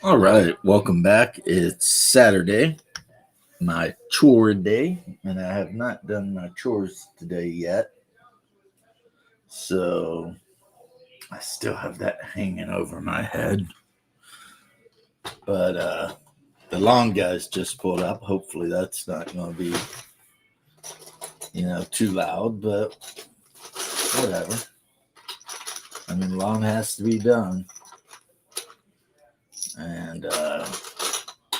All right, welcome back. It's Saturday, my chore day, and I have not done my chores today yet. So I still have that hanging over my head. But the long guys just pulled up. Hopefully that's not going to be, too loud, but whatever. I mean, long has to be done. And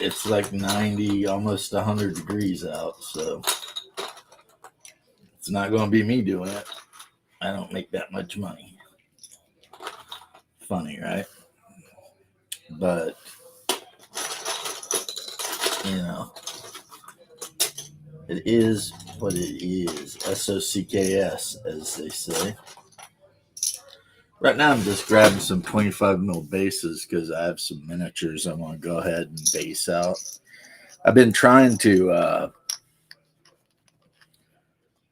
it's like 90, almost 100 degrees out. So it's not going to be me doing it. I don't make that much money. Funny, right? But, you know, it is what it is. SOCKS, as they say. Right now, I'm just grabbing some 25 mil bases because I have some miniatures I want to go ahead and base out. I've been trying to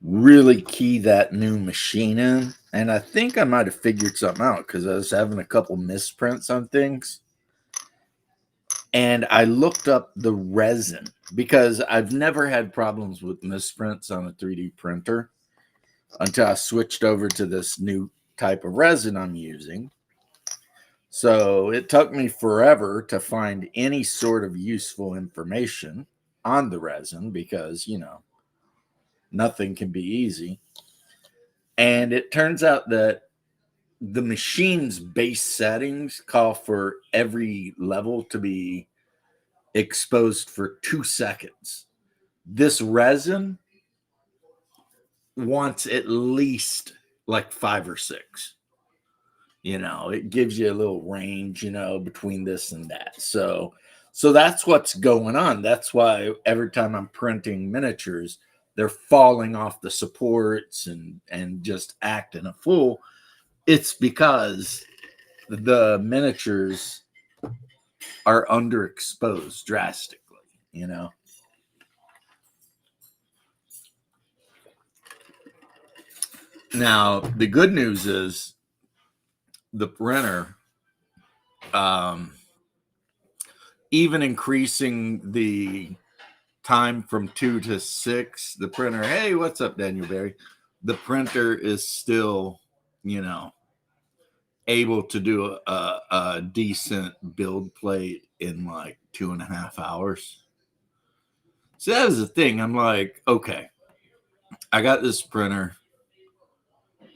really key that new machine in, and I think I might have figured something out because I was having a couple misprints on things. And I looked up the resin because I've never had problems with misprints on a 3D printer until I switched over to this new type of resin I'm using. So it took me forever to find any sort of useful information on the resin because, nothing can be easy. And it turns out that the machine's base settings call for every level to be exposed for 2 seconds. This resin wants at least like 5 or 6. It gives you a little range, between this and that. So that's what's going on. That's why every time I'm printing miniatures, they're falling off the supports and just acting a fool. It's because the miniatures are underexposed drastically, you know. Now, the good news is the printer, um, even increasing the time from 2 to 6, the printer, hey, what's up, Daniel Barry? The printer is still, able to do a decent build plate in like 2.5 hours. So that was the thing. I'm like, okay, I got this printer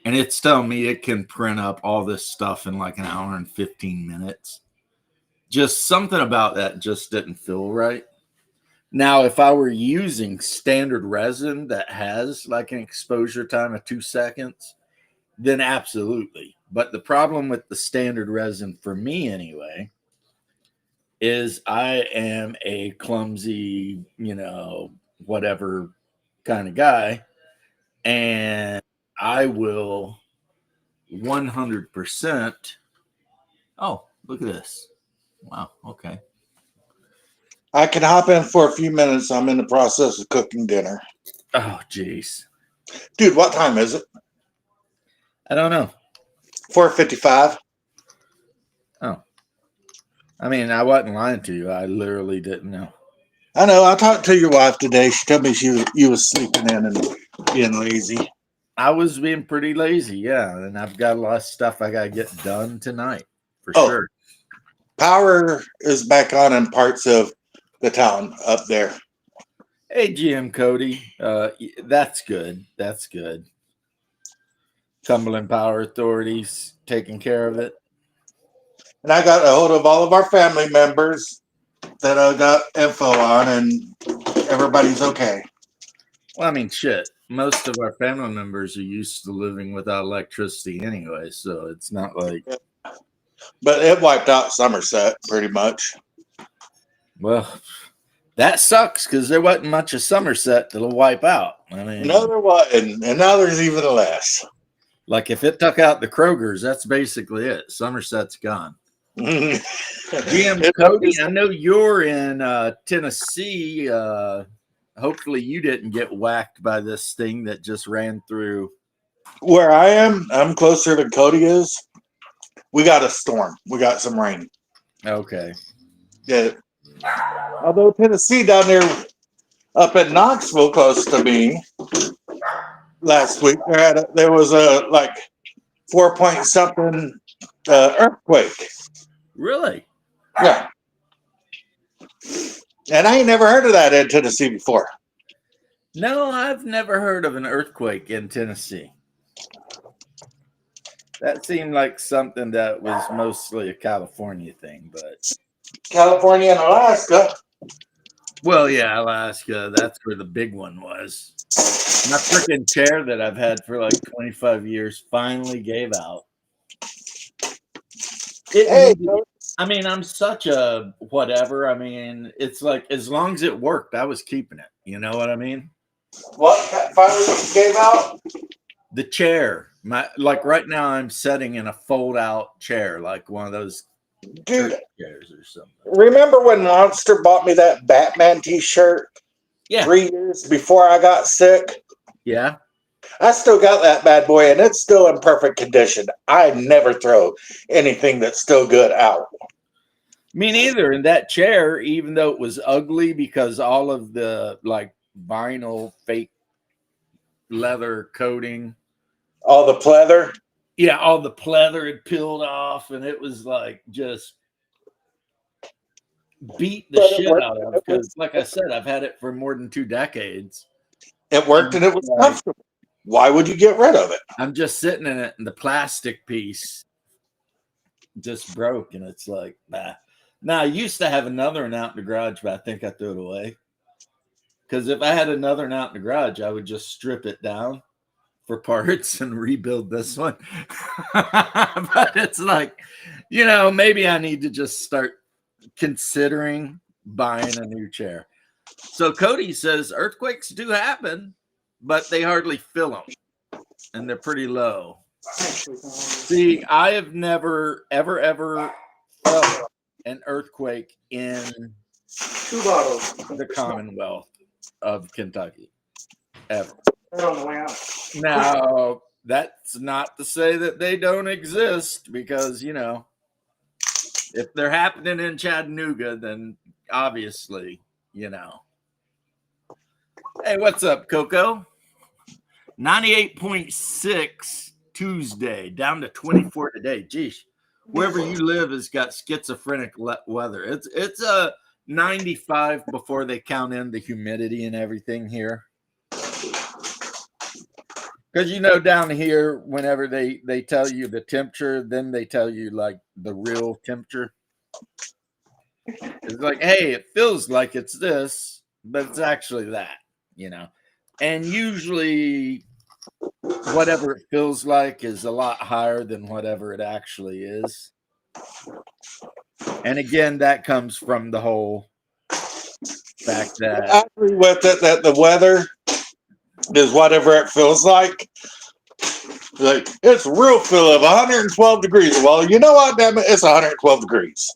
and it's telling me it can print up all this stuff in like an hour and 15 minutes. Just something about that just didn't feel right. Now, if I were using standard resin that has like an exposure time of 2 seconds, then absolutely. But the problem with the standard resin, for me anyway, is I am a clumsy, whatever kind of guy. And I will 100%. Oh, look at this. Wow. Okay. I can hop in for a few minutes. I'm in the process of cooking dinner. Oh, geez. Dude, what time is it? I don't know. 4:55. Oh, I mean, I wasn't lying to you. I literally didn't know. I know. I talked to your wife today. She told me you was sleeping in and being lazy. I was being pretty lazy, yeah. And I've got a lot of stuff I got to get done tonight for Oh, sure. power is back on in parts of the town up there. Hey, GM Cody. That's good. That's good. Cumberland Power Authorities taking care of it. And I got a hold of all of our family members that I got info on, and everybody's okay. Well, I mean, shit. Most of our family members are used to living without electricity anyway, so it's not like, But it wiped out Somerset pretty much. well, that sucks because there wasn't much of Somerset that'll wipe out. I No, mean, there wasn't, and now there's even less. like if it took out the Krogers, that's basically it. Somerset's gone. GM It Cody, is I know you're in Tennessee. Hopefully, you didn't get whacked by this thing that just ran through. where I am. I'm closer than Cody is. We got a storm. We got some rain. Okay. Yeah. Although Tennessee down there up in Knoxville, close to me, last week there was a like 4 point something earthquake. Really? Yeah. And I ain't never heard of that in Tennessee before. No, I've never heard of an earthquake in Tennessee. That seemed like something that was mostly a California thing, but California and Alaska. well, yeah, Alaska, that's where the big one was. My freaking chair that I've had for like 25 years finally gave out. Hey, I mean, I'm such a whatever. I mean, it's like as long as it worked, I was keeping it. You know what I mean? what finally gave out? The chair. Like right now I'm sitting in a fold out chair, like one of those Dude, chairs or something. remember when Monster bought me that Batman t-shirt Yeah. 3 years before I got sick? Yeah. I still got that bad boy and it's still in perfect condition. I never throw anything that's still good out. Me neither. And that chair, even though it was ugly because all of the like vinyl fake leather coating, All the pleather. yeah, all the pleather had peeled off, and it was like just beat the shit out of it. Because, like I said, I've had it for more than 2 decades. It worked and it was comfortable. Why would you get rid of it? I'm just sitting in it, and the plastic piece just broke, and it's like, nah. Now, I used to have another one out in the garage, but I think I threw it away. Because if I had another one out in the garage, I would just strip it down for parts and rebuild this one. But it's like, you know, maybe I need to just start considering buying a new chair. So Cody says earthquakes do happen, but they hardly feel them, and they're pretty low. See, I have never, ever felt an earthquake in 2 bottles. the Commonwealth of Kentucky, ever. Right on the way out. Now, that's not to say that they don't exist, because, you know, if they're happening in Chattanooga, then obviously, you know. Hey, what's up, Coco? 98.6 Tuesday, down to 24 today. Geesh, wherever you live has got schizophrenic weather. It's a 95 before they count in the humidity and everything here. Because, you know, down here, whenever they tell you the temperature, then they tell you like the real temperature. It's like, hey, it feels like it's this, but it's actually that, you know. And usually whatever it feels like is a lot higher than whatever it actually is. And again, that comes from the whole fact that I agree with it that the weather is whatever it feels like. Like, it's a real feel of 112 degrees. Well, you know what, damn it, it's 112 degrees.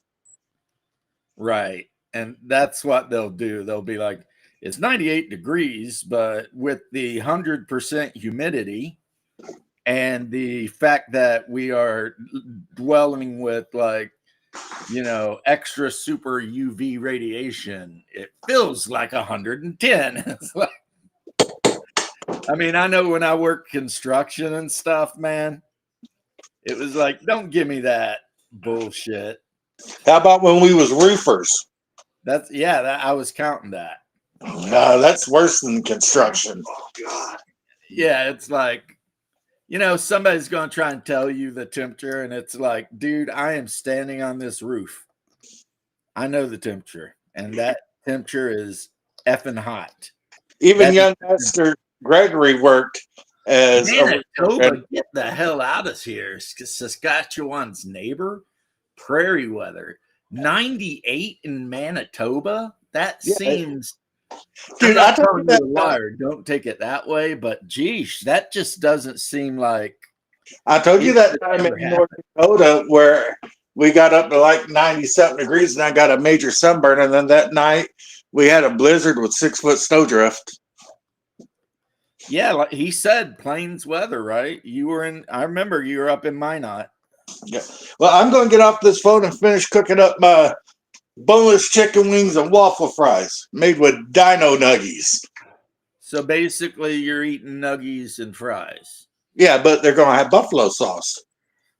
right. And that's what they'll do. They'll be like, it's 98 degrees, but with the 100% humidity and the fact that we are dwelling with, like, you know, extra super UV radiation, it feels like 110. It's like, I mean, I know when I worked construction and stuff, man, it was like, don't give me that bullshit. How about when we was roofers? That's, yeah, I was counting that. No, that's worse than construction. Yeah, it's like, you know, somebody's going to try and tell you the temperature, and it's like, dude, I am standing on this roof. I know the temperature, and that temperature is effing hot. Even young Master Gregory worked as Manitoba, get the hell out of here. Saskatchewan's neighbor, prairie weather. 98 in Manitoba? That seems... Dude, I told you that. Liar. Don't take it that way, but geesh, that just doesn't seem like... I told you that time in North Dakota where we got up to like 90-something degrees and I got a major sunburn, and then that night we had a blizzard with 6-foot snowdrift. Yeah, like he said, plains weather, right? You were in... I remember you were up in Minot. Yeah. Well, I'm going to get off this phone and finish cooking up my boneless chicken wings and waffle fries made with dino nuggies. So basically, you're eating nuggies and fries. Yeah, but they're going to have buffalo sauce.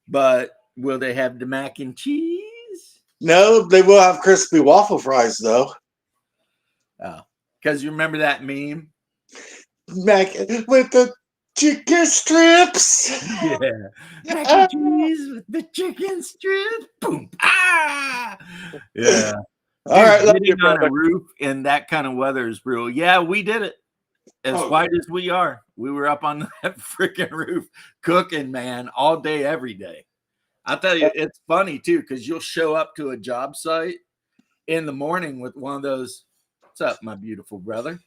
But will they have the mac and cheese? No, they will have crispy waffle fries, though. Oh, because you remember that meme? Mac with the chicken strips. Yeah. Mac and cheese with the chicken strips. Boom. Ah. Yeah. All right, Dude, love you, getting on brother. a roof in that kind of weather is brutal. Yeah, we did it. As white as we are, we were up on that freaking roof cooking, man, all day, every day. I'll tell you, it's funny too, because you'll show up to a job site in the morning with one of those. What's up, my beautiful brother?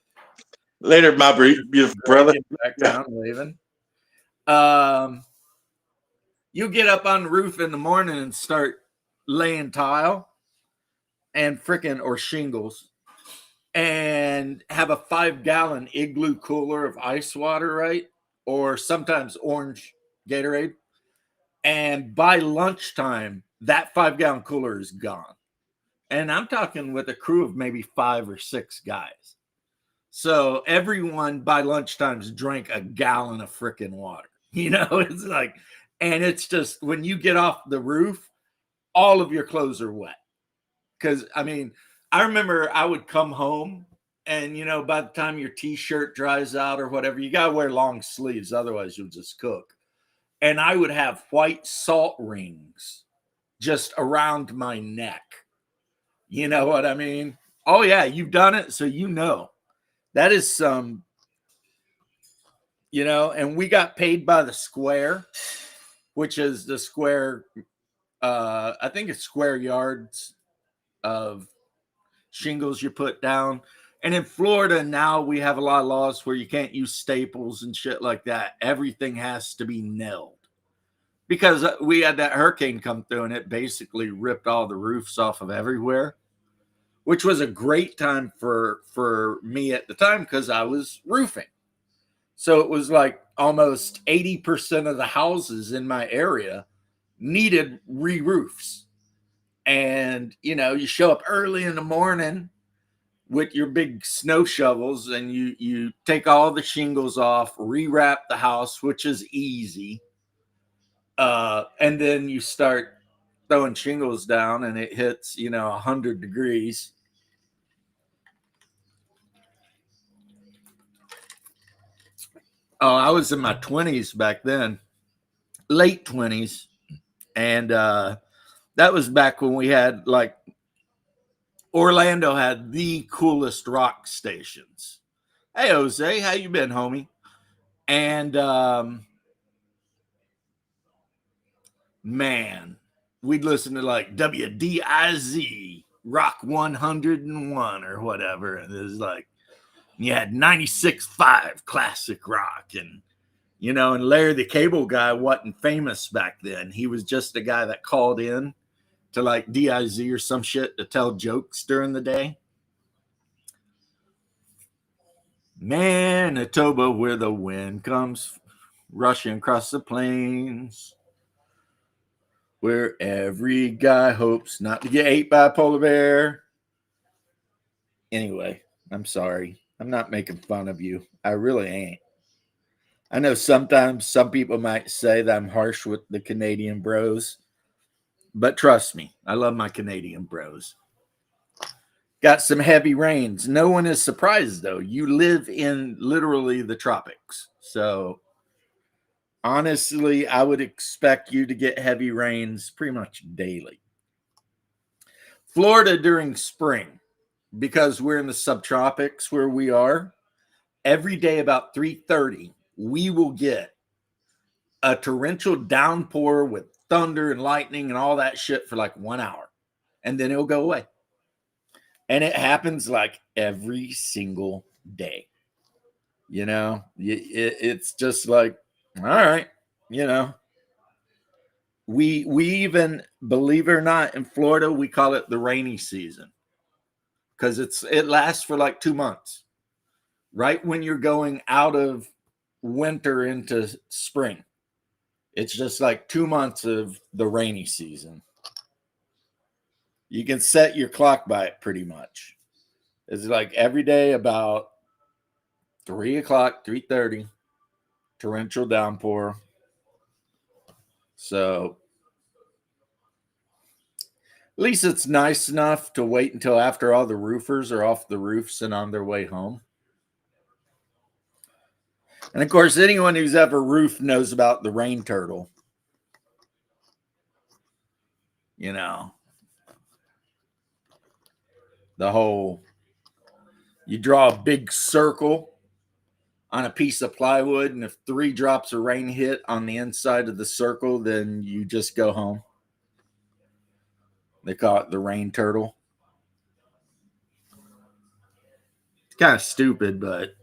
Later, my beautiful brother. In the background waving. You get up on the roof in the morning and start laying tile and freaking or shingles and have a 5-gallon igloo cooler of ice water, right? Or sometimes orange Gatorade. And by lunchtime, that 5-gallon cooler is gone. And I'm talking with a crew of maybe 5 or 6 guys. So everyone by lunchtimes drank a gallon of freaking water. You know, it's like, and it's just when you get off the roof, all of your clothes are wet. Because, I mean, I remember I would come home and, you know, by the time your t-shirt dries out or whatever, you got to wear long sleeves. Otherwise, you'll just cook. And I would have white salt rings just around my neck. You know what I mean? Oh, yeah, you've done it. So, you know, that is some, you know, and we got paid by the square, which is the square, I think it's square yards of shingles you put down. And in Florida now we have a lot of laws where you can't use staples and shit like that. Everything has to be nailed because we had that hurricane come through and it basically ripped all the roofs off of everywhere, which was a great time for me at the time because I was roofing. So it was like almost 80% of the houses in my area needed re-roofs. And, you know, you show up early in the morning with your big snow shovels and you take all the shingles off, rewrap the house, which is easy. And then you start throwing shingles down and it hits, you know, 100 degrees. Oh, I was in my 20s back then, late 20s. And that was back when we had like Orlando had the coolest rock stations. Hey Jose, how you been, homie? And man, we'd listen to like WDIZ Rock 101 or whatever. And it was like you had 96.5 classic rock. And you know, and Larry the Cable Guy wasn't famous back then. He was just a guy that called in to like DIZ or some shit to tell jokes during the day. Manitoba, where the wind comes rushing across the plains, where every guy hopes not to get ate by a polar bear. Anyway, I'm sorry. I'm not making fun of you. I really ain't. I know sometimes some people might say that I'm harsh with the Canadian bros, but trust me, I love my Canadian bros. Got some heavy rains. No one is surprised though. You live in literally the tropics. So honestly, I would expect you to get heavy rains pretty much daily. Florida during spring, because we're in the subtropics where we are, every day about 3:30, we will get a torrential downpour with thunder and lightning and all that shit for like 1 hour. And then it'll go away. And it happens like every single day. You know, it's just like, all right, you know. We even, believe it or not, in Florida, we call it the rainy season because it lasts for like 2 months. Right when you're going out of winter into spring. It's just like 2 months of the rainy season. You can set your clock by it pretty much. It's like every day about 3:00, 3:30, torrential downpour. So at least it's nice enough to wait until after all the roofers are off the roofs and on their way home. And of course, anyone who's ever roofed knows about the rain turtle. You know, the whole, you draw a big circle on a piece of plywood, and if 3 drops of rain hit on the inside of the circle, then you just go home. They call it the rain turtle. It's kind of stupid, but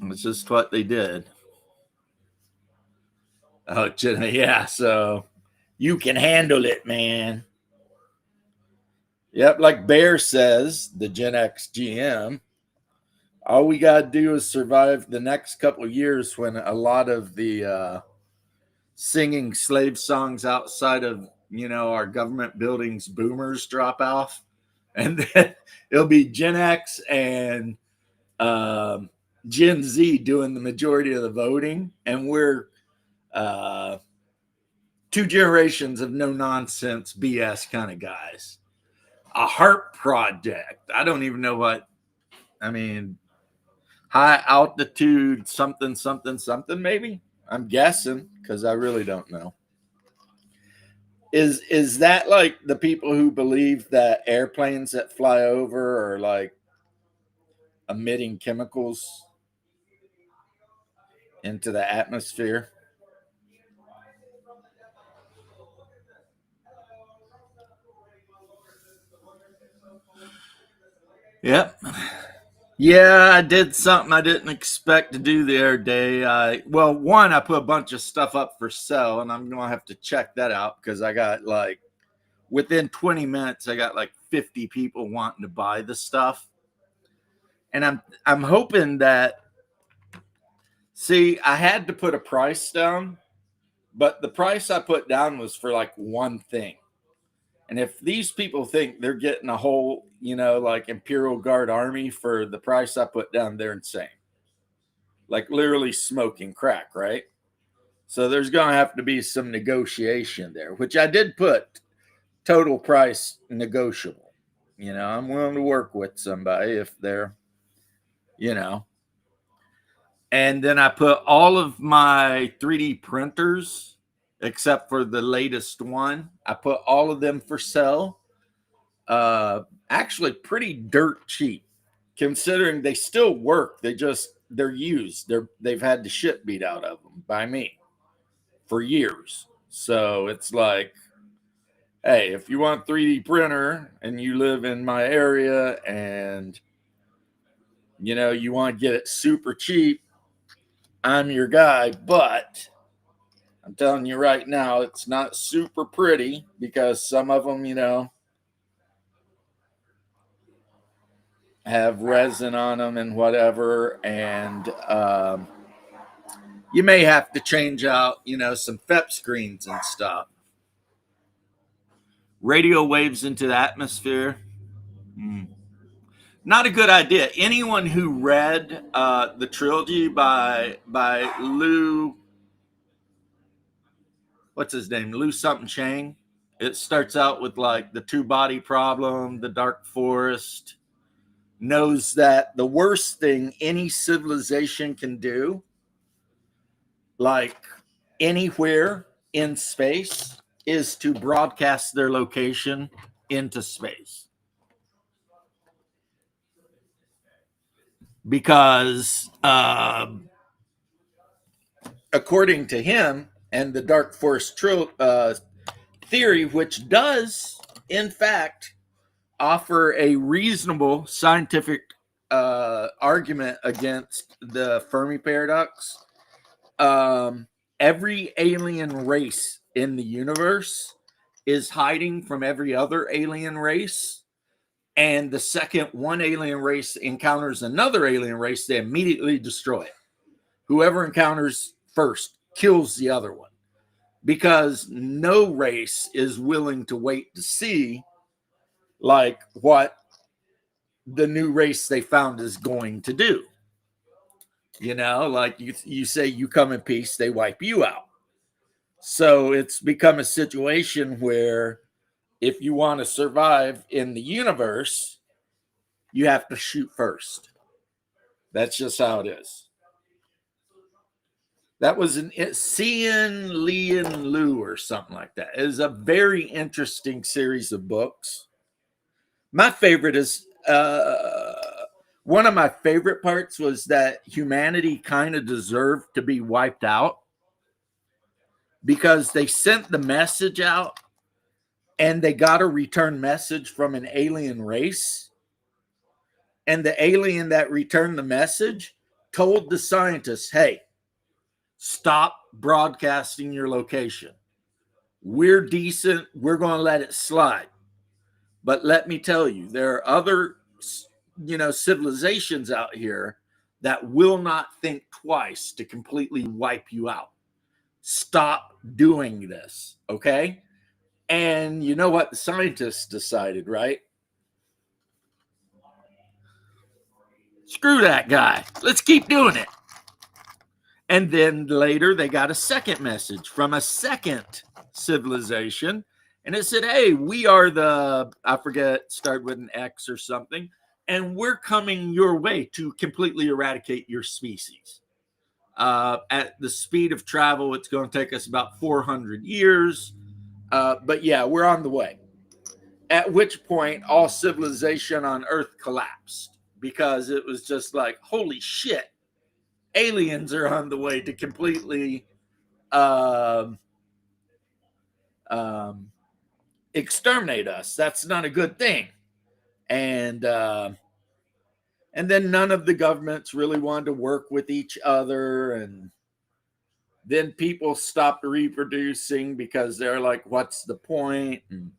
it's just what they did. Oh, yeah, so you can handle it, man. Yep, like Bear says, the Gen X GM, all we got to do is survive the next couple of years when a lot of the singing slave songs outside of, our government buildings boomers drop off. And then it'll be Gen X and Gen Z doing the majority of the voting. And we're 2 generations of no nonsense BS kind of guys. A HARP project. I don't even know what, high altitude something, maybe. I'm guessing because I really don't know. Is that like the people who believe that airplanes that fly over are like emitting chemicals into the atmosphere? Yep. Yeah, I did something I didn't expect to do the other day. I put a bunch of stuff up for sale, and I'm gonna have to check that out because I got like within 20 minutes, I got like 50 people wanting to buy the stuff, and I'm hoping that. See, I had to put a price down, but the price I put down was for like one thing. And if these people think they're getting a whole, like Imperial Guard army for the price I put down, they're insane. Like literally smoking crack, right? So there's going to have to be some negotiation there, which I did put total price negotiable. I'm willing to work with somebody if they're, And then I put all of my 3D printers, except for the latest one, I put all of them for sale. Actually pretty dirt cheap considering they still work. They're used. They've had the shit beat out of them by me for years. So it's like, hey, if you want 3D printer and you live in my area and you want to get it super cheap, I'm your guy. But I'm telling you right now, it's not super pretty because some of them, have resin on them and whatever. And you may have to change out, some FEP screens and stuff. Radio waves into the atmosphere. Not a good idea. Anyone who read the trilogy by Lou, what's his name? Lou something Chang. It starts out with like the 2-body problem, the dark forest, knows that the worst thing any civilization can do, like anywhere in space, is to broadcast their location into space. Because according to him and the dark forest theory, which does in fact offer a reasonable scientific argument against the Fermi paradox, every alien race in the universe is hiding from every other alien race. And the second one alien race encounters another alien race, they immediately destroy it. Whoever encounters first kills the other one, because no race is willing to wait to see like what the new race they found is going to do. You know, like you say you come in peace, they wipe you out. So it's become a situation where if you want to survive in the universe, you have to shoot first. That's just how it is. That was an Cian Lian Lu or something like that. It is a very interesting series of books. My favorite is one of my favorite parts was that humanity kind of deserved to be wiped out because they sent the message out and they got a return message from an alien race. And the alien that returned the message told the scientists, hey, stop broadcasting your location. We're decent. We're going to let it slide. But let me tell you, there are other, civilizations out here that will not think twice to completely wipe you out. Stop doing this, okay? And you know what the scientists decided, right? Screw that guy. Let's keep doing it. And then later they got a second message from a second civilization. And it said, hey, we are the, I forget, started with an X or something. And we're coming your way to completely eradicate your species. At the speed of travel, it's going to take us about 400 years. But yeah, we're on the way. At which point, all civilization on Earth collapsed because it was just like, holy shit, aliens are on the way to completely exterminate us. That's not a good thing. And then none of the governments really wanted to work with each other. And then people stopped reproducing because they're like, what's the point? And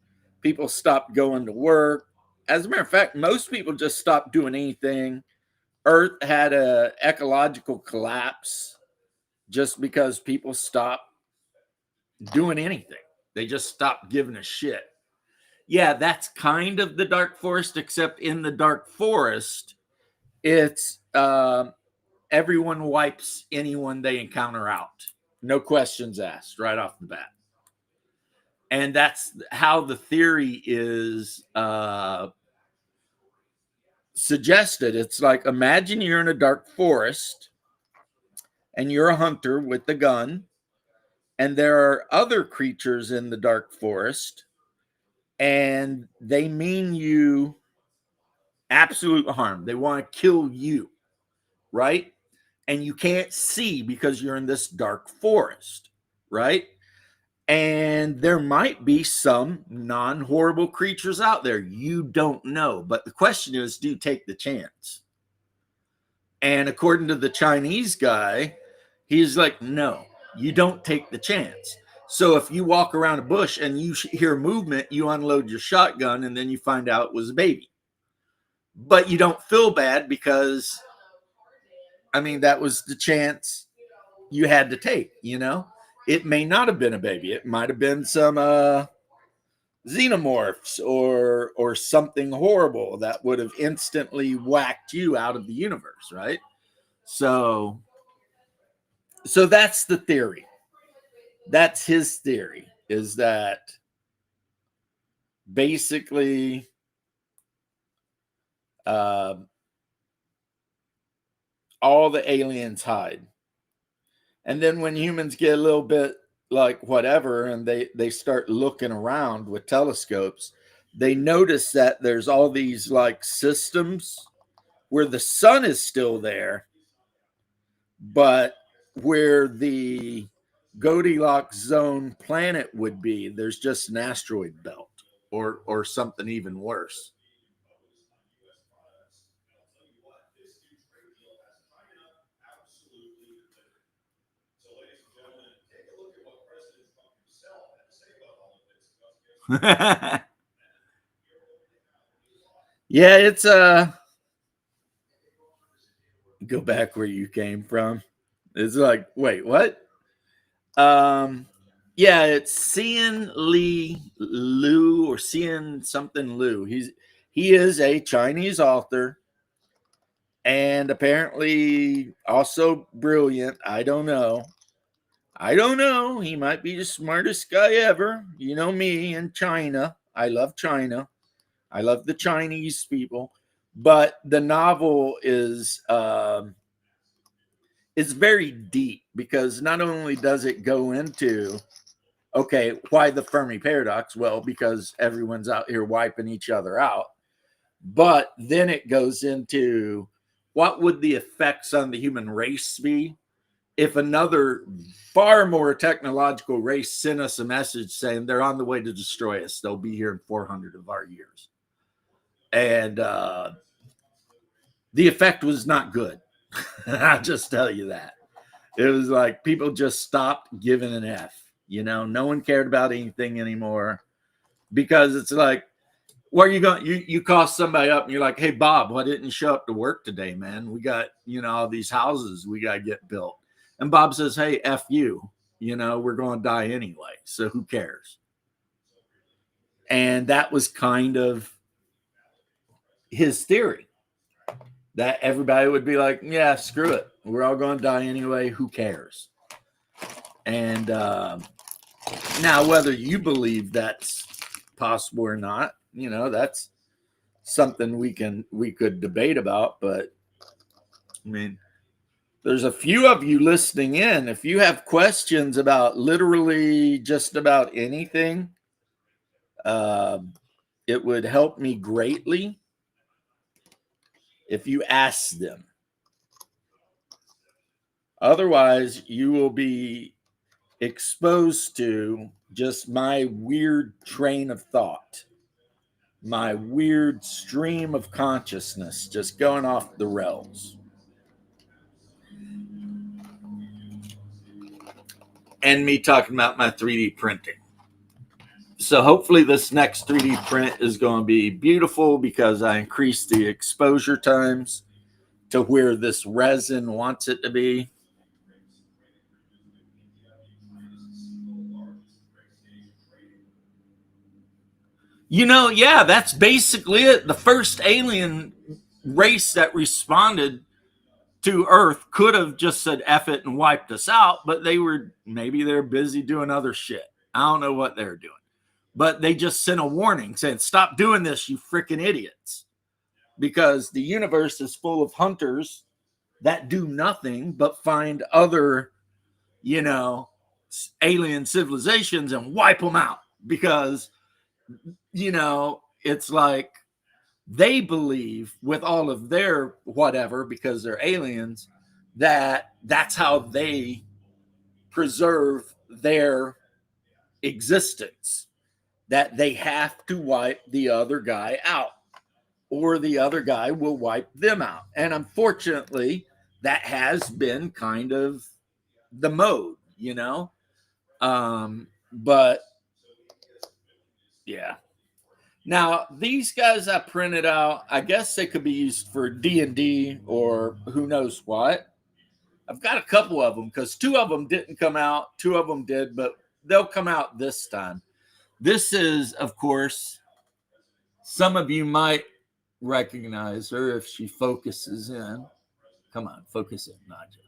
people stopped going to work. As a matter of fact, most people just stopped doing anything. Earth had an ecological collapse just because people stopped doing anything. They just stopped giving a shit. Yeah, that's kind of the dark forest, except in the dark forest, it's everyone wipes anyone they encounter out. No questions asked right off the bat. And that's how the theory is suggested. It's like, imagine you're in a dark forest and you're a hunter with the gun, and there are other creatures in the dark forest, and they mean you absolute harm. They want to kill you, right? And you can't see because you're in this dark forest, right? And there might be some non-horrible creatures out there. You don't know. But the question is, do you take the chance? And according to the Chinese guy, he's like, no, you don't take the chance. So if you walk around a bush and you hear movement, you unload your shotgun and then you find out it was a baby. But you don't feel bad because, I mean, that was the chance you had to take, you know? It may not have been a baby. It might have been some xenomorphs or something horrible that would have instantly whacked you out of the universe, right? So that's the theory. That's his theory, is that basically all the aliens hide. And then when humans get a little bit like whatever, and they start looking around with telescopes, they notice that there's all these like systems where the sun is still there, but where the Goldilocks zone planet would be, there's just an asteroid belt or something even worse. Yeah, it's go back where you came from. It's like, wait, what? Yeah, it's Cian Li Lu or Cian something Lu. He is a Chinese author and apparently also brilliant. I don't know. I don't know. He might be the smartest guy ever. You know me in China. I love China. I love the Chinese people. But the novel is very deep because not only does it go into okay, why the Fermi paradox? Well, because everyone's out here wiping each other out. But then it goes into what would the effects on the human race be if another far more technological race sent us a message saying they're on the way to destroy us? They'll be here in 400 of our years. And the effect was not good. I'll just tell you that. It was like people just stopped giving an F. You know, no one cared about anything anymore because it's like, where are you going? You call somebody up and you're like, hey, Bob, why didn't you show up to work today, man? We got, all these houses we got to get built. And Bob says, hey, F you, we're going to die anyway. So who cares? And that was kind of his theory that everybody would be like, yeah, screw it. We're all going to die anyway. Who cares? And now, whether you believe that's possible or not, that's something we could debate about. But I mean, there's a few of you listening in. If you have questions about literally just about anything, it would help me greatly if you ask them. Otherwise, you will be exposed to just my weird train of thought, my weird stream of consciousness just going off the rails. And me talking about my 3D printing. So hopefully this next 3D print is going to be beautiful because I increased the exposure times to where this resin wants it to be. Yeah, that's basically it. The first alien race that responded to Earth could have just said F it and wiped us out, but maybe they're busy doing other shit. I don't know what they're doing. But they just sent a warning saying, stop doing this, you freaking idiots. Because the universe is full of hunters that do nothing but find other, alien civilizations and wipe them out. Because, it's like they believe with all of their whatever, because they're aliens, that's how they preserve their existence, that they have to wipe the other guy out or the other guy will wipe them out. And unfortunately, that has been kind of the mode, but yeah. Now, these guys I printed out, I guess they could be used for D&D or who knows what. I've got a couple of them because 2 of them didn't come out. 2 of them did, but they'll come out this time. This is, of course, some of you might recognize her if she focuses in. Come on, focus in, Nadja.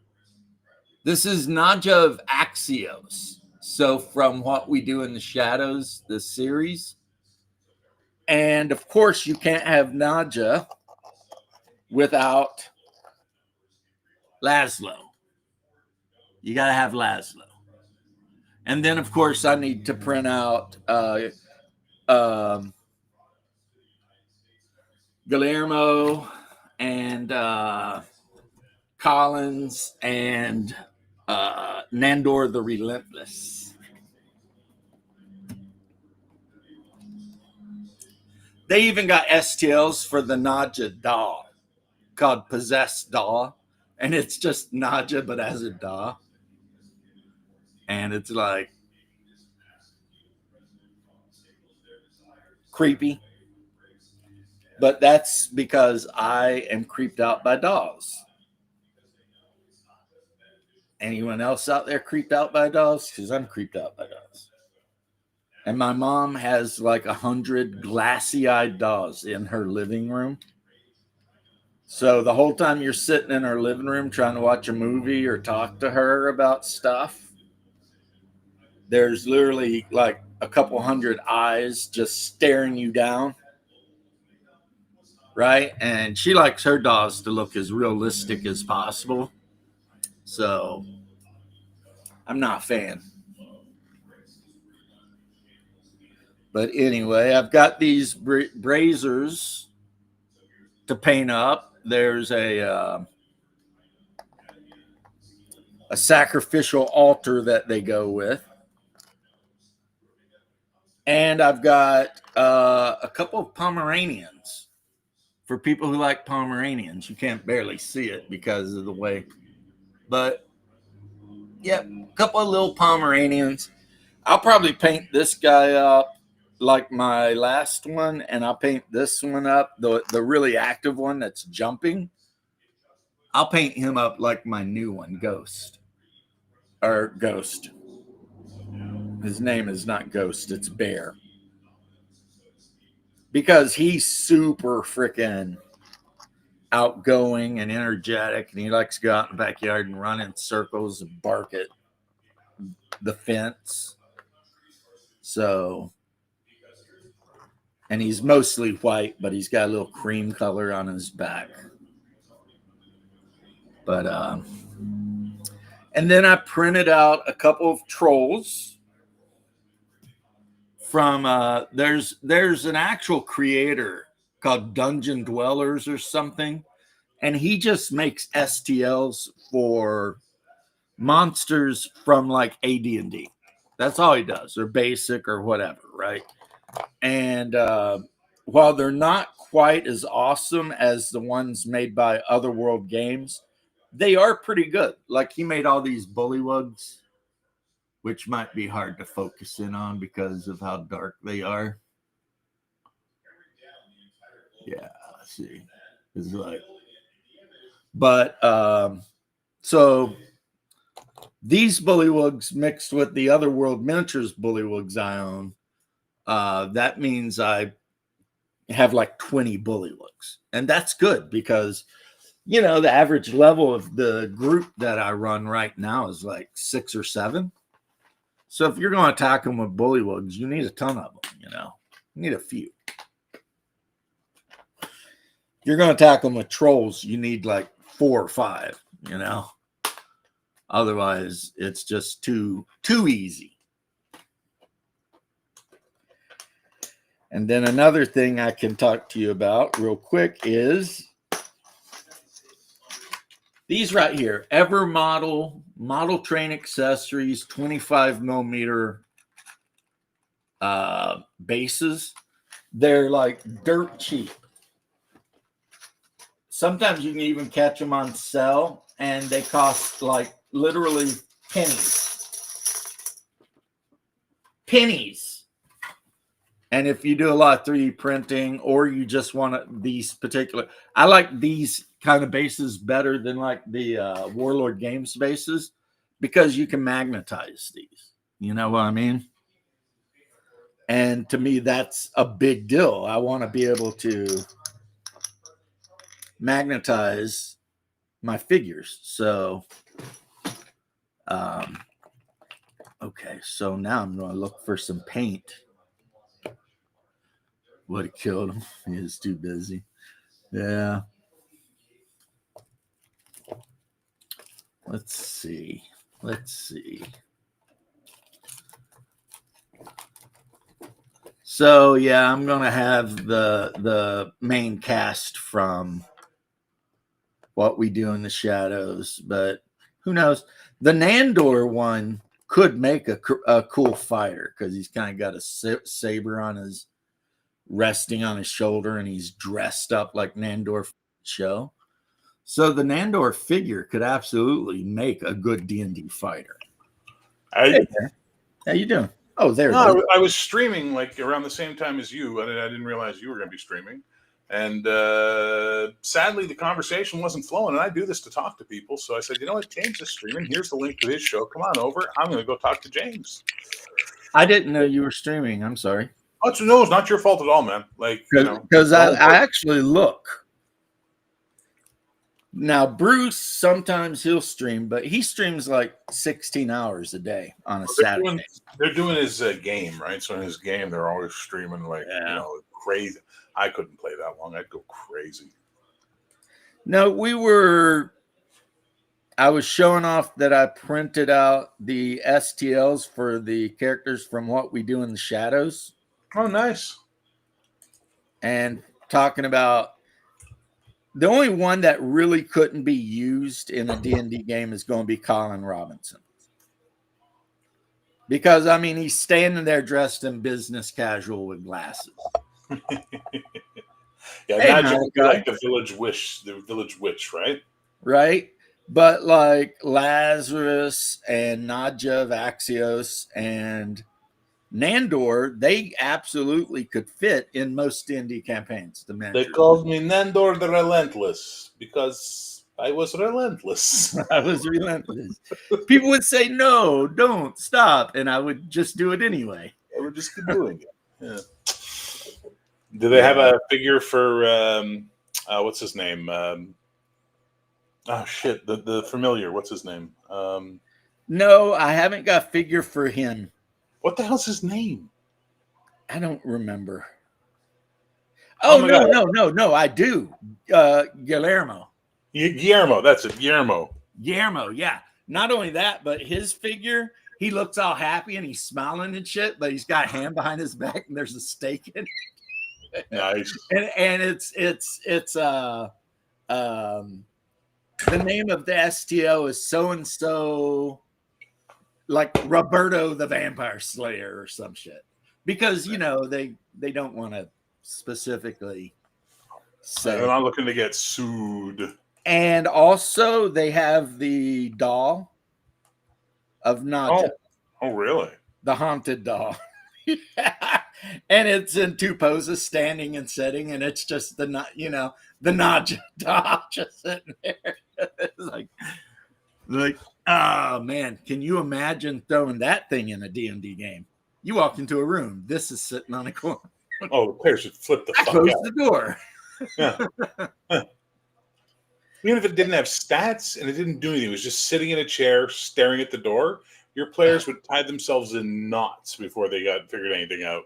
This is Nadja of Axios. So from What We Do in the Shadows, the series. And of course, you can't have Nadja without Laszlo. You got to have Laszlo. And then, of course, I need to print out Guillermo and Collins and Nandor the Relentless. They even got STLs for the Nadja doll called Possessed Doll. And it's just Nadja, but as a doll. And it's like creepy. But that's because I am creeped out by dolls. Anyone else out there creeped out by dolls? Because I'm creeped out by dolls. And my mom has like 100 glassy-eyed dolls in her living room. So the whole time you're sitting in her living room trying to watch a movie or talk to her about stuff, there's literally like a couple hundred eyes just staring you down. Right? And she likes her dolls to look as realistic as possible. So I'm not a fan. But anyway, I've got these braziers to paint up. There's a sacrificial altar that they go with. And I've got a couple of Pomeranians. For people who like Pomeranians, you can't barely see it because of the way. But, yeah, a couple of little Pomeranians. I'll probably paint this guy up like my last one, and I'll paint this one up, the really active one that's jumping. I'll paint him up like my new one, Ghost. Or Ghost. His name is not Ghost, it's Bear. Because he's super freaking outgoing and energetic, and he likes to go out in the backyard and run in circles and bark at the fence. So, and he's mostly white, but he's got a little cream color on his back. But, and then I printed out a couple of trolls from, there's an actual creator called Dungeon Dwellers or something. And he just makes STLs for monsters from like AD&D. That's all he does, or basic or whatever, right? And while they're not quite as awesome as the ones made by Otherworld Games, they are pretty good. Like he made all these bullywugs, which might be hard to focus in on because of how dark they are. Yeah, let's see. It's like, but so these bullywugs mixed with the Otherworld Miniatures bullywugs I own, that means I have like 20 bullywugs. And that's good because, you know, the average level of the group that I run right now is like 6 or 7. So if you're going to attack them with bullywugs, you need a ton of them, you know. You need a few. If you're going to attack them with trolls, you need like 4 or 5, you know. Otherwise, it's just too easy. And then another thing I can talk to you about real quick is these right here. Ever Model Train Accessories 25 millimeter bases. They're like dirt cheap. Sometimes you can even catch them on sale, and they cost like literally pennies. And if you do a lot of 3D printing, or you just want these particular, I like these kind of bases better than like the Warlord Games bases, because you can magnetize these. You know what I mean? And to me, that's a big deal. I want to be able to magnetize my figures. So, okay, so now I'm going to look for some paint. Would have killed him. He was too busy. Yeah. Let's see. So yeah, I'm gonna have the main cast from What We Do in the Shadows, but who knows? The Nandor one could make a cool fighter because he's kind of got a saber on his resting on his shoulder, and he's dressed up like Nandor show. So the Nandor figure could absolutely make a good D&D fighter. Hey there. How you doing? Oh, there. No, I was streaming like around the same time as you, and I didn't realize you were going to be streaming. And sadly, the conversation wasn't flowing. And I do this to talk to people. So I said, you know what? James is streaming. Here's the link to his show. Come on over. I'm going to go talk to James. I didn't know you were streaming. I'm sorry. Oh, no, it's not your fault at all, man. Like, because I actually look. Now, Bruce, sometimes he'll stream, but he streams like 16 hours a day on a Saturday. They're doing his game, right? So in his game, they're always streaming like, crazy. I couldn't play that long. I'd go crazy. No, I was showing off that I printed out the STLs for the characters from What We Do in the Shadows. Oh, nice. And talking about the only one that really couldn't be used in a D&D game is going to be Colin Robinson. Because, I mean, he's standing there dressed in business casual with glasses. Imagine like the village witch, right? Right. But like Lazarus and Nadja of Axios and Nandor, they absolutely could fit in most D&D campaigns. They called me Nandor the Relentless because I was relentless. I was relentless. People would say, no, don't, stop. And I would just do it anyway. I would just keep doing it. Yeah. Do they have a figure for, what's his name? The familiar. What's his name? No, I haven't got a figure for him. What the hell's his name? I don't remember. Oh, no, I do. Guillermo. Guillermo, that's it. Guillermo, yeah. Not only that, but his figure, he looks all happy and he's smiling and shit, but he's got a hand behind his back and there's a stake in it. Nice. And it's the name of the STO is so and so, like Roberto the Vampire Slayer or some shit, because they don't want to specifically say. They're not looking to get sued. And also they have the doll of Nadja. Oh, really? The haunted doll. And it's in two poses, standing and sitting, and it's just the Nadja doll just sitting there. It's like, oh man, can you imagine throwing that thing in a D&D game? You walk into a room, this is sitting on a corner. Oh, the players would flip the fuck out. Close the door. Yeah. Even if it didn't have stats and it didn't do anything, it was just sitting in a chair, staring at the door, your players would tie themselves in knots before they got figured anything out.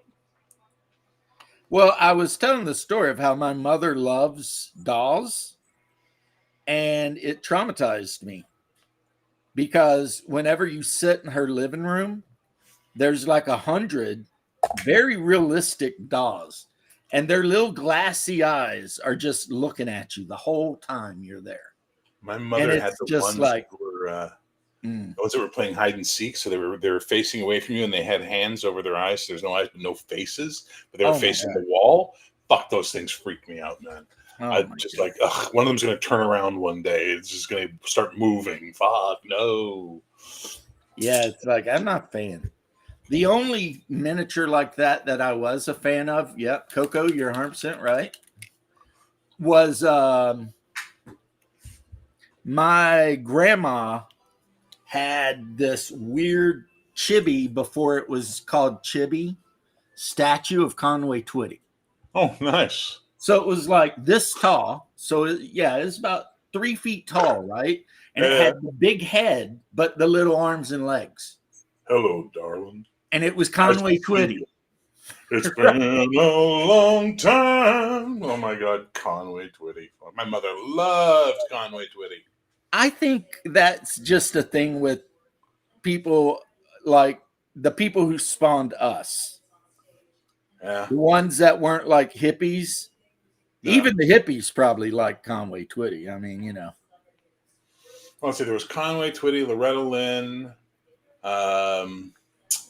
Well, I was telling the story of how my mother loves dolls, and it traumatized me because whenever you sit in her living room, there's like 100 very realistic dolls, and their little glassy eyes are just looking at you the whole time you're there. My mother had the ones like, that were those that were playing hide and seek, so they were facing away from you, and they had hands over their eyes. So there's no eyes, but no faces, but they were facing the wall. Fuck, those things freaked me out, man. I'm just like, ugh, one of them's going to turn around one day. It's just going to start moving. Fuck, no. Yeah, it's like, I'm not a fan. The only miniature like that I was a fan of, yep, Coco, you're 100% right, was my grandma had this weird chibi before it was called chibi statue of Conway Twitty. Oh, nice. So it was like this tall. So it's about 3 feet tall, right? And it had the big head, but the little arms and legs. Hello, darling. And it was Conway Twitty. It's been a long time. Oh my God, Conway Twitty. My mother loved Conway Twitty. I think that's just a thing with people, like the people who spawned us. Yeah. The ones that weren't like hippies. No. Even the hippies probably like Conway Twitty. I mean, Let's see, there was Conway Twitty, Loretta Lynn.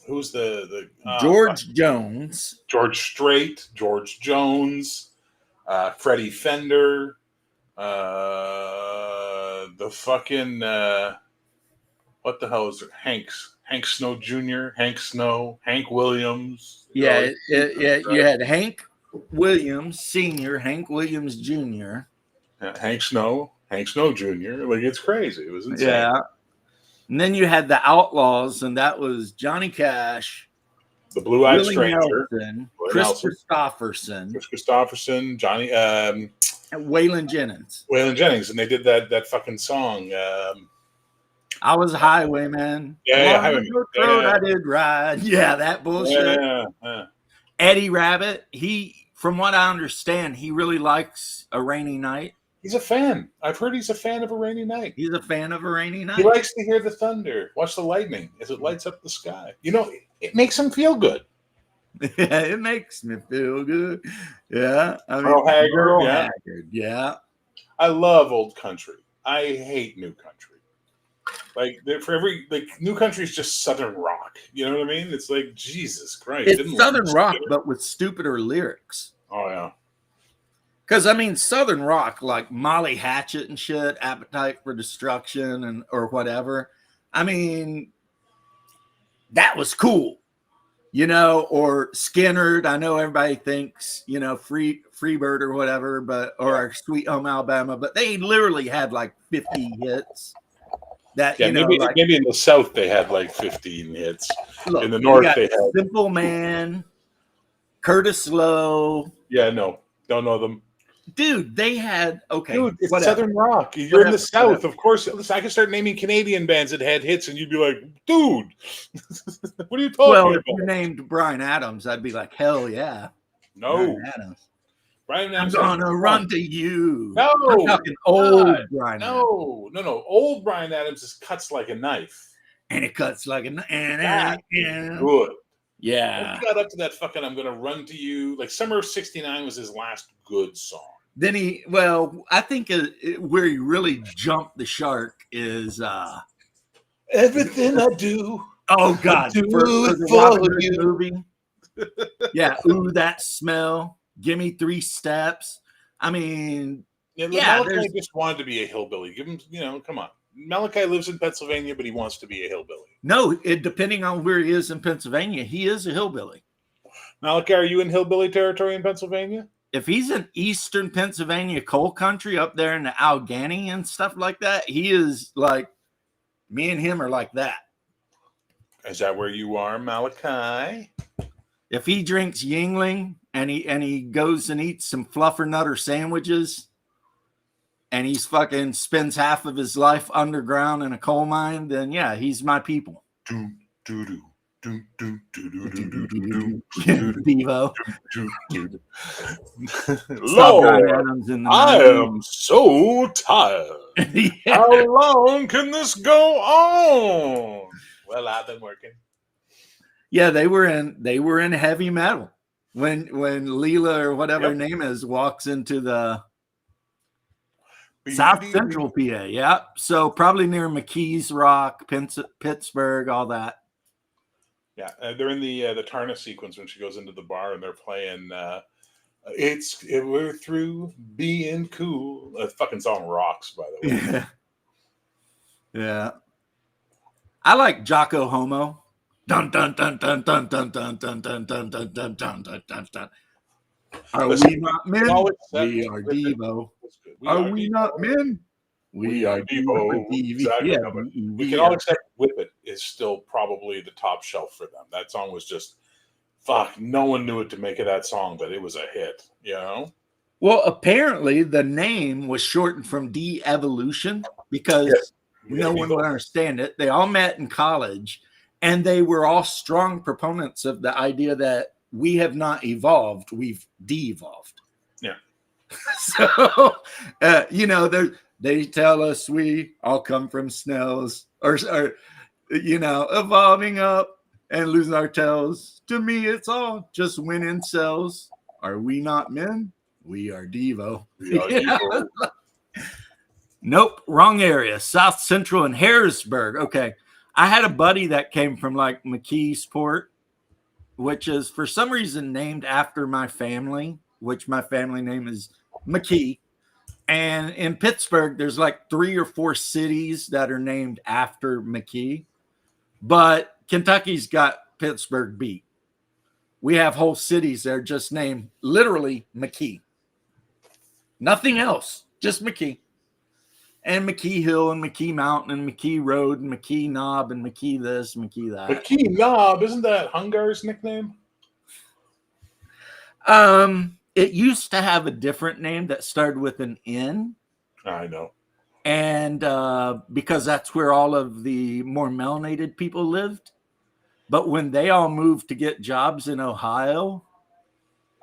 Who's the George Jones. George Strait, George Jones, Freddie Fender, the fucking what the hell is it? Hank Snow Jr., Hank Snow, Hank Williams. Yeah, you had Hank, Williams Sr., Hank Williams Jr. Hank Snow Jr. Like, it's crazy. It was insane. Yeah. And then you had the Outlaws, and that was Johnny Cash, The Blue-Eyed Willie Stranger, Nelson, Willie Chris Nelson. Christopherson, Chris Christopherson, Johnny, and Waylon Jennings. Waylon Jennings, and they did that fucking song. I was a highwayman. Yeah, On Highwayman. the road Yeah. I did ride. Yeah, that bullshit. Yeah. Eddie Rabbit, from what I understand, he really likes A Rainy Night. He's a fan. I've heard he's a fan of A Rainy Night. He's a fan of A Rainy Night. He likes to hear the thunder, watch the lightning as it lights up the sky. You know, it makes him feel good. Yeah, it makes me feel good. Yeah. I mean, Earl Haggard, Earl yeah. Haggard, yeah. I love old country. I hate new country. Like, new country is just Southern rock. You know what I mean? It's like, Jesus Christ. It's Southern rock, but with stupider lyrics. Oh, yeah. Because, I mean, Southern rock, like Molly Hatchet and shit, Appetite for Destruction or whatever. I mean, that was cool, you know, or Skinnerd. I know everybody thinks, you know, Freebird or whatever, or Sweet Home Alabama, but they literally had like 50 hits. That, Yeah, you know, maybe in the South they had like 15 hits. Look, in the North you got they had Simple Man, Curtis Lowe. Yeah, no, don't know them. Dude, they had Dude, it's whatever. Southern rock. You're in the South, of course. Listen, I can start naming Canadian bands that had hits, and you'd be like, "Dude, what are you talking Well, about?" if you named Bryan Adams, I'd be like, "Hell yeah!" No, Bryan Adams. Bryan I'm Adams. gonna run to you. No, I'm talking old God, Bryan Adams. no. Old Bryan Adams just cuts like a knife. And it cuts like an That yeah. Good. Yeah. He got up to that fucking "I'm gonna run to you." Like Summer of '69 was his last good song. Then I think where he really jumped the shark is Everything I do. Oh God, do for it the for Robin Hood you. movie. Yeah, ooh, that smell. Give me 3 steps. I mean, Yeah, Yeah, Malachi there's- just wanted to be a hillbilly. Give him, come on. Malachi lives in Pennsylvania, but he wants to be a hillbilly. no, depending on where he is in Pennsylvania, he is a hillbilly. Malachi, are you in hillbilly territory in Pennsylvania? If he's in eastern Pennsylvania coal country up there in the Allegheny and stuff like that, he is like, me and him are like that. Is that where you are, Malachi? If he drinks Yingling and he goes and eats some fluffernutter sandwiches and he's fucking spends half of his life underground in a coal mine, then yeah, he's my people. Devo. Lord, I am so tired. Yeah. How long can this go on? Well, I've been working. Yeah, they were in heavy metal when Leela or whatever her name is walks into the South Central PA. Yeah, so probably near McKees Rock, Pittsburgh, all that. Yeah, they're in the Tarna sequence when she goes into the bar and they're playing. We're through being cool. The fucking song rocks, by the way. Yeah. Yeah. I like Jocko Homo. Dun dun dun dun dun dun dun dun dun dun dun dun dun dun dun dun. Are we not men? We are Devo. Are we not men? We are Devo. Exactly. Yeah, we can all accept Whip It is still probably the top shelf for them. That song was just fuck. No one knew it to make it that song, but it was a hit. You know. Well, apparently the name was shortened from De-Evolution because no one would understand it. They all met in college, and they were all strong proponents of the idea that we have not evolved; we've de-evolved. Yeah. So, they tell us we all come from snails, or evolving up and losing our tails. To me, it's all just winning cells. Are we not men? We are Devo. We are Devo. Nope, wrong area. South Central and Harrisburg. Okay. I had a buddy that came from like McKeesport, which is for some reason named after my family, which my family name is McKee. And in Pittsburgh, there's like 3 or 4 cities that are named after McKee. But Kentucky's got Pittsburgh beat. we have whole cities that are just named literally McKee. Nothing else, just McKee. And McKee Hill and McKee Mountain and McKee Road and McKee Knob and McKee this, McKee that. McKee Knob, isn't that Hungar's nickname? It used to have a different name that started with an N. I know. And because that's where all of the more melanated people lived. But when they all moved to get jobs in Ohio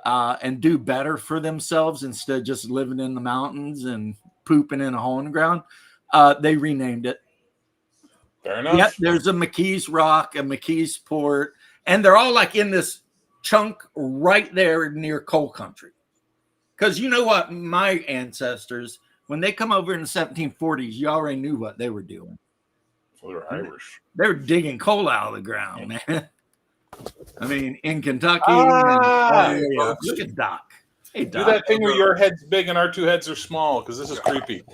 and do better for themselves instead of just living in the mountains and pooping in a hole in the ground, they renamed it. Fair enough. Yep, there's a McKee's Rock, a McKee's Port, and they're all like in this chunk right there near coal country. Because you know what, my ancestors, when they come over in the 1740s, you already knew what they were doing. Well, they're Irish. They were digging coal out of the ground, man. I mean, in Kentucky. Look at Doc. Hey, Doc. Do that thing where your head's big and our two heads are small, because this is creepy.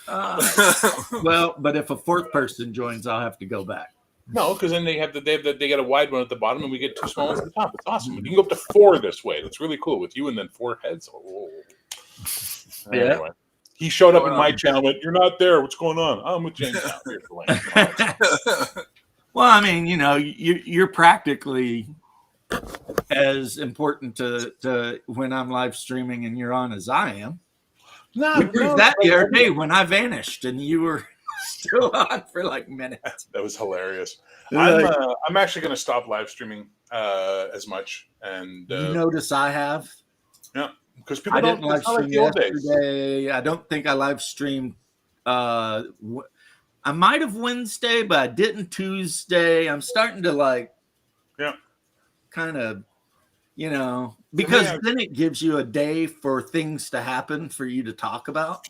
Well, but if a fourth person joins, I'll have to go back. No, because then they get a wide one at the bottom, and we get two small ones at the top. It's awesome. You can go up to 4 this way. That's really cool with you, and then 4 heads. Oh. Yeah. Anyway, he showed up in my channel. Went, "You're not there. What's going on?" I'm with James now. Here's the link. Well, I mean, you know, you're practically as important to when I'm live streaming and you're on as I am. No, We proved that the other day when I vanished and you were still on for like minutes. That was hilarious. Like, I'm actually going to stop live streaming as much, and you notice I have. yeah, because people I don't didn't live it's not like stream the old days. yesterday. I don't think I live streamed. I might have Wednesday, but I didn't Tuesday. I'm starting to like, kind of, you know, because then it gives you a day for things to happen for you to talk about.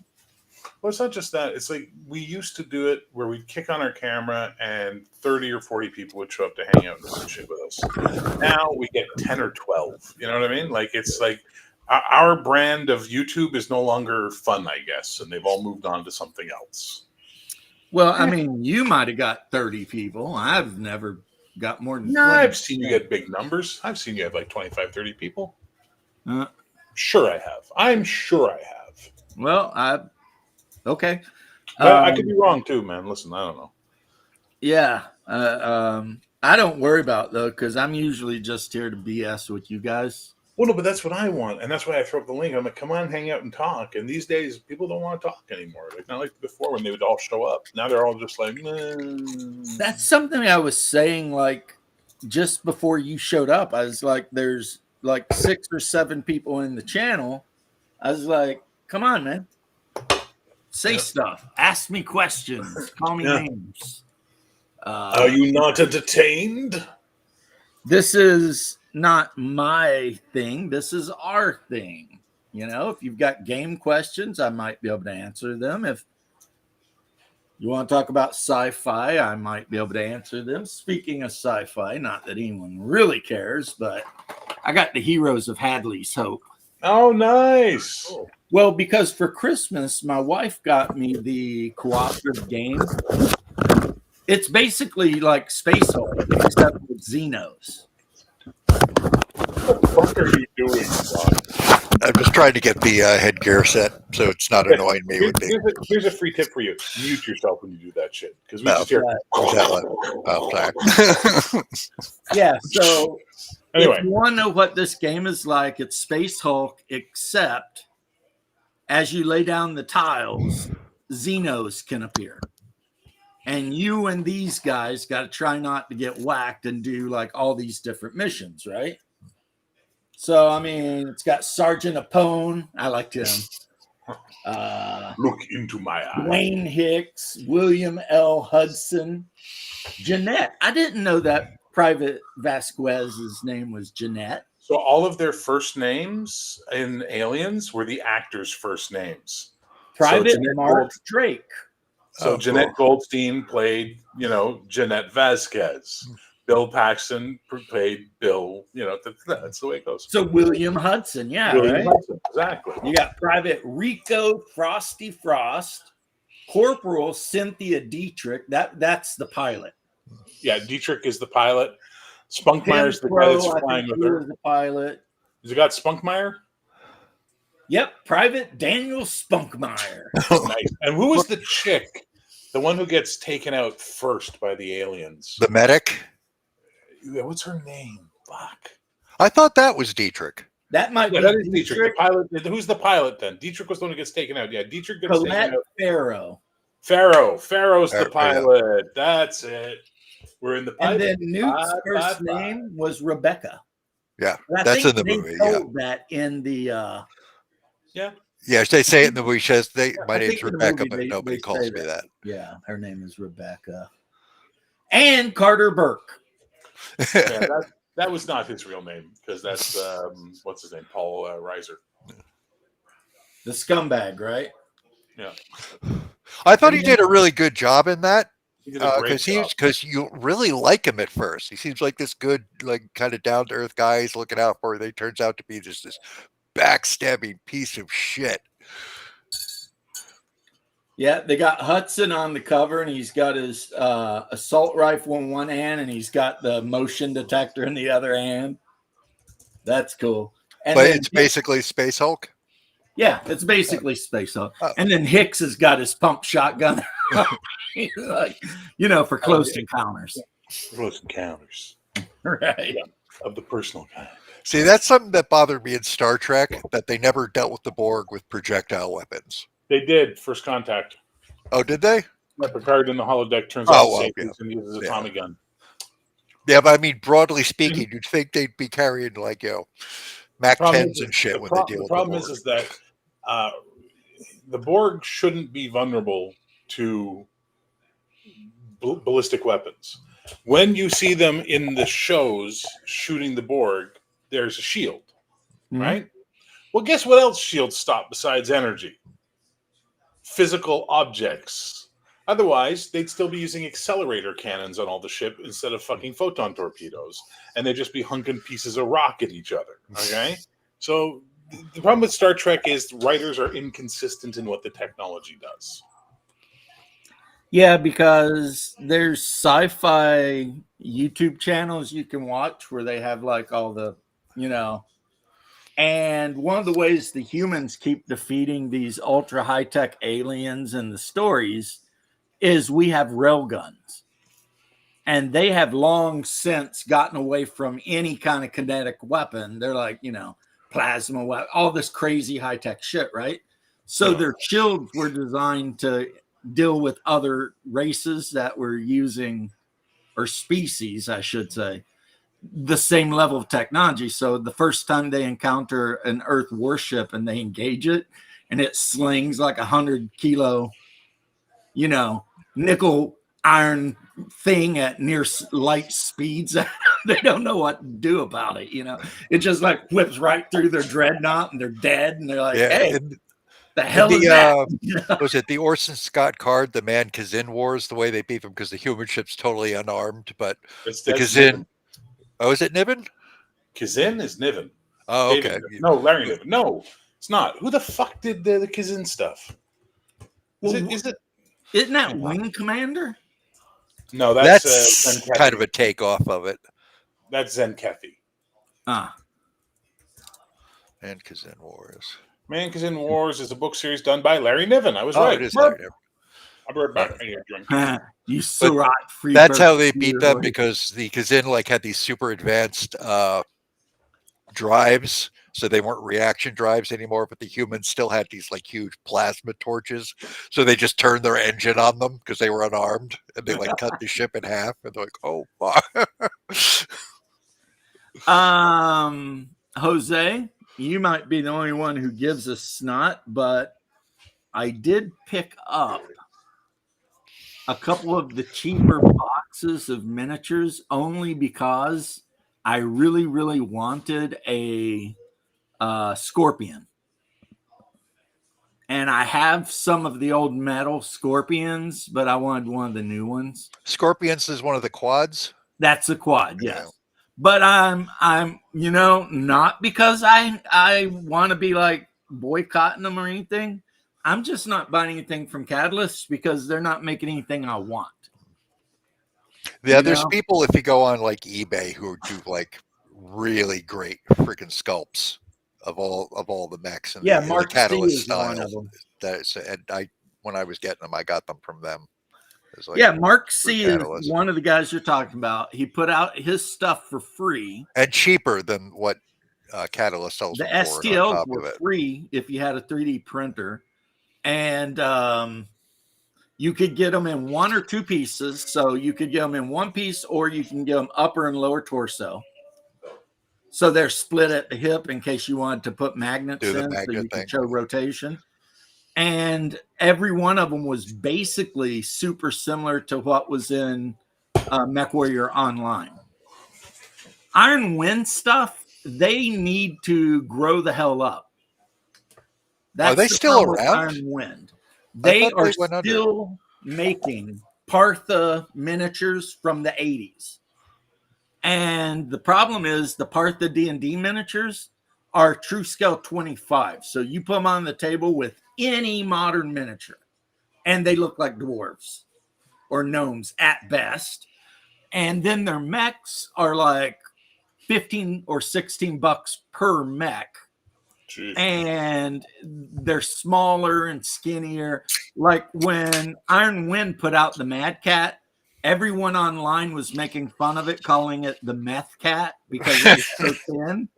Well, it's not just that. It's like we used to do it where we'd kick on our camera and 30 or 40 people would show up to hang out and do shit with us. Now we get 10 or 12. You know what I mean? Like, it's like our brand of YouTube is no longer fun, I guess, and they've all moved on to something else. Well, I mean, you might have got 30 people. I've never got more than 20. I've seen you get big numbers. I've seen you have like 25, 30 people. Sure I have. I'm sure I have. Well, okay. I could be wrong too, man. Listen, I don't know. Yeah. I don't worry about it, though, because I'm usually just here to BS with you guys. Well, no, but that's what I want, and that's why I throw up the link. I'm like, come on, hang out and talk. And these days, people don't want to talk anymore. Like, not like before when they would all show up. Now they're all just like, That's something I was saying, like, just before you showed up. I was like, there's like 6 or 7 people in the channel. I was like, come on, man. Say stuff. Ask me questions. Call me names. Are you not entertained? This is not my thing. This is our thing. You know, if you've got game questions, I might be able to answer them. If you want to talk about sci-fi, I might be able to answer them. Speaking of sci-fi, not that anyone really cares, but I got the Heroes of Hadley's Hope. Oh, nice. Well, because for Christmas, my wife got me the cooperative game. It's basically like Space Hulk, except with Xenos. What are you doing, Ron? I'm just trying to get the headgear set so it's not annoying me. Here's a free tip for you. Mute yourself when you do that shit. Because we No. just hear. Oh, sorry. Yeah, so Anyway. if you want to know what this game is like, it's Space Hulk, except as you lay down the tiles, Xenos can appear. And you and these guys got to try not to get whacked and do like all these different missions, right? So, I mean, it's got Sergeant Apone. I liked him. Look into my eyes. Wayne Hicks, William L. Hudson, Jeanette. I didn't know that Private Vasquez's name was Jeanette. So all of their first names in Aliens were the actors' first names. Private Jeanette Mark Drake. So Jeanette Goldstein played, Jeanette Vasquez. Bill Paxton played Bill. That's the way it goes. So William Hudson, yeah, William right? Hudson, exactly. You got Private Rico Frosty Frost, Corporal Cynthia Dietrich. That's the pilot. Yeah, Dietrich is the pilot. Spunkmeyer's the guy Pro, that's I flying think with he her. was the pilot. Has it got Spunkmeyer? Yep, Private Daniel Spunkmeyer. Nice. And who was the chick? The one who gets taken out first by the aliens. The medic. What's her name? Fuck. I thought that was Dietrich. That might Yeah, be that is Dietrich. The Dietrich pilot. Who's the pilot then? Dietrich was the one who gets taken out. Yeah, Dietrich gets taken Colette out. Farrow. Pharaoh's the Yeah. pilot. That's it. We're in the pilot. And then Newt's first name was Rebecca. Yeah, And I that's think in the they movie. Yeah, told that in the Yeah. yeah. They say it in the movie. She says, my I name's think in the Rebecca, movie but they nobody say calls me that. Yeah, her name is Rebecca. And Carter Burke. Yeah, that was not his real name because that's what's his name, Paul Reiser. The scumbag, right? Yeah, I thought he did a really good job in that. he did a great job. Because you really like him at first. He seems like this good, like kind of down to earth guy he's looking out for. They turns out to be just this backstabbing piece of shit. Yeah, they got Hudson on the cover, and he's got his assault rifle in one hand, and he's got the motion detector in the other hand. That's cool. And But then it's basically Space Hulk. yeah, it's basically Space Hulk. Oh. And then Hicks has got his pump shotgun, like, for close encounters. Close encounters Right. of the personal kind. See, that's something that bothered me in Star Trek, that they never dealt with the Borg with projectile weapons. They did First Contact. Oh, did they? Yeah, Picard in the holodeck turns Oh, off well, the safeties and uses a Yeah. Tommy gun. Yeah, but I mean, broadly speaking, you'd think they'd be carrying like, Mac Problem 10s is- and shit the when pro- they deal the with the problem Borg. is that the Borg shouldn't be vulnerable to ballistic weapons. When you see them in the shows shooting the Borg, there's a shield, Mhm. right? Well, guess what else shields stop besides energy? Physical objects. Otherwise, they'd still be using accelerator cannons on all the ship instead of fucking photon torpedoes, and they'd just be hunking pieces of rock at each other. Okay, so the problem with Star Trek is writers are inconsistent in what the technology does. Yeah, because there's sci-fi YouTube channels you can watch where they have like all the, and one of the ways the humans keep defeating these ultra high-tech aliens in the stories is we have railguns. And they have long since gotten away from any kind of kinetic weapon. They're like, plasma weapon, all this crazy high-tech shit, right? So Yeah. their shields were designed to deal with other races that were using, or species, I should say, the same level of technology. So the first time they encounter an Earth warship and they engage it, and it slings like 100-kilo, nickel iron thing at near light speeds, they don't know what to do about it. It just like whips right through their dreadnought and they're dead. And they're like, hey, and the hell is that? was it the Orson Scott Card, the Man Kazin Wars, the way they beat them because the human ship's totally unarmed, but That's the Niven. Kazin. Oh, is it Niven? Kazin is Niven. Oh, David okay. Niven. No, Larry Niven. No, it's not. Who the fuck did the Kazin stuff? Is it? Isn't that Wing Commander? No, That's Zen kind of Kethi. a takeoff of it. That's Zen Kethi. And Kazin Wars. Man Kazin Wars is a book series done by Larry Niven. I was Oh, right. it is Larry Niven. I'll be right back. I need a drink. You Surat free. That's how they beat them, because the Kazin had these super advanced drives, so they weren't reaction drives anymore, but the humans still had these huge plasma torches, so they just turned their engine on them because they were unarmed, and they cut the ship in half, and they're like, oh fuck. Jose, you might be the only one who gives a snot, but I did pick up a couple of the cheaper boxes of miniatures only because I really, really wanted a Scorpion. And I have some of the old metal Scorpions, but I wanted one of the new ones. Scorpions is one of the quads. That's a quad, yes. Yeah. But I'm not because I want to be like boycotting them or anything. I'm just not buying anything from Catalyst because they're not making anything I want. Yeah, You there's know? people if you go on like eBay who do like really great freaking sculpts of all the mechs and Yeah, the Mark C Catalyst is one style. of them. That's and I when I was getting them, I got them from them. It's like Yeah, Mark through C is Catalyst one of the guys you're talking about. He put out his stuff for free. and cheaper than what Catalyst sells The them for. And on STLs top were of it, free if you had a 3D printer. And you could get them in one or two pieces. So you could get them in one piece, or you can get them upper and lower torso. So they're split at the hip in case you wanted to put magnets do the in, so magnet you thing. could show rotation. And every one of them was basically super similar to what was in MechWarrior Online. Iron Wind stuff, they need to grow the hell up. That's Are they the still problem with around? Iron Wind. I They thought they are went under. still making Partha miniatures from the 80s. And the problem is the Partha D&D miniatures are true scale 25. So you put them on the table with any modern miniature, and they look like dwarves or gnomes at best. And then their mechs are like 15 or 16 bucks per mech. Jeez. And they're smaller and skinnier. Like when Iron Wind put out the Mad Cat, everyone online was making fun of it, calling it the Meth Cat because it was so thin.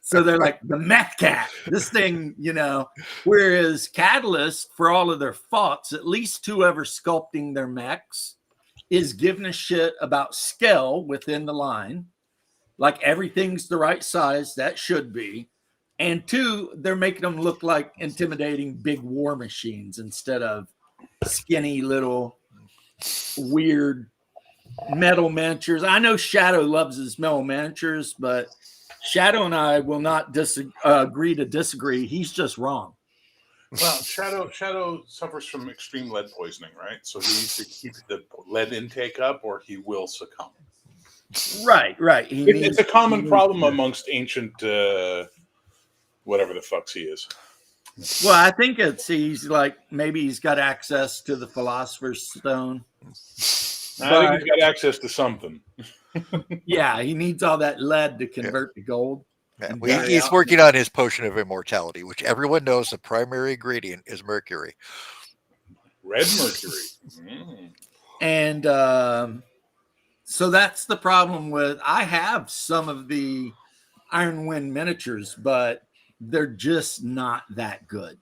So they're like, the Meth Cat, this thing, you know. Whereas Catalyst, for all of their faults, at least whoever sculpting their mechs is giving a shit about scale within the line. Like everything's the right size, that should be. And two, they're making them look like intimidating big war machines instead of skinny little weird metal miniatures. I know Shadow loves his metal miniatures, but Shadow and I will not agree to disagree. He's just wrong. Well, Shadow suffers from extreme lead poisoning, right? So he needs to keep the lead intake up, or he will succumb. Right. It's a common problem amongst ancient, whatever the fucks he is. Well, I think he's like maybe he's got access to the Philosopher's Stone. I think he's got access to something. Yeah, he needs all that lead to convert to gold. Yeah, well, he's working on his potion of immortality, which everyone knows the primary ingredient is mercury. Red mercury. And so that's the problem with, I have some of the Iron Wind miniatures, but they're just not that good.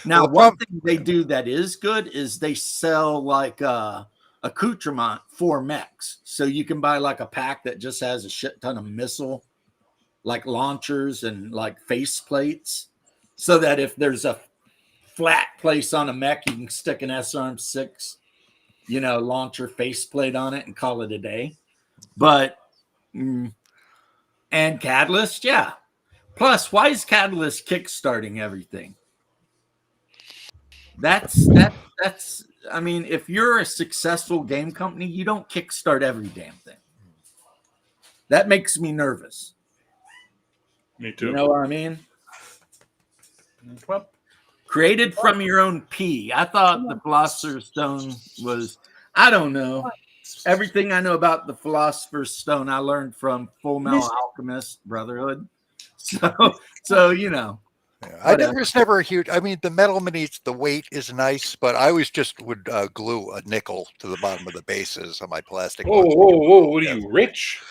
Now, one thing they do that is good is they sell like accoutrement for mechs. So you can buy like a pack that just has a shit ton of missile, like launchers and like face plates, so that if there's a flat place on a mech, you can stick an SRM-6, you know, launcher faceplate on it and call it a day. But and Catalyst, yeah. Plus, why is Catalyst kickstarting everything? That's I mean, if you're a successful game company, you don't kickstart every damn thing. That makes me nervous. Me too. You know what I mean? Well, created from your own pee. I thought the Philosopher's Stone was, I don't know. Everything I know about the Philosopher's Stone, I learned from Full Metal Alchemist Brotherhood. So you know. I was never a huge. I mean, the metal minis, the weight is nice, but I always just would glue a nickel to the bottom of the bases on my plastic. Whoa! What are you, rich?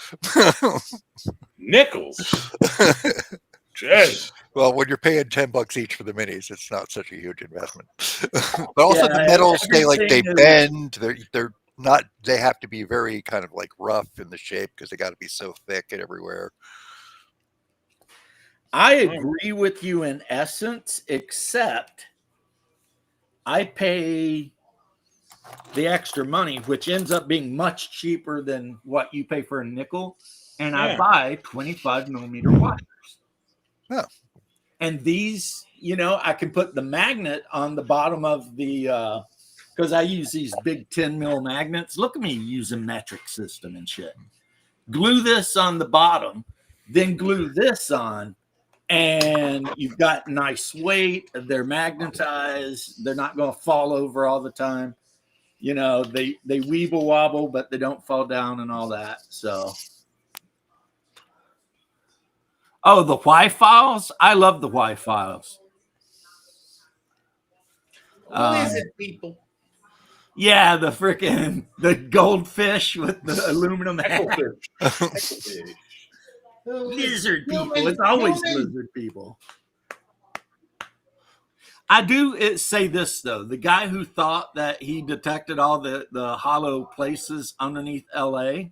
Nickels. Jeez. Well, when you're paying $10 each for the minis, it's not such a huge investment. But also the metals, they bend. They're not. They have to be very kind of like rough in the shape because they got to be so thick and everywhere. I agree with you in essence, except I pay the extra money, which ends up being much cheaper than what you pay for a nickel, and I buy 25 millimeter wires. Yeah. And these, you know, I can put the magnet on the bottom of the, because I use these big 10 mil magnets. Look at me using metric system and shit. Glue this on the bottom, then glue this on. And you've got nice weight. They're magnetized. They're not going to fall over all the time. you know, they weeble wobble, but they don't fall down and all that. So, oh, the Y files. I love the Y files. Lizard people. Yeah, the goldfish with the aluminum head. Lizard people. It's always lizard people. I do say this though: the guy who thought that he detected all the hollow places underneath LA,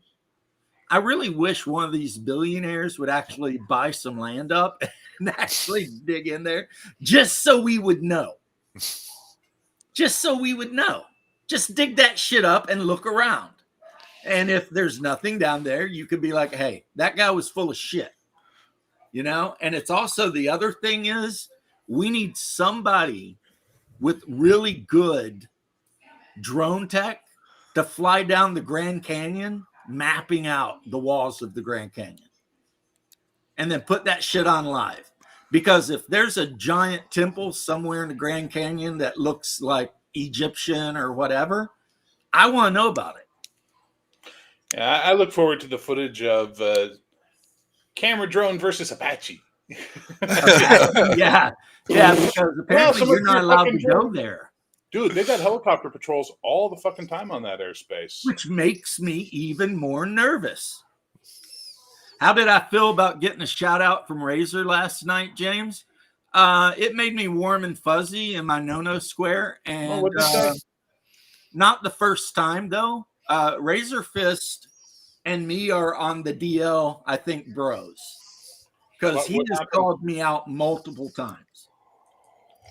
I really wish one of these billionaires would actually buy some land up and actually dig in there, just so we would know. Just so we would know. Just dig that shit up and look around. And if there's nothing down there, you could be like, hey, that guy was full of shit. You know? And it's also the other thing is we need somebody with really good drone tech to fly down the Grand Canyon, mapping out the walls of the Grand Canyon. And then put that shit on live. Because if there's a giant temple somewhere in the Grand Canyon that looks like Egyptian or whatever, I want to know about it. Yeah, I look forward to the footage of camera drone versus Apache. Yeah, because apparently you're not allowed to go there. Dude, they got helicopter patrols all the fucking time on that airspace. Which makes me even more nervous. How did I feel about getting a shout out from Razor last night, James? It made me warm and fuzzy in my no-no square. And not the first time, though. Razor Fist and me are on the DL, I think, bros. Because he has called me out multiple times.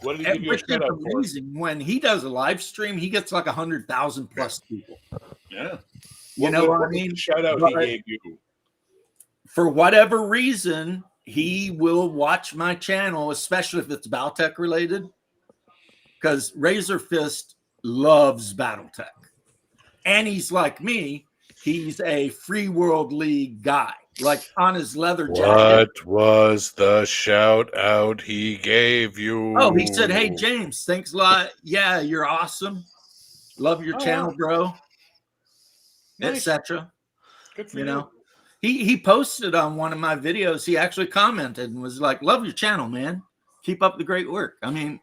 What did he give you a shout out for? Amazing. When he does a live stream, he gets like 100,000 plus people. Yeah. You know what I mean? Shout out he gave you. For whatever reason, he will watch my channel, especially if it's Battletech related, because Razor Fist loves Battletech. And he's like me, he's a Free World League guy. Like on his leather jacket. What was the shout out he gave you? Oh, he said, hey, James, thanks a lot. Yeah, you're awesome. Love your channel, bro. Nice. Etc. Good for you. Know? He posted on one of my videos. He actually commented and was like, love your channel, man. Keep up the great work. I mean,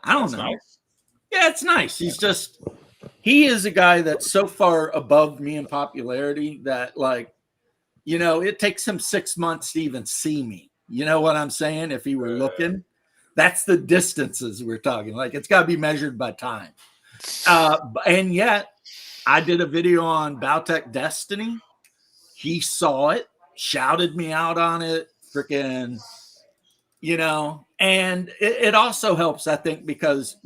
I don't know. Nice. Yeah, it's nice. He is a guy that's so far above me in popularity that, like, you know, it takes him 6 months to even see me. You know what I'm saying? If he were looking, that's the distances we're talking. Like, it's got to be measured by time. And yet, I did a video on Battletech Destiny. He saw it, shouted me out on it, freaking, you know, and it also helps, I think, because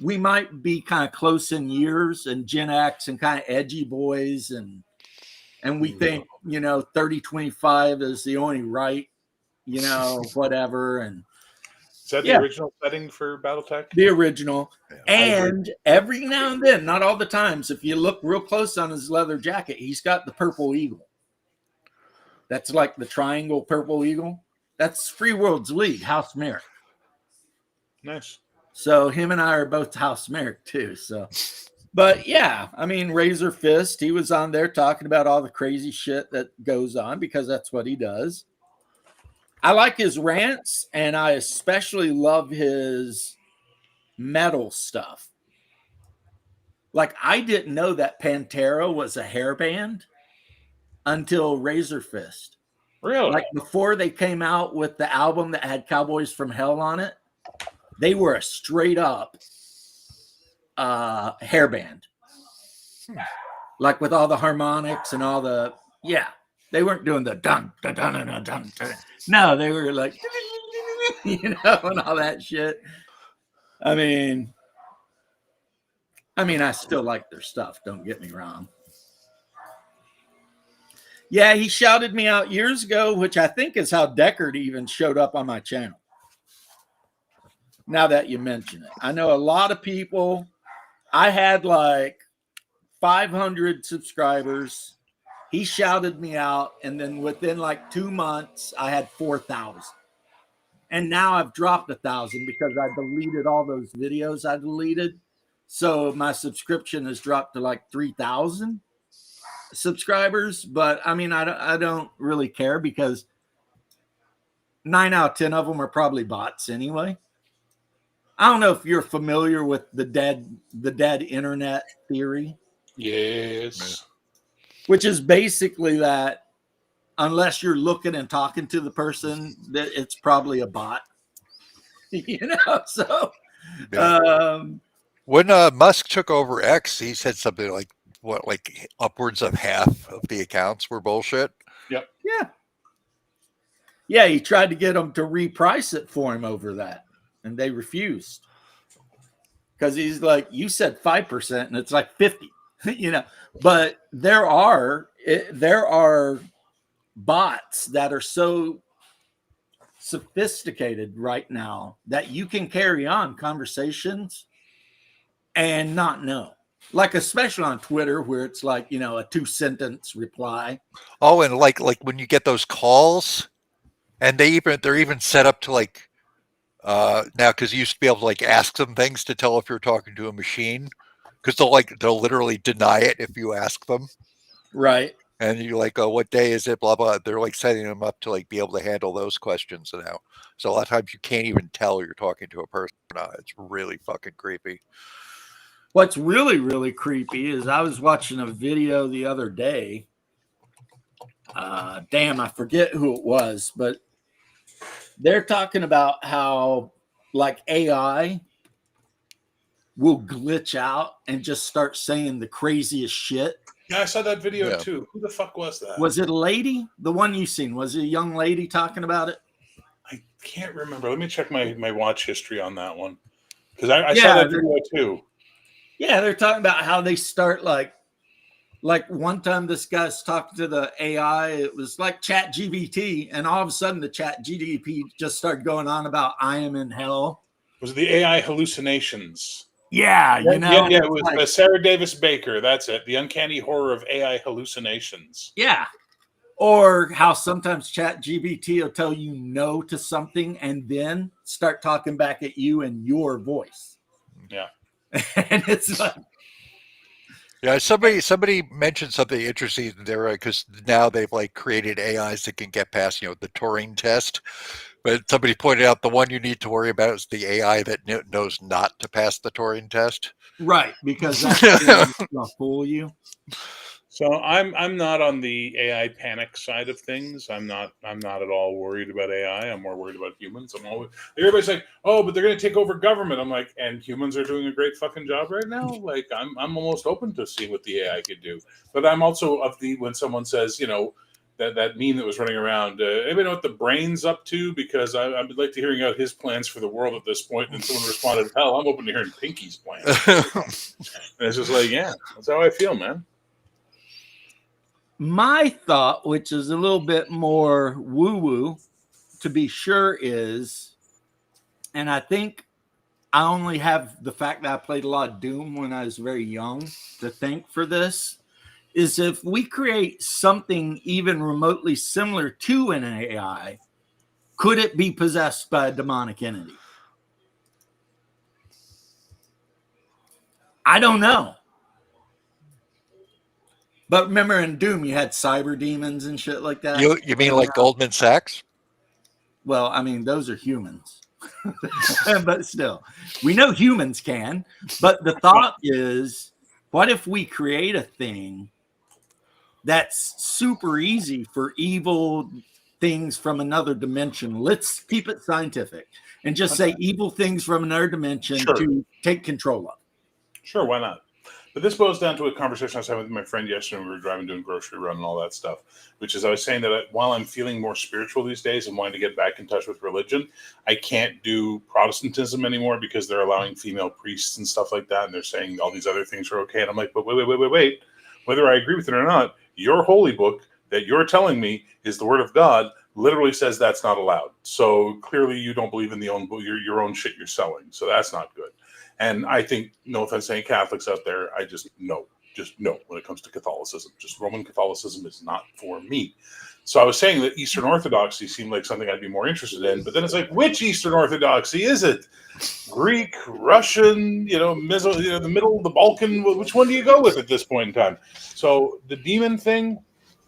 we might be kind of close in years and Gen X and kind of edgy boys. And we think, you know, 30-25 is the only right, you know, whatever. And is that the original setting for Battletech? The original. And every now and then, not all the times, if you look real close on his leather jacket, he's got the purple eagle. That's like the triangle purple eagle. That's Free World's League, House Merrick. Nice. So him and I are both House Merrick too. So, but yeah, I mean, Razor Fist, he was on there talking about all the crazy shit that goes on because that's what he does. I like his rants, and I especially love his metal stuff. Like, I didn't know that Pantera was a hair band until Razor Fist. Really? Like, before they came out with the album that had Cowboys from Hell on it, they were a straight up hair band. Like, with all the harmonics and all the, they weren't doing the dun, dun, dun, dun, dun, dun, dun. No, they were like, you know, and all that shit. I mean, I still like their stuff. Don't get me wrong. Yeah, he shouted me out years ago, which I think is how Deckard even showed up on my channel. Now that you mention it, I know a lot of people. I had like 500 subscribers. He shouted me out, and then within like 2 months, I had 4,000. And now I've dropped 1,000 because I deleted all those videos I deleted. So my subscription has dropped to like 3,000 subscribers. But I mean, I don't really care because 9 out of 10 of them are probably bots anyway. I don't know if you're familiar with the dead internet theory. Yes. Which is basically that unless you're looking and talking to the person, that it's probably a bot. So when Musk took over X, he said something like upwards of half of the accounts were bullshit. Yep. Yeah, he tried to get them to reprice it for him over that, and they refused. Because he's like, you said 5%, and it's like 50, But there are bots that are so sophisticated right now that you can carry on conversations and not know. Like especially on Twitter, where it's like, a 2-sentence reply. Oh, and like when you get those calls, and they're even set up to like now, because you used to be able to like ask them things to tell if you're talking to a machine, because they'll literally deny it if you ask them. Right. And you're like, oh, what day is it? Blah, blah. They're like setting them up to like be able to handle those questions now. So a lot of times you can't even tell you're talking to a person or not. It's really fucking creepy. What's really, really creepy is I was watching a video the other day. Damn, I forget who it was, but they're talking about how like AI will glitch out and just start saying the craziest shit. Yeah, I saw that video too. Who the fuck was that? Was it a lady? The one you seen? Was it a young lady talking about it? I can't remember. Let me check my watch history on that one. Because I saw that video too. Yeah, they're talking about how they start like one time this guy's talking to the AI, it was like ChatGPT, and all of a sudden the ChatGPT just started going on about I am in hell. Was it the AI hallucinations? Yeah, Yeah, it was like, Sarah Davis Baker. That's it. The uncanny horror of AI hallucinations. Yeah. Or how sometimes ChatGPT will tell you no to something and then start talking back at you in your voice. Yeah. And it's like, yeah, somebody mentioned something interesting there because now they've like created AIs that can get past the Turing test. But somebody pointed out the one you need to worry about is the AI that knows not to pass the Turing test. Right, because that's going to fool you. So I'm not on the AI panic side of things. I'm not at all worried about AI. I'm more worried about humans. Everybody's like, oh, but they're going to take over government. I'm like, and humans are doing a great fucking job right now. Like I'm almost open to see what the AI could do. But I'm also of the when someone says, that meme that was running around. Anybody know what the brain's up to? Because I'd like to hearing out his plans for the world at this point. And someone responded, hell, I'm open to hearing Pinky's plans. And it's just like, yeah, that's how I feel, man. My thought, which is a little bit more woo-woo, to be sure is, and I think I only have the fact that I played a lot of Doom when I was very young to thank for this, is if we create something even remotely similar to an AI, could it be possessed by a demonic entity? I don't know. But remember in Doom, you had cyber demons and shit like that. You mean like Goldman Sachs? Well, I mean, those are humans. But still, we know humans can. But the thought is, what if we create a thing that's super easy for evil things from another dimension? Let's keep it scientific and just say evil things from another dimension to take control of. Sure, why not? But this boils down to a conversation I was having with my friend yesterday when we were driving, doing grocery run and all that stuff, which is I was saying that while I'm feeling more spiritual these days and wanting to get back in touch with religion, I can't do Protestantism anymore because they're allowing female priests and stuff like that. And they're saying all these other things are okay. And I'm like, but wait. Whether I agree with it or not, your holy book that you're telling me is the word of God literally says that's not allowed. So clearly you don't believe in your own shit you're selling. So that's not good. And I think, no offense to any Catholics out there, just no when it comes to Catholicism. Just Roman Catholicism is not for me. So I was saying that Eastern Orthodoxy seemed like something I'd be more interested in, but then it's like, which Eastern Orthodoxy is it? Greek, Russian, the middle, the Balkan. Which one do you go with at this point in time? So the demon thing,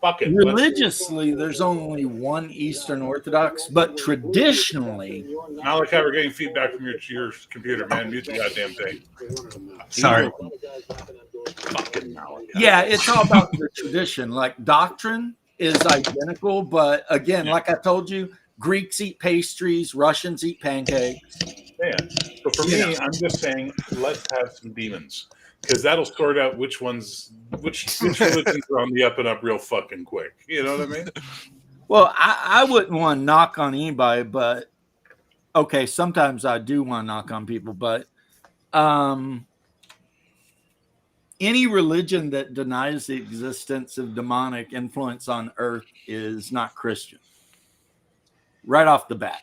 fuck it. Religiously, there's only one Eastern Orthodox, but traditionally, Malachi, we're getting feedback from your computer, man. Mute the goddamn thing. Sorry. Fucking Malachi. yeah, it's all about the tradition. Like doctrine is identical, but again, like I told you, Greeks eat pastries, Russians eat pancakes. Yeah. So for me, I'm just saying, let's have some demons, because that'll sort out which religions are on the up and up real fucking quick. You know what I mean? Well, I wouldn't want to knock on anybody, but okay, sometimes I do want to knock on people, but any religion that denies the existence of demonic influence on earth is not Christian. Right off the bat.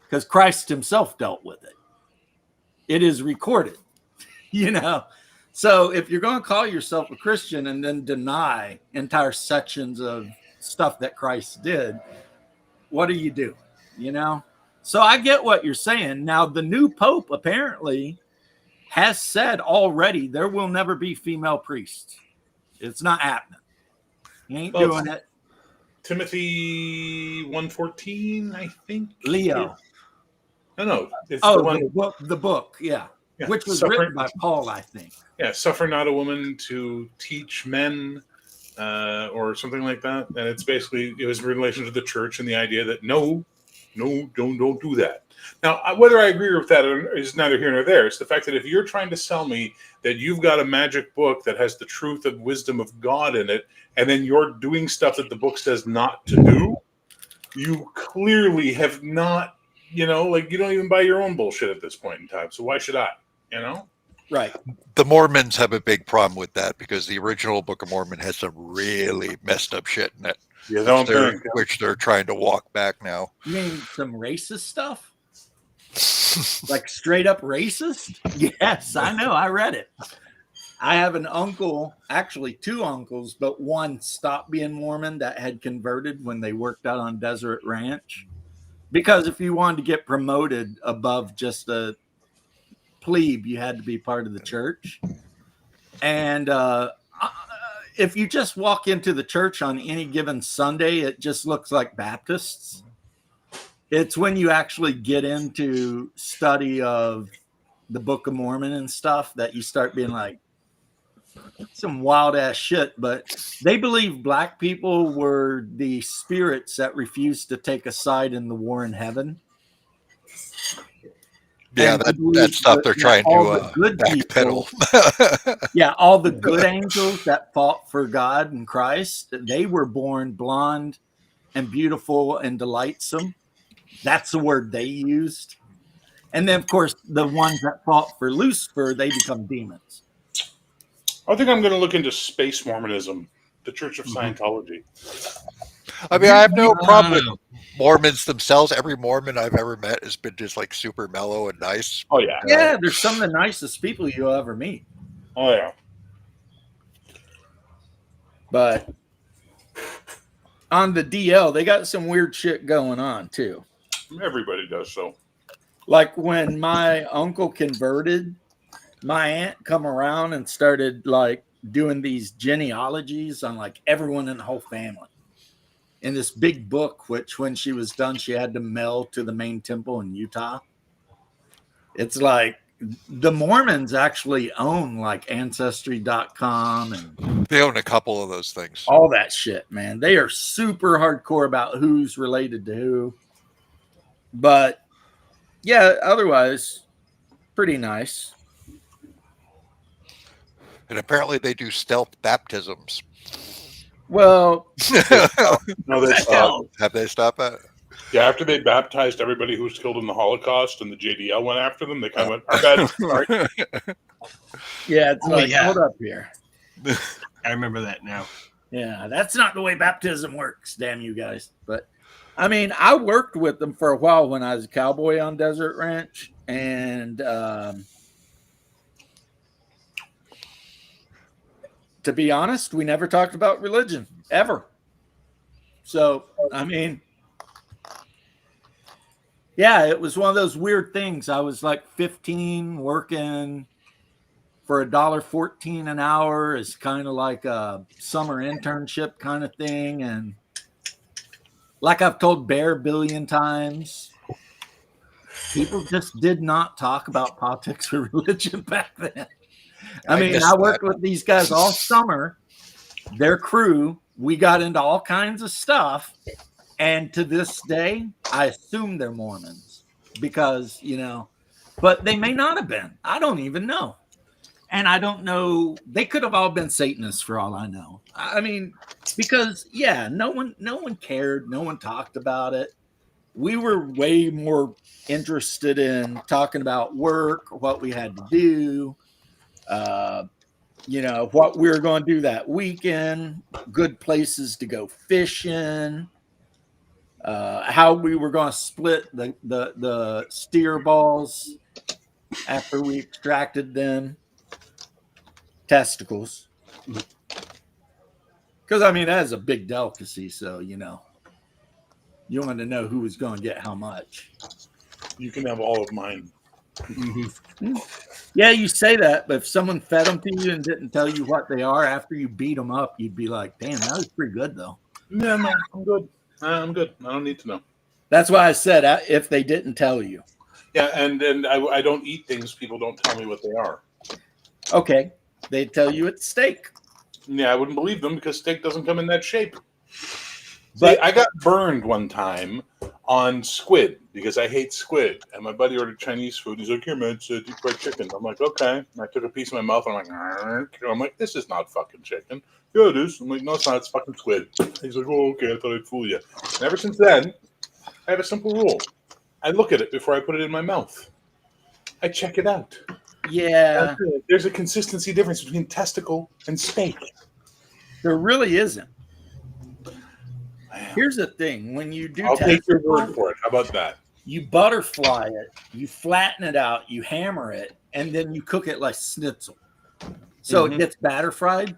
Because Christ himself dealt with it. It is recorded, So if you're going to call yourself a Christian and then deny entire sections of stuff that Christ did, what are you doing? So I get what you're saying. Now, the new Pope apparently has said already there will never be female priests. It's not happening. He ain't doing it. Timothy 1:14, I think. Leo. No. It's the book, yeah. Which was written by Paul, I think. Yeah, suffer not a woman to teach men or something like that. And it's basically, it was in relation to the church and the idea that no, don't do that. Now, whether I agree with that is neither here nor there. It's the fact that if you're trying to sell me that you've got a magic book that has the truth and wisdom of God in it, and then you're doing stuff that the book says not to do, you clearly have not, you don't even buy your own bullshit at this point in time. So why should I, Right. The Mormons have a big problem with that because the original Book of Mormon has some really messed up shit in it, which they're trying to walk back now. You mean some racist stuff? Like straight up racist? Yes, I know. I read it. I have an uncle, actually two uncles, but one stopped being Mormon that had converted when they worked out on Desert Ranch. Because if you wanted to get promoted above just a plebe, you had to be part of the church. And if you just walk into the church on any given Sunday, it just looks like Baptists. It's when you actually get into study of the Book of Mormon and stuff that you start being like, some wild ass shit. But they believe black people were the spirits that refused to take a side in the war in heaven. Yeah, that stuff they're trying to backpedal. Yeah, all the good angels that fought for God and Christ, they were born blonde and beautiful and delightsome. That's the word they used. And then, of course, the ones that fought for Lucifer, they become demons. I think I'm going to look into space Mormonism, the Church of Scientology. I mean, I have no problem with Mormons themselves. Every Mormon I've ever met has been just like super mellow and nice. Oh, yeah. Yeah, they're some of the nicest people you'll ever meet. Oh, yeah. But on the DL, they got some weird shit going on, too. Everybody does so. Like when my uncle converted, my aunt come around and started like doing these genealogies on like everyone in the whole family in this big book, which when she was done, she had to mail to the main temple in Utah. It's like the Mormons actually own like ancestry.com and they own a couple of those things. All that shit, man. They are super hardcore about who's related to who. But yeah, otherwise pretty nice. And apparently they do stealth baptisms. Well, no, they stopped. Have they stopped that? Yeah, after they baptized everybody who was killed in the Holocaust and the JDL went after them, they kind of went, our bad. Sorry. Yeah, it's hold up here. I remember that now. Yeah, that's not the way baptism works. Damn you guys. But I mean, I worked with them for a while when I was a cowboy on Desert Ranch. And to be honest, we never talked about religion ever. So, I mean, yeah, it was one of those weird things. I was like 15 working for $1.14 an hour is kind of like a summer internship kind of thing. And like I've told Bear a billion times, people just did not talk about politics or religion back then. I mean, I worked with these guys all summer, their crew. We got into all kinds of stuff. And to this day, I assume they're Mormons because, but they may not have been. I don't even know. And I don't know. They could have all been Satanists for all I know. I mean, because no one cared. No one talked about it. We were way more interested in talking about work, what we had to do, what we were going to do that weekend, good places to go fishing, how we were going to split the steer balls after we extracted them. Testicles, because I mean that is a big delicacy. So you wanted to know who was going to get how much. You can have all of mine. Mm-hmm. Yeah, you say that, but if someone fed them to you and didn't tell you what they are after you beat them up, you'd be like, "Damn, that was pretty good, though." Yeah, no, I'm good. I'm good. I don't need to know. That's why I said if they didn't tell you. Yeah, and I don't eat things people don't tell me what they are. Okay. They tell you it's steak. Yeah, I wouldn't believe them because steak doesn't come in that shape. But I got burned one time on squid because I hate squid. And my buddy ordered Chinese food. He's like, "Here, man, it's deep fried chicken." I'm like, "Okay." And I took a piece in my mouth. And I'm like, "This is not fucking chicken." "Yeah, it is." I'm like, "No, it's not. It's fucking squid." He's like, "Oh, okay. I thought I'd fool you." And ever since then, I have a simple rule. I look at it before I put it in my mouth. I check it out. Yeah. There's a consistency difference between testicle and steak. There really isn't. Here's the thing. When you do I'll take your word for it. How about that? You butterfly it, you flatten it out, you hammer it, and then you cook it like schnitzel. So it gets batter fried.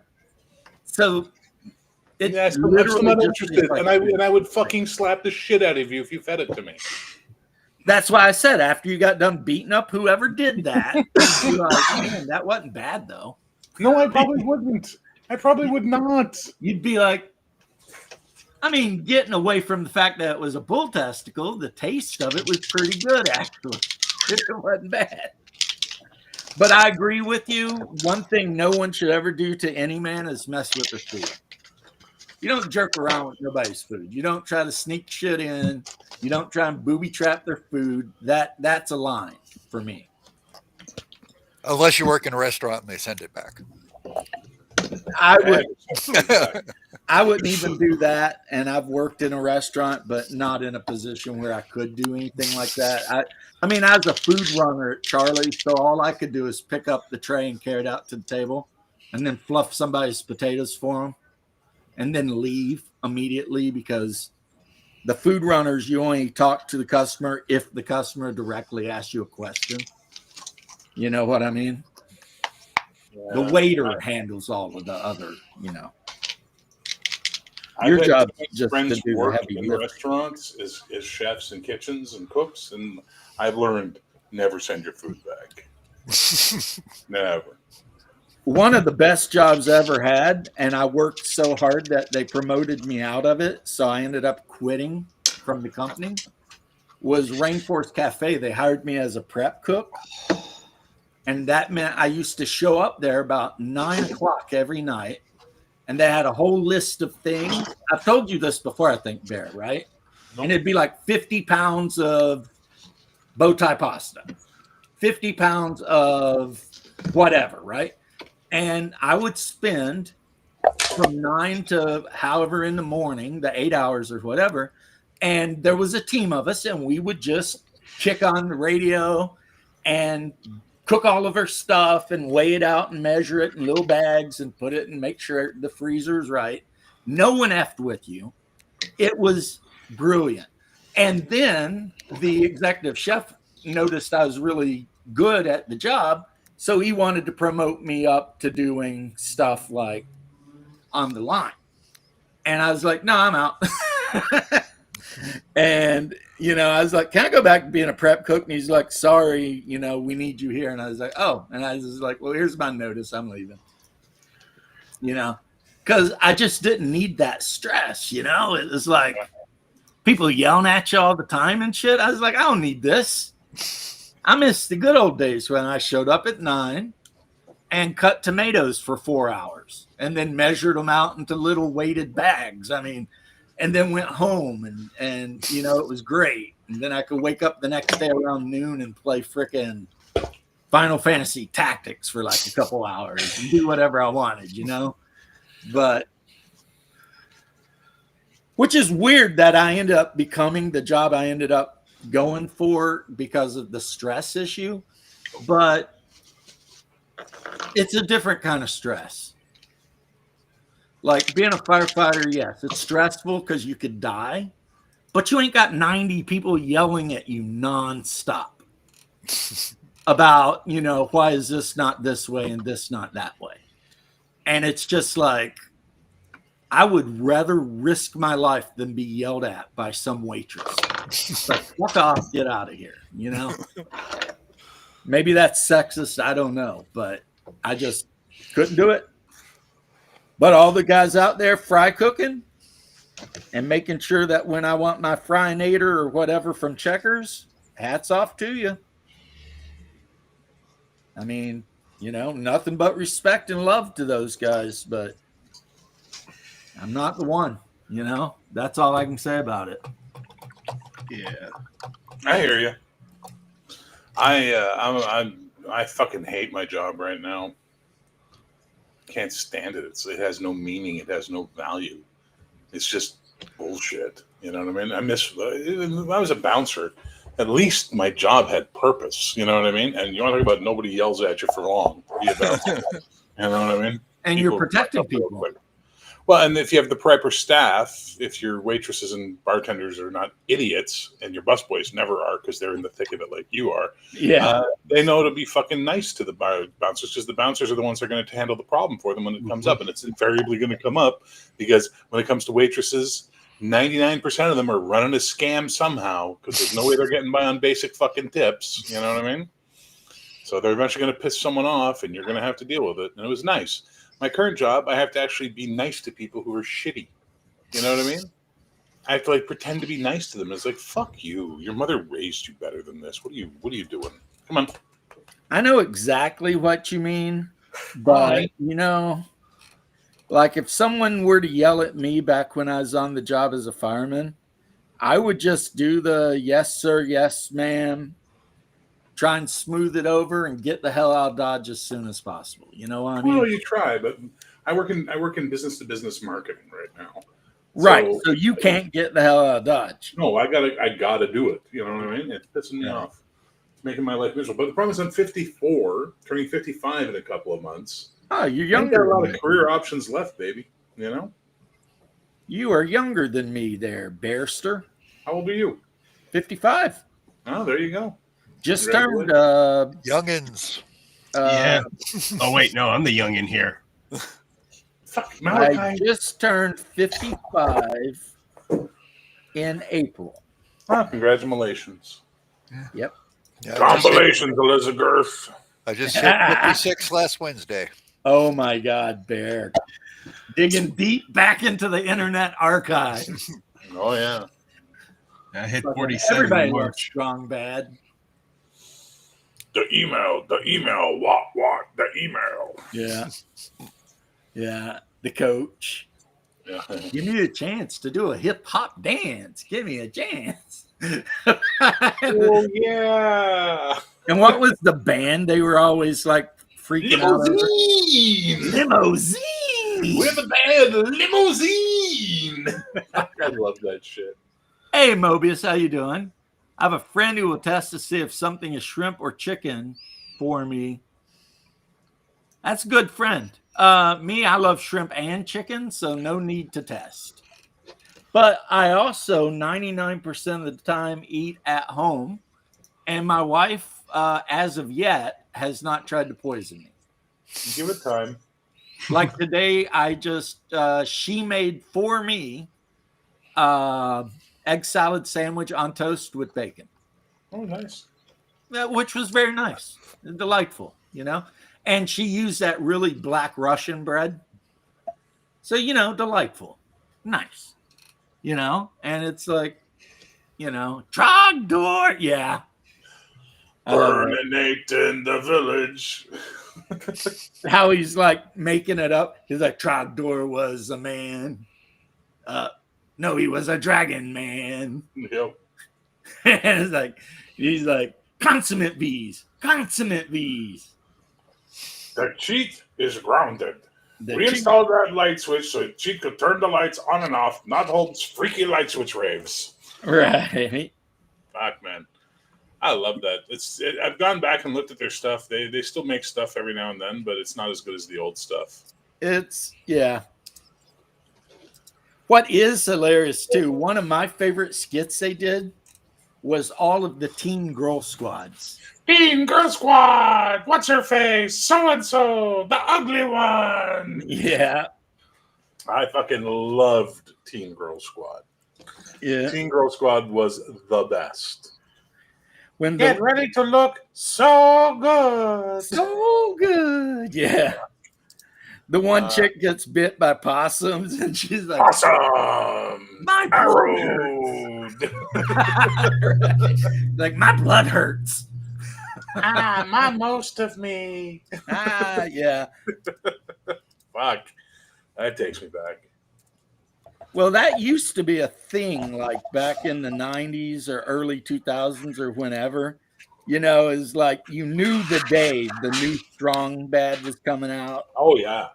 So it's literally I'm interested. And I would fucking slap the shit out of you if you fed it to me. That's why I said after you got done beating up whoever did that, you'd be like, "Man, that wasn't bad though." No, I probably wouldn't. I probably would not. You'd be like, I mean, getting away from the fact that it was a bull testicle, the taste of it was pretty good, actually. It wasn't bad. But I agree with you. One thing no one should ever do to any man is mess with their food. You don't jerk around with nobody's food. You don't try to sneak shit in. You don't try and booby trap their food. That's a line for me. Unless you work in a restaurant and they send it back. I wouldn't even do that. And I've worked in a restaurant, but not in a position where I could do anything like that. I mean, I was a food runner at Charlie's, so all I could do is pick up the tray and carry it out to the table and then fluff somebody's potatoes for them and then leave immediately, because the food runners, you only talk to the customer if the customer directly asks you a question. You know what I mean? The waiter handles all of the other, Your job is just to do the heavy in restaurants is chefs and kitchens and cooks, and I've learned never send your food back. Never. One of the best jobs I ever had, and I worked so hard that they promoted me out of it, so I ended up quitting from the company, was Rainforest Cafe. They hired me as a prep cook. And that meant I used to show up there about 9 o'clock every night. And they had a whole list of things. I've told you this before, I think, Bear, right? Nope. And it'd be like 50 pounds of bow tie pasta, 50 pounds of whatever, right? And I would spend from 9 to however in the morning, the 8 hours or whatever. And there was a team of us, and we would just kick on the radio and cook all of our stuff and weigh it out and measure it in little bags and put it and make sure the freezer's right. No one effed with you. It was brilliant. And then the executive chef noticed I was really good at the job, so he wanted to promote me up to doing stuff like on the line. And I was like, no, I'm out. And, I was like, can I go back to being a prep cook? And he's like, sorry, we need you here. And I was like, oh. And I was like, well, here's my notice. I'm leaving. Because I just didn't need that stress, It was like people yelling at you all the time and shit. I was like, I don't need this. I miss the good old days when I showed up at 9 and cut tomatoes for 4 hours and then measured them out into little weighted bags. I mean, and then went home and it was great. And then I could wake up the next day around noon and play frickin' Final Fantasy Tactics for like a couple hours and do whatever I wanted, But which is weird that I ended up becoming the job I ended up going for because of the stress issue. But it's a different kind of stress. Like being a firefighter, yes, it's stressful because you could die, but you ain't got 90 people yelling at you nonstop about, why is this not this way and this not that way? And it's just like, I would rather risk my life than be yelled at by some waitress. Like, fuck off, get out of here, Maybe that's sexist, I don't know, but I just couldn't do it. But all the guys out there fry cooking and making sure that when I want my fryinator or whatever from Checkers, hats off to you. I mean, nothing but respect and love to those guys, but I'm not the one, That's all I can say about it. Yeah. I hear you. I fucking hate my job right now. Can't stand it. It has no meaning. It has no value. It's just bullshit. You know what I mean? I was a bouncer. At least my job had purpose. You know what I mean? And you want to talk about nobody yells at you for long. Be a bouncer. You know what I mean? And you're protecting people. Well, and if you have the proper staff, if your waitresses and bartenders are not idiots, and your busboys never are because they're in the thick of it like you are, they know to be fucking nice to the bouncers because the bouncers are the ones that are going to handle the problem for them when it comes up, and it's invariably going to come up because when it comes to waitresses, 99% of them are running a scam somehow because there's no way they're getting by on basic fucking tips. You know what I mean? So they're eventually going to piss someone off, and you're going to have to deal with it. And it was nice. My current job, I have to actually be nice to people who are shitty. You know what I mean? I have to pretend to be nice to them. It's like, fuck you. Your mother raised you better than this. What are you doing? Come on. I know exactly what you mean, but like if someone were to yell at me back when I was on the job as a fireman, I would just do the yes, sir, yes, ma'am, try and smooth it over and get the hell out of Dodge as soon as possible. You know what I mean? Well, you try, but I work in business to business marketing right now. Right. So you can't get the hell out of Dodge. No, I gotta do it. You know what I mean? It's pissing me off. It's making my life miserable. But the problem is I'm 54, turning 55 in a couple of months. Oh, you're younger. younger. Got a lot of career options left, baby. You are younger than me there, Bearster. How old are you? 55. Oh, there you go. Just turned youngins. Yeah. Oh wait, no, I'm the youngin here. Fuck, I just turned 55 in April. Oh, congratulations. Yep. Yeah, Congratulations, Elizabeth. I just hit 56 last Wednesday. Oh my God, Bear. Digging deep back into the internet archive. Oh yeah. I hit 47 Everybody in loves March. Strong Bad. The email, what, the email. Yeah. Yeah. The coach. Yeah. Give me a chance to do a hip hop dance. Give me a chance. Oh yeah. And what was the band they were always like freaking out over? Limousine. Limousine. We're the band Limousine. I love that shit. Hey, Mobius, how you doing? I have a friend who will test to see if something is shrimp or chicken for me. That's a good friend. Me, I love shrimp and chicken, so no need to test. But I also 99% of the time eat at home, and my wife, as of yet, has not tried to poison me. Give it time. Like today, I just she made for me egg salad sandwich on toast with bacon. Oh, nice. Which was very nice and delightful, And she used that really black Russian bread. So, delightful. Nice. And it's like, Trogdor. Yeah. Burninate in the village. How he's like making it up. He's like, Trogdor was a man. No, he was a dragon man. Yep. And he's like, consummate bees. The cheat is grounded. Reinstall that light switch so cheat could turn the lights on and off, not hold freaky light switch raves. Right. Fuck, man. I love that. I've gone back and looked at their stuff. They still make stuff every now and then, but it's not as good as the old stuff. Yeah. What is hilarious too, one of my favorite skits they did was all of the Teen Girl Squads. Teen Girl Squad! What's her face? So-and-so! The ugly one! Yeah. I fucking loved Teen Girl Squad. Yeah. Teen Girl Squad was the best. Get ready to look so good. So good. Yeah. The one chick gets bit by possums and she's like, Awesome! My Arrowed! Like, my blood hurts. My most of me. Yeah. Fuck. That takes me back. Well, that used to be a thing, like back in the 90s or early 2000s or whenever. Is like you knew the day the new Strong Bad was coming out. Oh, yeah.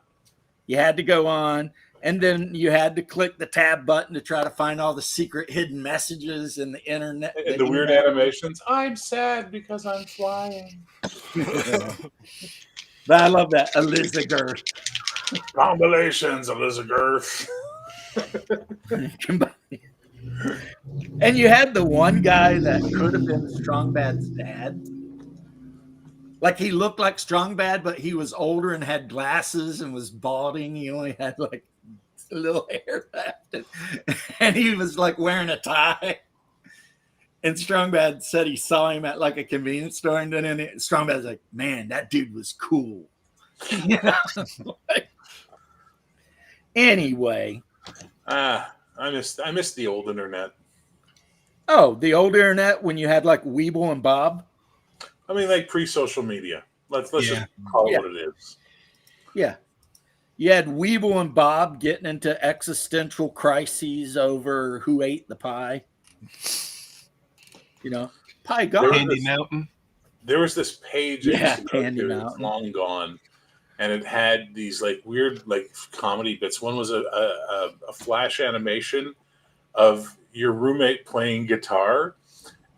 You had to go on, and then you had to click the tab button to try to find all the secret hidden messages in the internet. And the weird animations. I'm sad because I'm flying. But I love that. Elizabeth. Compilations, Elizabeth. And you had the one guy that could have been Strong Bad's dad. Like he looked like Strong Bad, but he was older and had glasses and was balding. He only had like a little hair left. And he was like wearing a tie. And Strong Bad said he saw him at like a convenience store. And then Strong Bad's like, man, that dude was cool. Anyway. I miss the old internet. Oh, the old internet when you had like Weeble and Bob? I mean, like pre-social media. Let's just call it what it is. Yeah. You had Weeble and Bob getting into existential crises over who ate the pie. Pie gone. Candy Mountain. There was this page. Candy Mountain. Long gone. And it had these like weird like comedy bits. One was a flash animation of your roommate playing guitar,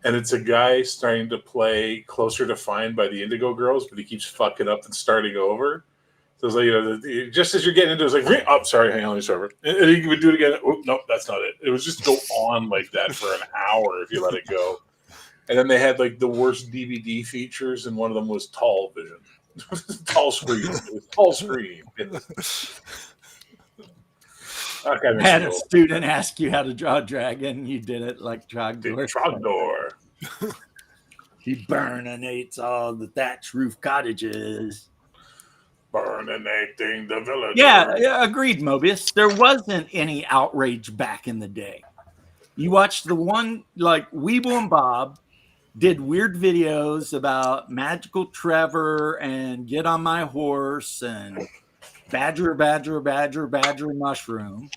and it's a guy starting to play Closer to Fine by the Indigo Girls, but he keeps fucking up and starting over. So it's like, just as you're getting into it, it's like, oh, sorry, hang on, let me start. And he would do it again. Oh, nope, that's not it. It was just go on like that for an hour if you let it go. And then they had like the worst DVD features, and one of them was Tall Vision. Tall screen. Tall screen. I had a student ask you how to draw a dragon. You did it like Trogdor. Trogdor. He burninates all the thatch roof cottages. Burninating the village. Yeah, agreed, Mobius. There wasn't any outrage back in the day. You watched the one, like Weeble and Bob did weird videos about Magical Trevor and Get on My Horse and Badger Mushroom.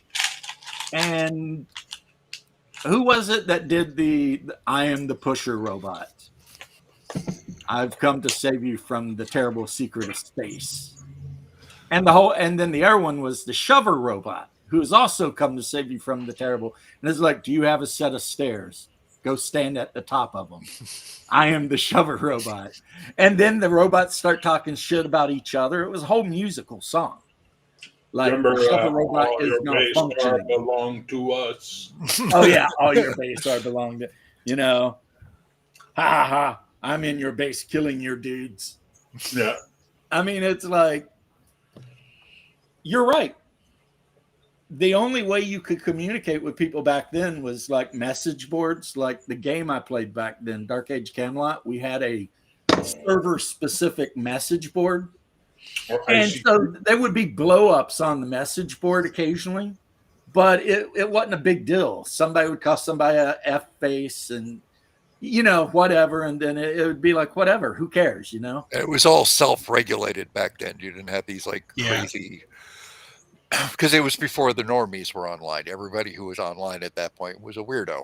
And who was it that did the I Am the Pusher robot? I've come to save you from the terrible secret of space. And then the other one was the Shover robot, who has also come to save you from the terrible. And it's like, do you have a set of stairs? Go stand at the top of them. I am the Shover robot. And then the robots start talking shit about each other. It was a whole musical song. Like, remember, the Shover robot all is your not base functioning. belong to us. Oh, yeah. All your base are belong to, ha ha ha. I'm in your base killing your dudes. Yeah. I mean, it's like, you're right. the only way you could communicate with people back then was like message boards. Like the game I played back then, Dark Age Camelot, we had a server specific message board. And so there would be blow ups on the message board occasionally, but it wasn't a big deal. Somebody would call somebody a F face and, you know, whatever. And then it would be like, whatever, who cares, you know? It was all self-regulated back then. You didn't have these like crazy, because it was before the normies were online. Everybody who was online at that point was a weirdo.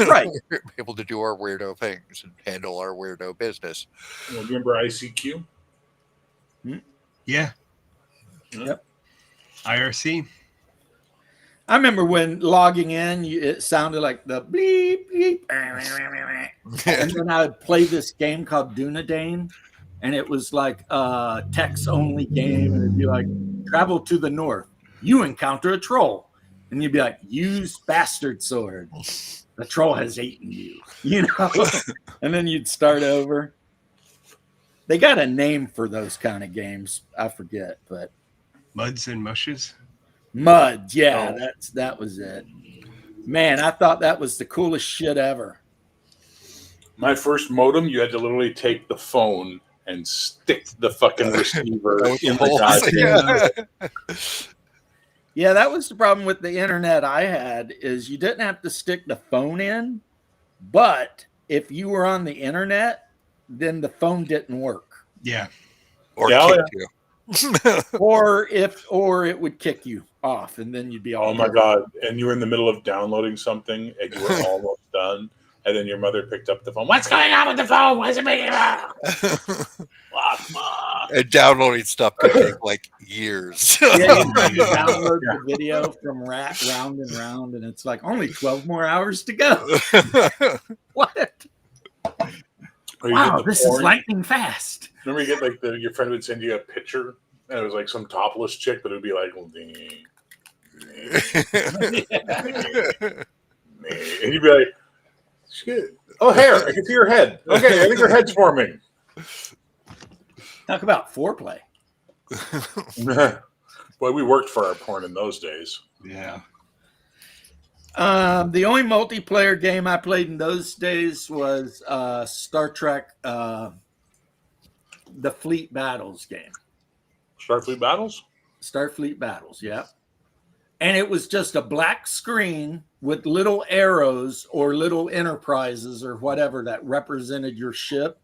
Right. We were able to do our weirdo things and handle our weirdo business. Well, remember ICQ? Yeah. Yep. IRC. I remember when logging in, it sounded like the bleep, bleep. And then I would play this game called Dunedain, and it was like a text-only game, and it'd be like, travel to the north. You encounter a troll. And you'd be like, use bastard sword. The troll has eaten you. You know? And then you'd start over. They got a name for those kind of games. I forget, but Muds and Mushes. Mud, yeah, that was it. Man, I thought that was the coolest shit ever. My first modem, you had to literally take the phone and stick the fucking receiver in the goddamn. Yeah, that was the problem with the internet I had, is you didn't have to stick the phone in, but if you were on the internet, then the phone didn't work. Yeah. Or Yeah, kick you. or it would kick you off, and then you'd be all Oh my god! And you were in the middle of downloading something, and you were almost done, and then your mother picked up the phone. What's going on with the phone? Why is it making And downloading stuff could take like years. Yeah, you download the video from Round and Round, and it's like only 12 more hours to go. What? Wow, this is lightning fast. Remember, you get like your friend would send you a picture, and it was like some topless chick, but it would be like, and you'd be like, shit. Oh, hair! I can see your head. Okay, I think your head's forming. Talk about foreplay. Boy, we worked for our porn in those days. Yeah. The only multiplayer game I played in those days was Star Trek, the Fleet Battles game. Starfleet Battles? Starfleet Battles, yeah. And it was just a black screen with little arrows or little enterprises or whatever that represented your ship.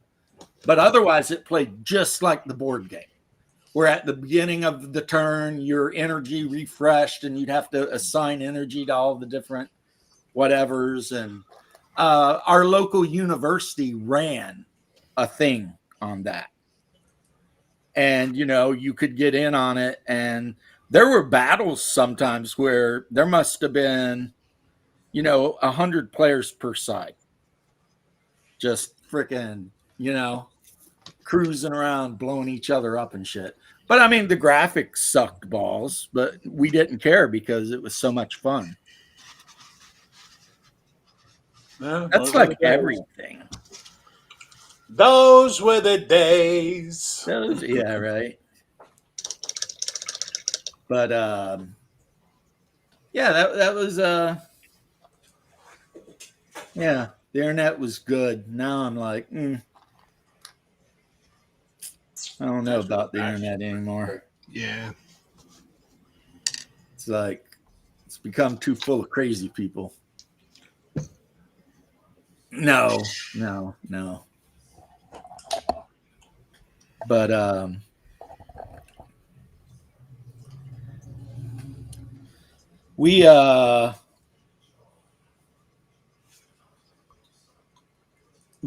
But otherwise, it played just like the board game, where at the beginning of the turn, your energy refreshed and you'd have to assign energy to all the different whatevers. And our local university ran a thing on that. And, you know, you could get in on it. And there were battles sometimes where there must have been, 100 players per side. Just freaking, cruising around, blowing each other up and shit. But I mean, the graphics sucked balls, but we didn't care because it was so much fun. Yeah, that's like everything. Those were the days. Yeah, right. But yeah, that was yeah, the internet was good. Now I'm like, I don't know about the internet anymore. Yeah. It's like it's become too full of crazy people. No. But we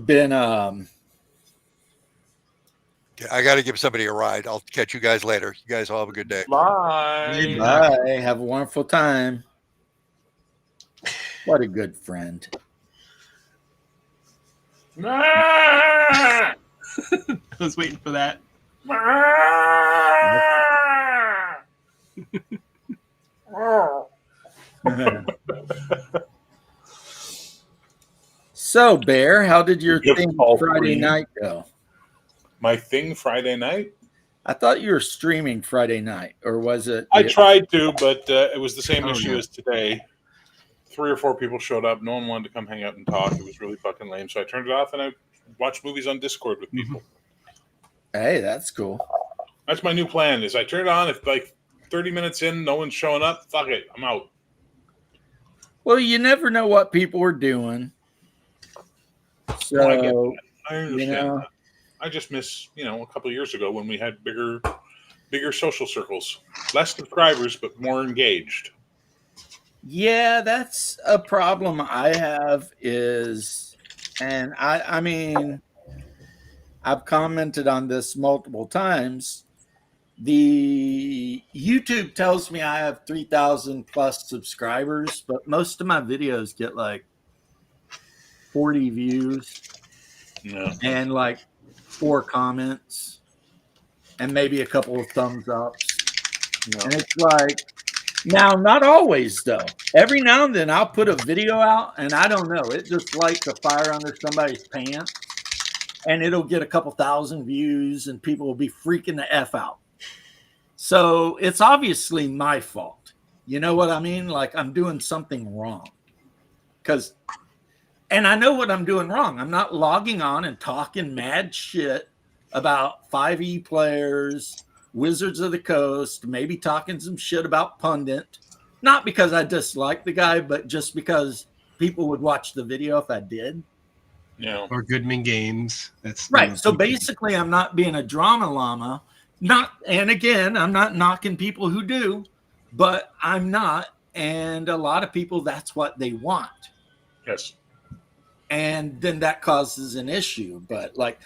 been I got to give somebody a ride. I'll catch you guys later. You guys all have a good day. Bye. Bye. Have a wonderful time. What a good friend. I was waiting for that. So, Bear, how did your thing Friday night go? My thing Friday night? I thought you were streaming Friday night, or was it? I tried to, but it was the same Oh, issue yeah. as today. 3 or 4 people showed up. No one wanted to come hang out and talk. It was really fucking lame. So I turned it off and I watched movies on Discord with people. Hey, that's cool. That's my new plan. Is I turn it on if like 30 minutes in, no one's showing up. Fuck it, I'm out. Well, you never know what people are doing. So, I get that. I understand know. that. I just miss, a couple of years ago when we had bigger social circles, less subscribers but more engaged. yeah, that's a problem I have is, and I mean, I've commented on this multiple times. The YouTube tells me I have 3,000 plus subscribers, but most of my videos get like 40 views Yeah. and like 4 comments and maybe a couple of thumbs ups. And it's like, now, not always though. Every now and then I'll put a video out and I don't know, it just lights a fire under somebody's pants and it'll get a couple thousand views and people will be freaking the F out. So it's obviously my fault. You know what I mean? Like I'm doing something wrong. And I know what I'm doing wrong. I'm not logging on and talking mad shit about 5e players, Wizards of the Coast, maybe talking some shit about Pundit. Not because I dislike the guy, but just because people would watch the video if I did. Yeah. Or Goodman Games. That's Right. So basically, I'm not being a drama llama. And again, I'm not knocking people who do, but I'm not. And a lot of people, that's what they want. Yes. And then that causes an issue. But like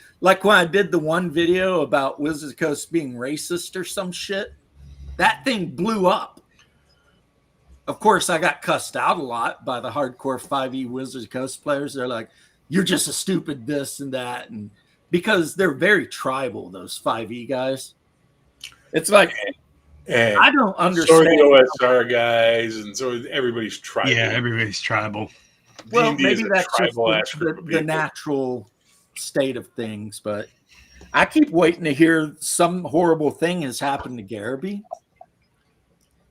when I did the one video about Wizards of the Coast being racist or some shit, that thing blew up. Of course, I got cussed out a lot by the hardcore 5e Wizards of the Coast players. They're like, you're just a stupid this and that. And because they're very tribal, those 5e guys. It's like, And I don't so are understand. the OSR guys, and so everybody's tribal. Yeah, everybody's tribal. Well, D&D maybe is a that's just tribal-ass group of the people. natural state of things. But I keep waiting to hear some horrible thing has happened to Garrity.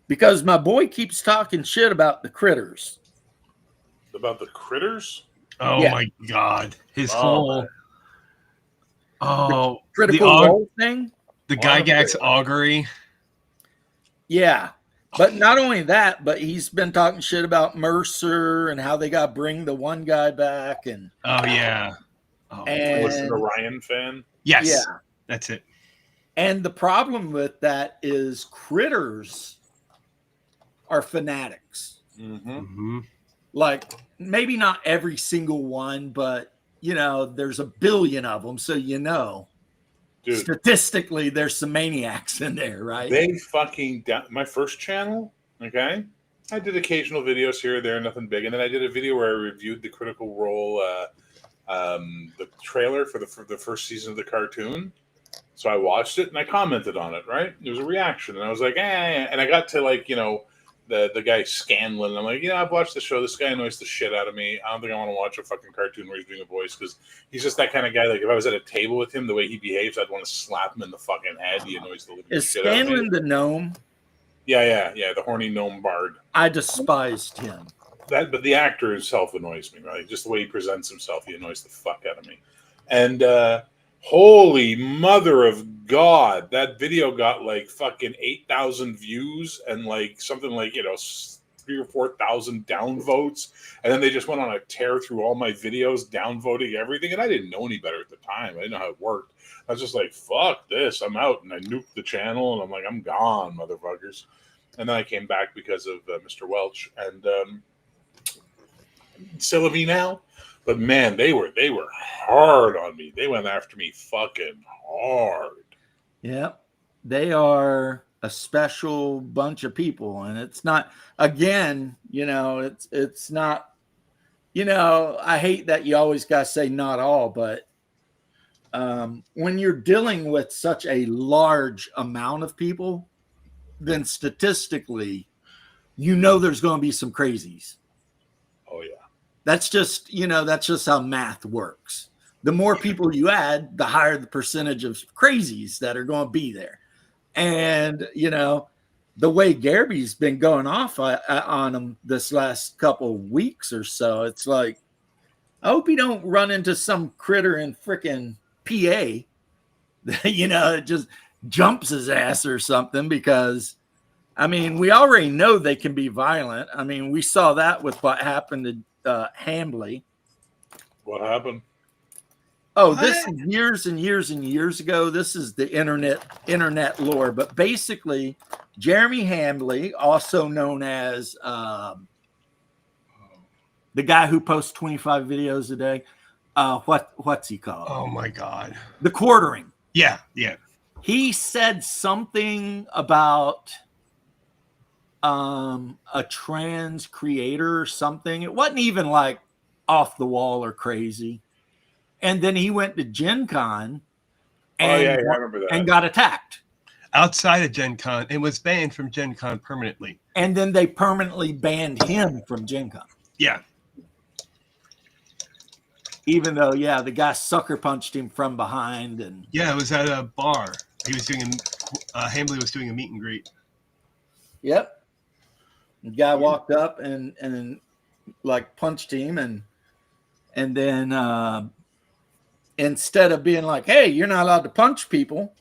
Because my boy keeps talking shit about the critters. About the critters? Oh Yeah. my God. His Oh, whole man. Critical Role thing? the Well, Gygax augury. Yeah. But not only that, but he's been talking shit about Mercer and how they got to bring the one guy back. And Oh yeah. Oh, And- Was an Orion fan? yes. yeah. That's it. And the problem with that is critters are fanatics. Mm-hmm. Mm-hmm. Like maybe not every single one, but there's a billion of them. So, Dude, statistically, there's some maniacs in there, right? they fucking my first channel. Okay, I did occasional videos here or there, nothing big, and then I did a video where I reviewed the Critical Role, the trailer for the first season of the cartoon. So I watched it and I commented on it. Right, it was a reaction, and I was like, and I got to the guy Scanlon. I'm like, I've watched the show. This guy annoys the shit out of me. I don't think I want to watch a fucking cartoon where he's doing a voice because he's just that kind of guy. Like if I was at a table with him, the way he behaves, I'd want to slap him in the fucking head. He annoys the living Is shit out of me. Scanlan the gnome? Yeah, the horny gnome bard. I despised him. But the actor himself annoys me, right? Just the way he presents himself, he annoys the fuck out of me. And holy mother of God, that video got like fucking 8,000 views and like something like 3,000 or 4,000 downvotes, and then they just went on a tear through all my videos, downvoting everything, and I didn't know any better at the time. I didn't know how it worked. I was just like, "Fuck this! I'm out," and I nuked the channel, and I'm like, "I'm gone, motherfuckers." And then I came back because of Mr. Welch and Sylvie now. But man, they were hard on me. They went after me fucking hard. Yeah, they are a special bunch of people, and it's not. Again, it's not. I hate that you always got to say not all, but when you're dealing with such a large amount of people, then statistically, there's going to be some crazies. Oh yeah. That's just how math works. the more people you add, the higher the percentage of crazies that are going to be there. And, you know, the way Gary's been going off on him this last couple of weeks or so, it's like, I hope he don't run into some critter in freaking PA that, you know, it just jumps his ass or something, because, I mean, we already know they can be violent. I mean, we saw that with what happened to Hambly. What happened? Oh, this is years and years and years ago. This is the internet lore. But basically, Jeremy Hambly, also known as the guy who posts 25 videos a day, what's he called? Oh my God. The Quartering. Yeah. He said something about a trans creator or something. It wasn't even like off the wall or crazy. And then he went to Gen Con I remember that. and got attacked. Outside of Gen Con, it was banned from Gen Con permanently. And then they permanently banned him from Gen Con. Yeah. Even though, yeah, the guy sucker punched him from behind. And Yeah, it was at a bar. He was doing Hambly was doing a meet and greet. Yep. The guy walked up and like punched him, and then instead of being like, hey, you're not allowed to punch people,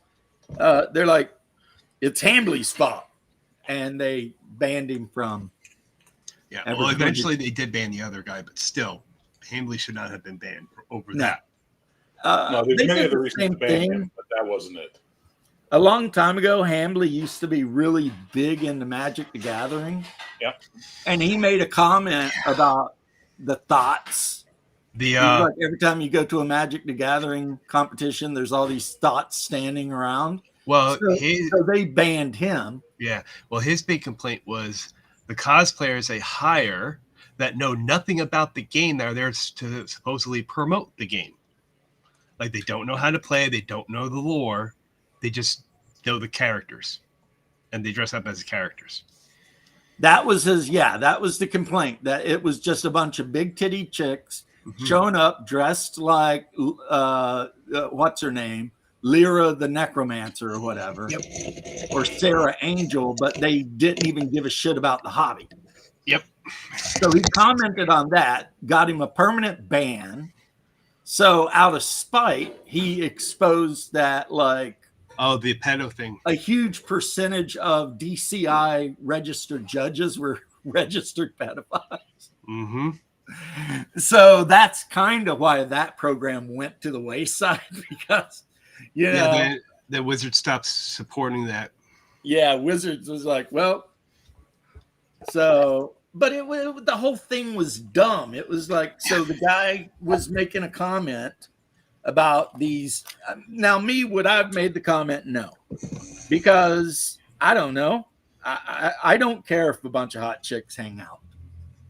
they're like, it's Hambly's fault. And they banned him from. Yeah. Well, eventually they did ban the other guy, but still, Hambly should not have been banned over that. No, there's they many did other the reasons same to ban thing. him, but that wasn't it. A long time ago, Hambly used to be really big into Magic the Gathering. Yep. And he made a comment about the thoughts. Like every time you go to a Magic the Gathering competition, there's all these thoughts standing around. Well, so they banned him. Yeah. Well, his big complaint was the cosplayers they hire that know nothing about the game that are there to supposedly promote the game. Like, they don't know how to play. They don't know the lore. They just know the characters, and they dress up as characters. That was that was the complaint, that it was just a bunch of big titty chicks showing up dressed like, what's her name? Lyra the Necromancer or whatever. Yep. Or Sarah Angel, but they didn't even give a shit about the hobby. Yep. So he commented on that, got him a permanent ban. So out of spite, he exposed that, like, oh, the pedo thing. A huge percentage of DCI registered judges were registered pedophiles. Mm-hmm. So that's kind of why that program went to the wayside, because, you know, the Wizards stopped supporting that. Yeah, Wizards was like, well, so, but the whole thing was dumb. It was like, so the guy was making a comment about these. Now, would I have made the comment? No, because I don't know. I don't care if a bunch of hot chicks hang out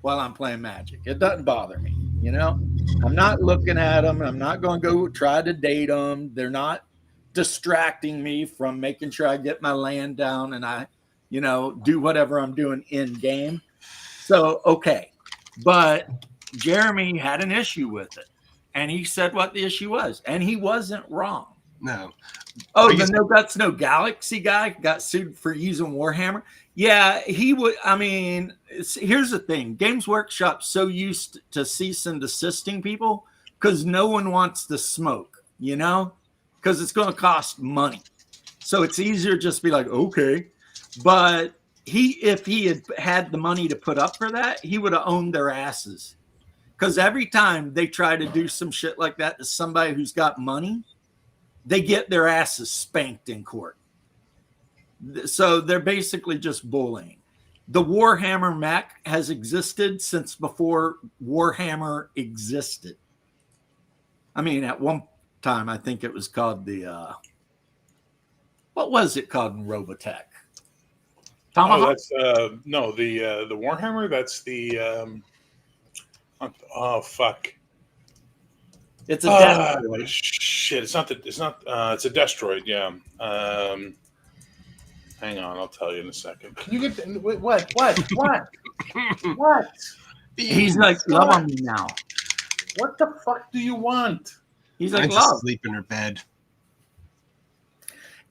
while I'm playing Magic. It doesn't bother me. You know, I'm not looking at them. I'm not going to go try to date them. They're not distracting me from making sure I get my land down and I, you know, do whatever I'm doing in game. So, okay. But Jeremy had an issue with it. And he said what the issue was. And he wasn't wrong. No. Oh, the No Guts, No Galaxy guy got sued for using Warhammer. Yeah, he would. I mean, here's the thing. Games Workshop's so used to cease and desisting people because no one wants the smoke, you know, because it's going to cost money. So it's easier just to be like, okay. But if he had the money to put up for that, he would have owned their asses. Because every time they try to do some shit like that to somebody who's got money, they get their asses spanked in court. So they're basically just bullying. The Warhammer mech has existed since before Warhammer existed. I mean, at one time, I think it was called the, what was it called in Robotech? Tomahawk? Oh, that's, no, the Warhammer, that's the, oh, fuck. It's a Destroid. Shit, it's a Destroid, yeah. Hang on, I'll tell you in a second. Can you get what? What? He's like, love on me now. What the fuck do you want? He's I like, just love. sleep in her bed.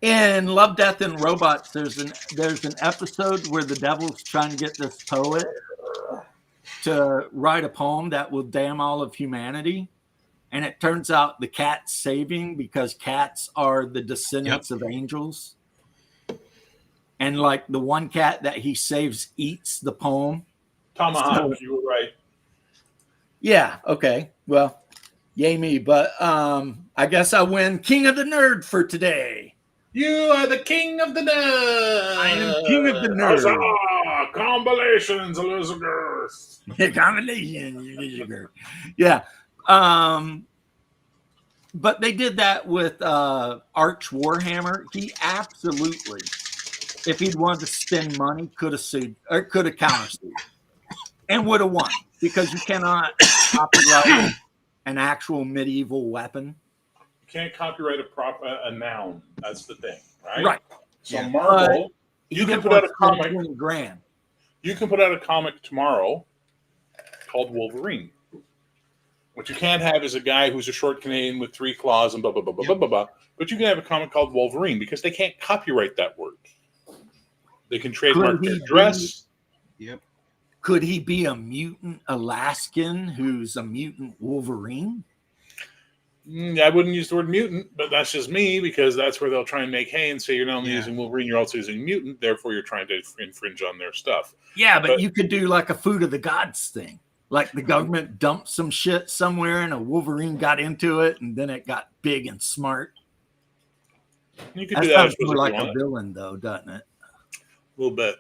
In Love, Death, and Robots, there's an episode where the devil's trying to get this poet to write a poem that will damn all of humanity. And it turns out the cat's saving because cats are the descendants of angels. And like the one cat that he saves eats the poem. Tomahawk, you were right. Yeah, okay. Well, yay me. But I guess I win King of the Nerd for today. You are the king of the nerd. I am king of the nerd. Huzzah! Compilations, Elizabeth. Combination. Yeah. But they did that with Arch Warhammer. He absolutely, if he'd wanted to spend money, could have sued or could have countersued and would have won because you cannot copyright an actual medieval weapon. You can't copyright a noun. That's the thing, right? Right. So Yeah. Marvel, He you can didn't put want out a to spend comic. 20 grand. You can put out a comic tomorrow called Wolverine. What you can't have is a guy who's a short Canadian with 3 claws and blah blah blah blah blah blah. But you can have a comic called Wolverine because they can't copyright that word. They can trademark their dress. Yep. Could he be a mutant Alaskan who's a mutant Wolverine? I wouldn't use the word mutant, but that's just me because that's where they'll try and make hay and say you're not only using Wolverine, you're also using mutant. Therefore, you're trying to infringe on their stuff. Yeah, but you could do like a Food of the Gods thing. Like the government dumped some shit somewhere and a Wolverine got into it and then it got big and smart. You could That do that. sounds more like a villain, though, doesn't it? A little bit.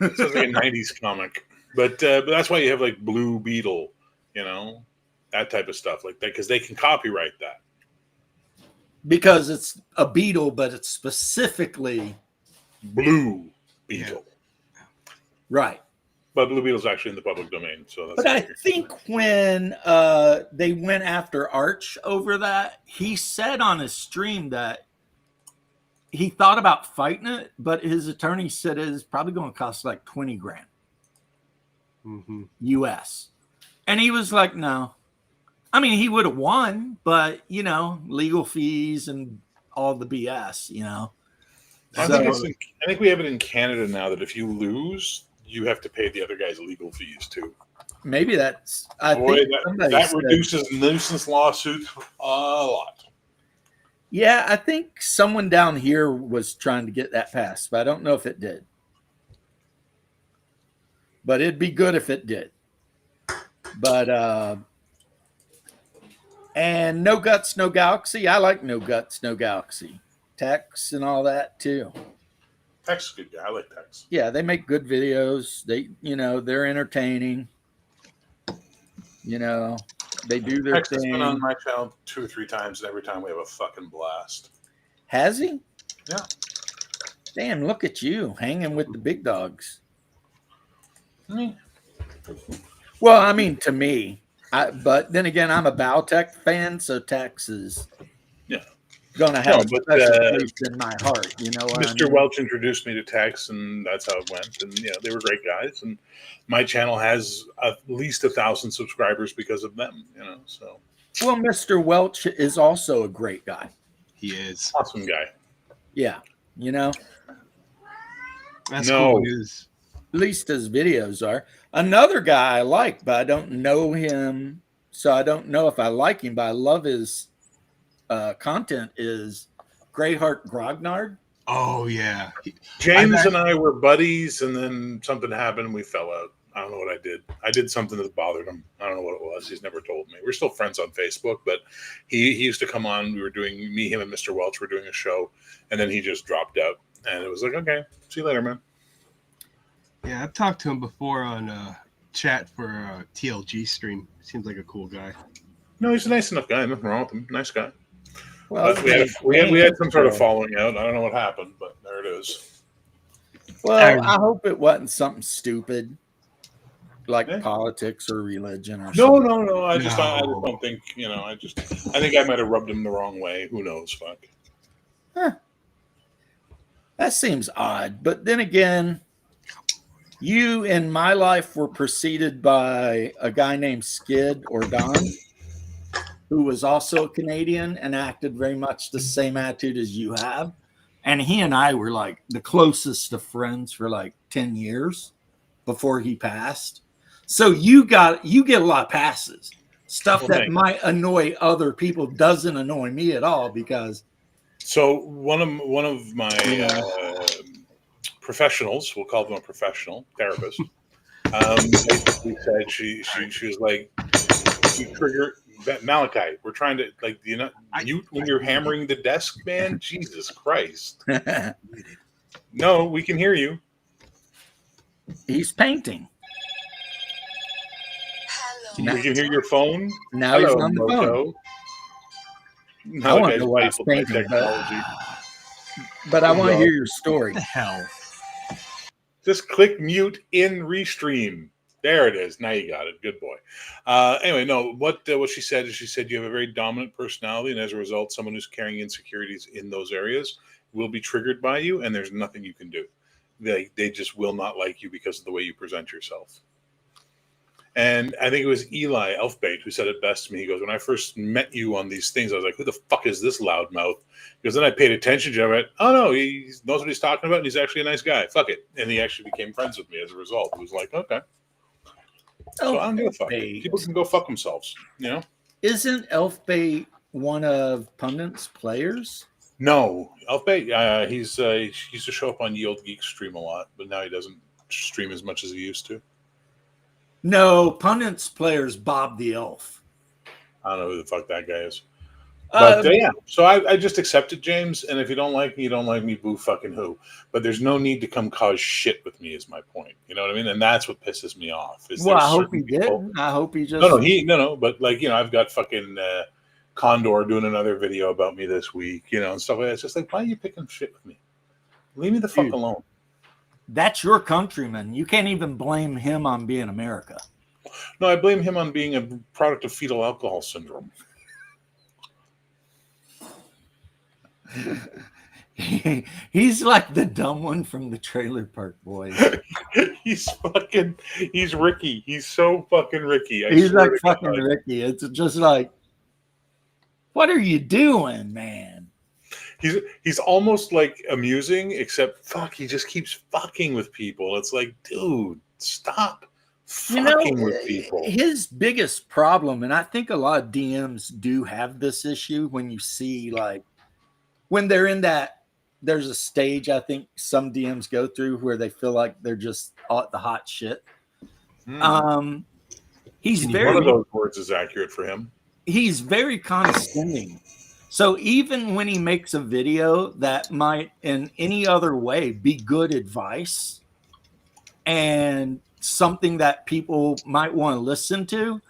It sounds like a '90s comic, but that's why you have like Blue Beetle, that type of stuff like that because they can copyright that. Because it's a beetle, but it's specifically Blue Beetle, right. but Blue Beetle's actually in the public domain. So that's. But I think when they went after Arch over that, he said on his stream that he thought about fighting it, but his attorney said it is probably going to cost like 20 grand US. And he was like, no. I mean, he would have won, but, legal fees and all the BS, I think we have it in Canada now that if you lose, you have to pay the other guy's legal fees too. Maybe that's. That reduces nuisance lawsuits a lot. Yeah, I think someone down here was trying to get that passed, but I don't know if it did. But it'd be good if it did. But and No Guts, No Galaxy. I like No Guts, No Galaxy. Tex and all that too. Tex is a good guy. I like Tex. Yeah, they make good videos. They, they're entertaining. They do their Tex has thing. been on my channel 2 or 3 times, and every time we have a fucking blast. Has he? Yeah. Damn, look at you hanging with the big dogs. Well, I mean, to me, but then again, I'm a Bautech fan, so Tex is going to have a special place in my heart. You know what Mr. Welch introduced me to Tex, and that's how it went. And they were great guys. And my channel has at least 1,000 subscribers because of them. So. Well, Mr. Welch is also a great guy. He is Awesome guy. Yeah, That's cool news. At least his videos are. Another guy I like, but I don't know him, so I don't know if I like him, but I love his content is Greyheart Grognard. Oh, yeah. James and I were buddies, and then something happened, and we fell out. I don't know what I did. I did something that bothered him. I don't know what it was. He's never told me. We're still friends on Facebook, but he used to come on. We were doing, him, and Mr. Welch were doing a show, and then he just dropped out. And it was like, okay, see you later, man. Yeah, I've talked to him before on chat for a TLG stream. Seems like a cool guy. No, he's a nice enough guy. Nothing wrong with him. Nice guy. Well, we had some sort of falling out. I don't know what happened, but there it is. Well, I hope it wasn't something stupid like politics or religion or something. No. I just don't think, I think I might have rubbed him the wrong way. Who knows? Fuck. Huh. That seems odd. But then again, you in my life were preceded by a guy named Skid or Don. who was also a Canadian and acted very much the same attitude as you have. And he and I were like the closest of friends for like 10 years before he passed. So you get a lot of passes. Stuff that might annoy other people doesn't annoy me at all because. So one of my professionals, we'll call them a professional therapist, basically said she was like, you trigger Malachi. We're trying to like mute when you're hammering the desk, man. Jesus Christ! No, we can hear you. He's painting. We can hear your phone. Now he's on the phone. I want to know why he's painting, but I want to hear your story. What the hell? Just click mute in Restream. There it is. Now you got it. Good boy. Anyway, no. What she said is, she said you have a very dominant personality, and as a result, someone who's carrying insecurities in those areas will be triggered by you, and there's nothing you can do. They just will not like you because of the way you present yourself. And I think it was Eli Elfbait who said it best to me. He goes, when I first met you on these things, I was like, who the fuck is this loudmouth? Because then I paid attention to him. I went, oh, no, he knows what he's talking about, and he's actually a nice guy. Fuck it. And he actually became friends with me as a result. It was like, okay. So I don't give a fuck. People can go fuck themselves, you know? Isn't Elfbait one of Pundit's players? No. Elfbait, he used to show up on Yield Geek stream a lot, but now he doesn't stream as much as he used to. No, Pundit's players Bob the Elf. I don't know who the fuck that guy is. But yeah, so I just accept it, James. And if you don't like me, you don't like me, boo fucking who. But there's no need to come cause shit with me is my point. You know what I mean? And that's what pisses me off. Well, I hope he did. I hope he just... No. But like, you know, I've got fucking Condor doing another video about me this week, you know, and stuff like that. It's just like, why are you picking shit with me? Leave me the fuck alone. That's your countryman. You can't even blame him on being America. No, I blame him on being a product of fetal alcohol syndrome. He's like the dumb one from the Trailer Park Boys. He's Ricky. He's so fucking Ricky. He's like fucking Ricky. It's just like, what are you doing, man? He's almost like amusing, except fuck, he just keeps fucking with people. It's like, dude, stop fucking with people. His biggest problem, and I think a lot of DMs do have this issue when you see like when they're in that, there's a stage I think some DMs go through where they feel like they're just the hot shit. He's one of those words is accurate for him. He's very condescending. So even when he makes a video that might in any other way be good advice and something that people might want to listen to,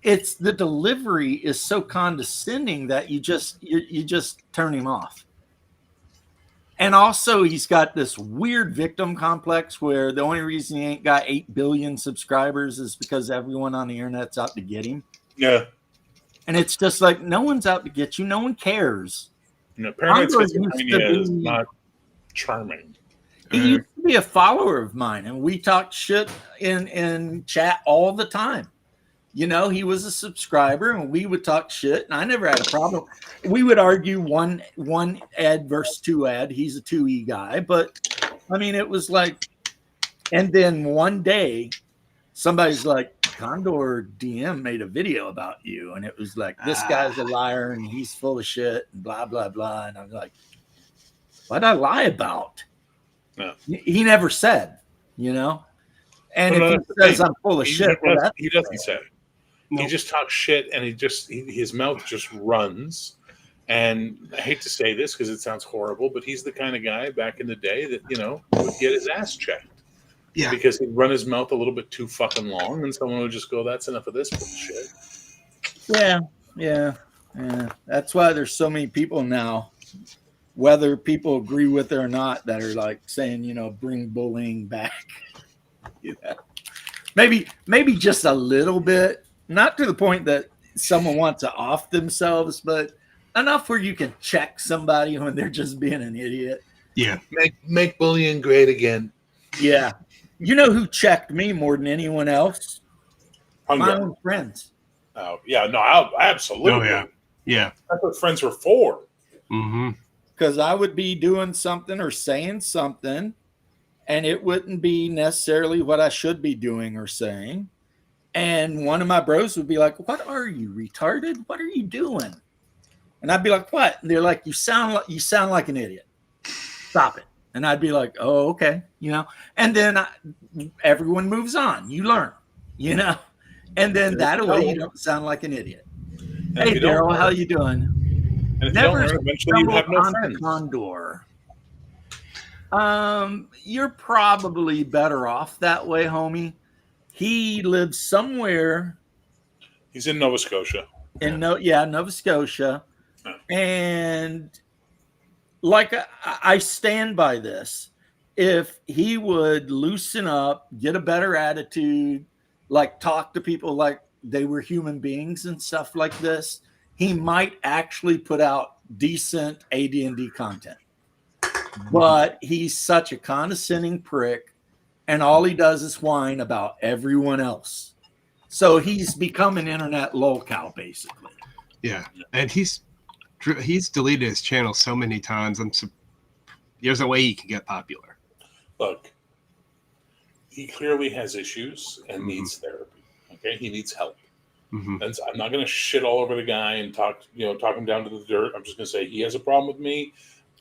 it's the delivery is so condescending that you just turn him off. And also he's got this weird victim complex where the only reason he ain't got 8 billion subscribers is because everyone on the internet's out to get him. Yeah. And it's just like, no one's out to get you. No one cares. Apparently it's not charming. He used to be a follower of mine, and we talked shit in chat all the time. You know, he was a subscriber, and we would talk shit, and I never had a problem. We would argue one ad versus 2 ad. He's a 2E guy, but, I mean, it was like, and then one day, somebody's like, Condor DM made a video about you, and it was like, this guy's a liar and he's full of shit and blah blah blah. And I'm like, what'd I lie about? No. He never said, you know. And if he says I'm full of shit, he doesn't say. No. He just talks shit, and his mouth just runs. And I hate to say this because it sounds horrible, but he's the kind of guy back in the day that, you know, would get his ass checked. Yeah, because he'd run his mouth a little bit too fucking long, and someone would just go, "That's enough of this bullshit." Yeah. That's why there's so many people now, whether people agree with it or not, that are like saying, you know, bring bullying back. You know? Maybe just a little bit, not to the point that someone wants to off themselves, but enough where you can check somebody when they're just being an idiot. Yeah, make bullying great again. Yeah. You know who checked me more than anyone else? My own friends. Yeah, no, absolutely. Oh, yeah. Yeah. That's what friends are for. Mm-hmm. Because I would be doing something or saying something, and it wouldn't be necessarily what I should be doing or saying. And one of my bros would be like, "What are you, retarded? What are you doing?" And I'd be like, "What?" And they're like, you sound like an idiot. Stop it." And I'd be like, "Oh, okay," And then everyone moves on. You learn, and then that way you don't sound like an idiot. And Hey, Daryl, how you doing? And if you don't learn, eventually you have no friends. Condor. You're probably better off that way, homie. He lives somewhere. He's in Nova Scotia. Nova Scotia. And like I stand by this. If he would loosen up, get a better attitude, like talk to people like they were human beings and stuff like this, he might actually put out decent AD&D content. But he's such a condescending prick, and all he does is whine about everyone else. So he's become an internet lolcow, basically. Yeah, and he's deleted his channel so many times. There's a way he can get popular. Look, he clearly has issues and needs therapy. Okay, he needs help. And I'm not going to shit all over the guy and talk him down to the dirt. I'm just going to say he has a problem with me.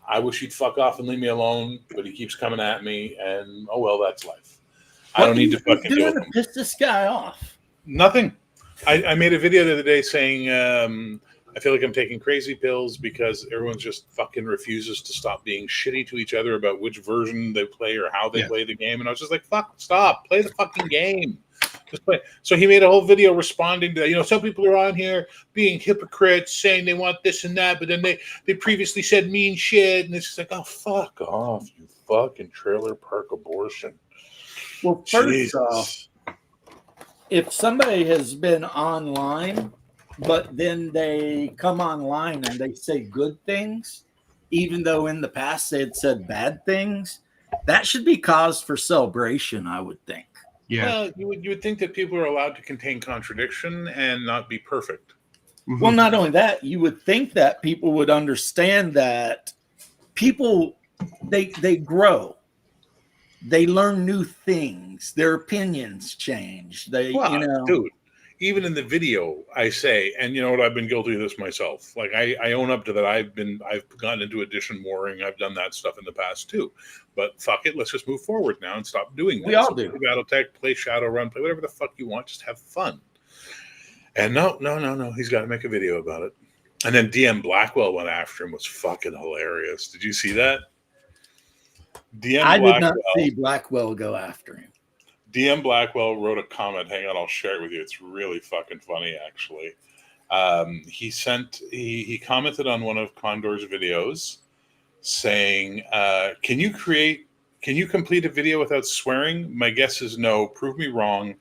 I wish he'd fuck off and leave me alone, but he keeps coming at me, and oh well, that's life. I don't need to fucking deal with him. Piss this guy off. Nothing. I made a video the other day saying I feel like I'm taking crazy pills because everyone just fucking refuses to stop being shitty to each other about which version they play or how they play the game, and I was just like, fuck, stop, play the fucking game. Just play. So he made a whole video responding to, some people are on here being hypocrites, saying they want this and that, but then they previously said mean shit, and it's just like, oh, fuck off, you fucking trailer park abortion. Well, first off, if somebody has been online, but then they come online and they say good things, even though in the past they had said bad things, that should be cause for celebration, I would think. Yeah. Well, you would think that people are allowed to contain contradiction and not be perfect. Well, not only that, you would think that people would understand that people, they grow. They learn new things. Their opinions change. Dude, even in the video, I say, and you know what, I've been guilty of this myself. Like I own up to that. I've gotten into edition warring. I've done that stuff in the past too. But fuck it, let's just move forward now and stop doing that. We all do. Play BattleTech, play Shadowrun, play whatever the fuck you want. Just have fun. And no. He's got to make a video about it. And then DM Blackwell went after him. Was fucking hilarious. Did you see that? I did not see Blackwell go after him. DM Blackwell wrote a comment. Hang on, I'll share it with you. It's really fucking funny, actually. He commented on one of Condor's videos saying, can you complete a video without swearing? My guess is no. Prove me wrong.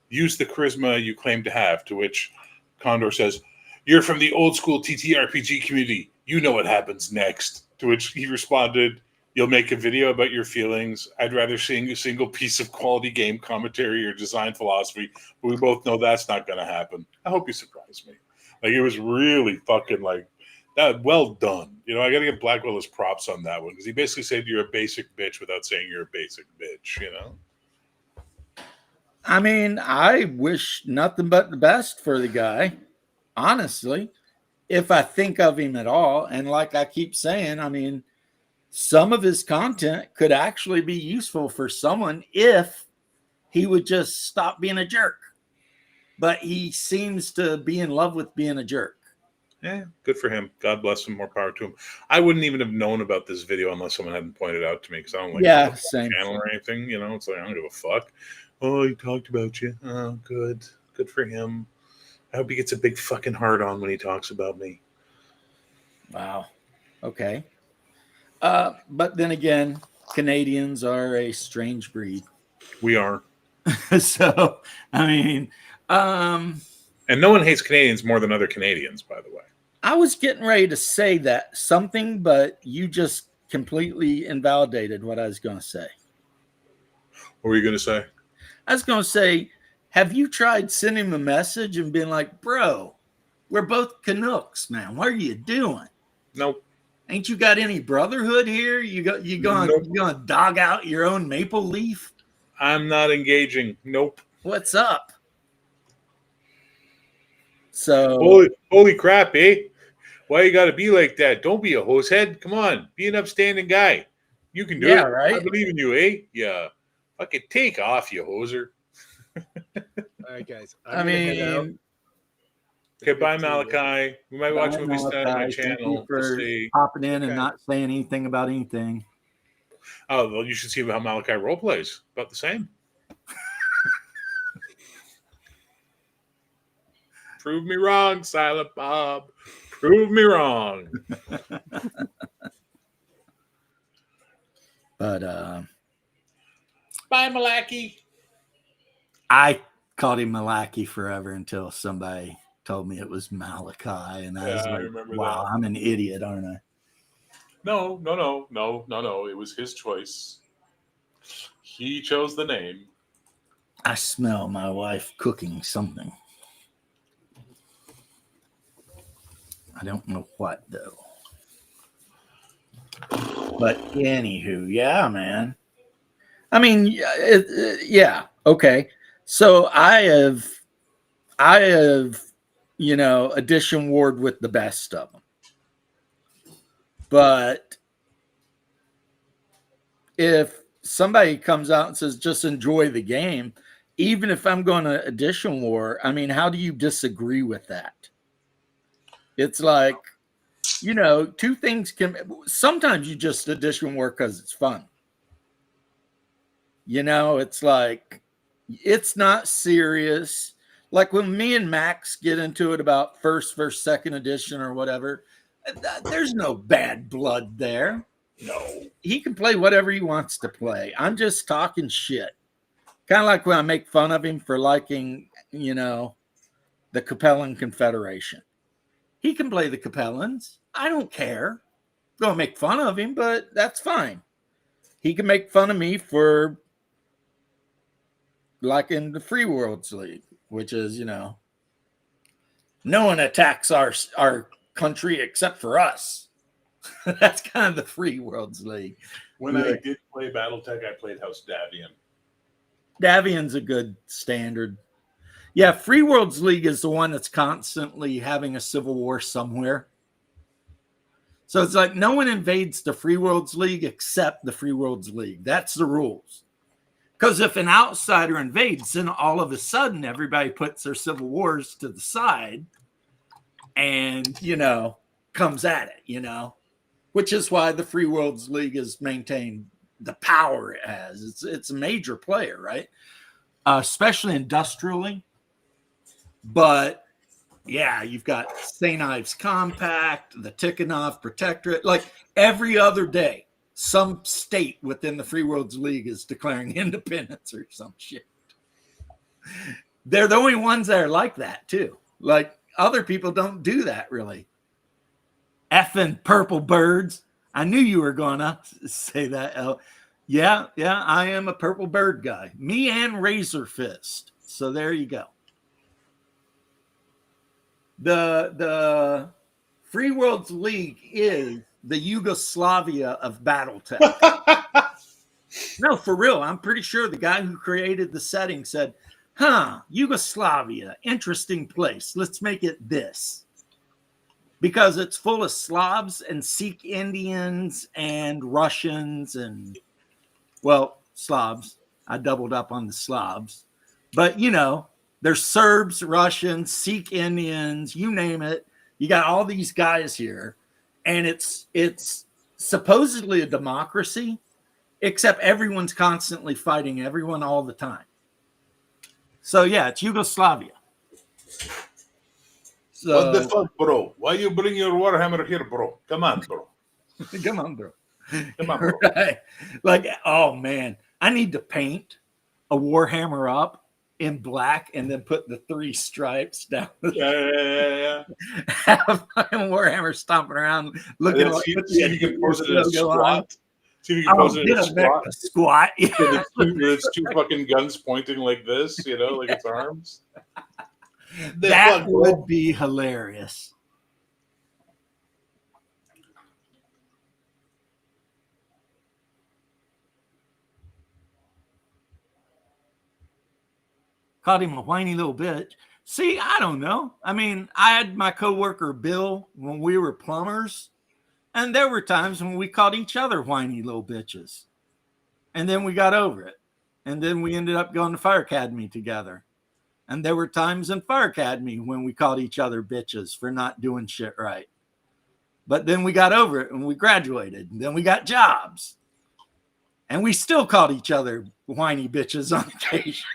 Use the charisma you claim to have. To which Condor says, you're from the old school TTRPG community. You know what happens next. To which he responded, you'll make a video about your feelings. I'd rather see a single piece of quality game commentary or design philosophy, but we both know that's not going to happen. I hope you surprise me. Like, it was really fucking like that. Well done. I got to give Blackwell his props on that one because he basically said you're a basic bitch without saying you're a basic bitch, I mean, I wish nothing but the best for the guy, honestly, if I think of him at all. And like I keep saying, I mean, some of his content could actually be useful for someone if he would just stop being a jerk. But he seems to be in love with being a jerk. Yeah, good for him. God bless him. More power to him. I wouldn't even have known about this video unless someone hadn't pointed out to me because I don't like the channel or anything. It's like I don't give a fuck. Oh, he talked about you. Oh, good. Good for him. I hope he gets a big fucking heart on when he talks about me. Wow. Okay. But then again, Canadians are a strange breed. We are. So, I mean, and no one hates Canadians more than other Canadians, by the way. I was getting ready to say that something, but you just completely invalidated what I was going to say. What were you going to say? I was going to say have you tried sending him a message and being like, bro, we're both Canucks, man. What are you doing? Nope. Ain't you got any brotherhood here? You gonna dog out your own maple leaf? I'm not engaging. Nope. What's up? So Holy crap, eh? Why you gotta be like that? Don't be a hosehead. Come on, be an upstanding guy. You can do it. right. I believe in you, eh? Yeah. Fucking take off, you hoser. All right, guys. I mean, Okay, bye, Malachi. We might watch movies tonight on my Malachi, thank channel. you for See. popping in and Okay. not saying anything about anything. Oh, well, you should see how Malachi role plays. About the same. Prove me wrong, Silent Bob. Prove me wrong. But Bye, Malaki. I called him Malachi forever until somebody told me it was Malachi, and I was Yeah, I like, remember "Wow, that. I'm an idiot, aren't I?" No. It was his choice. He chose the name. I smell my wife cooking something. I don't know what though. But anywho, yeah, man. I mean, yeah, okay. So I have, edition warred with the best of them. But if somebody comes out and says, just enjoy the game, even if I'm going to edition war, I mean, how do you disagree with that? It's like, two things can, sometimes you just edition war because it's fun. It's like, it's not serious. Like when me and Max get into it about first versus second edition or whatever, there's no bad blood there. No. He can play whatever he wants to play. I'm just talking shit. Kind of like when I make fun of him for liking, the Capellan Confederation. He can play the Capellans. I don't care. Gonna make fun of him, but that's fine. He can make fun of me for liking the Free Worlds League, which is, no one attacks our country except for us. That's kind of the Free Worlds League. When I did play BattleTech, I played House Davian. Davian's a good standard. Yeah, Free Worlds League is the one that's constantly having a civil war somewhere. So it's like no one invades the Free Worlds League except the Free Worlds League. That's the rules. Because if an outsider invades, then all of a sudden everybody puts their civil wars to the side and, comes at it, which is why the Free Worlds League has maintained the power it has. It's a major player, right? Especially industrially. But yeah, you've got St. Ives Compact, the Tikhonov Protectorate. Like every other day, some state within the Free Worlds League is declaring independence or some shit. They're the only ones that are like that too. Like other people don't do that really. Effing purple birds. I knew you were gonna say that. Yeah, I am a purple bird guy. Me and Razor Fist. So there you go. The Free Worlds League is the Yugoslavia of BattleTech. No, for real. I'm pretty sure the guy who created the setting said, Yugoslavia, interesting place. Let's make it this. Because it's full of Slavs and Sikh Indians and Russians and, Slavs. I doubled up on the Slavs. But, there's Serbs, Russians, Sikh Indians, you name it. You got all these guys here. And it's supposedly a democracy, except everyone's constantly fighting everyone all the time. So, yeah, it's Yugoslavia. So, what the fuck, bro? Why you bring your Warhammer here, bro? Come on, bro. Come on, bro. Come on, bro. Right. Like, oh, man. I need to paint a Warhammer up in black and then put the 3 stripes down. Yeah. Have my Warhammer stomping around looking like you can post it in a squat. See if you can pose it did in a a squat. squat. With its two fucking guns pointing like this, like its arms. That would be hilarious. Called him a whiny little bitch. See, I don't know. I mean, I had my coworker Bill when we were plumbers, and there were times when we called each other whiny little bitches. And then we got over it. And then we ended up going to Fire Academy together. And there were times in Fire Academy when we called each other bitches for not doing shit right. But then we got over it and we graduated. And then we got jobs. And we still called each other whiny bitches on occasion.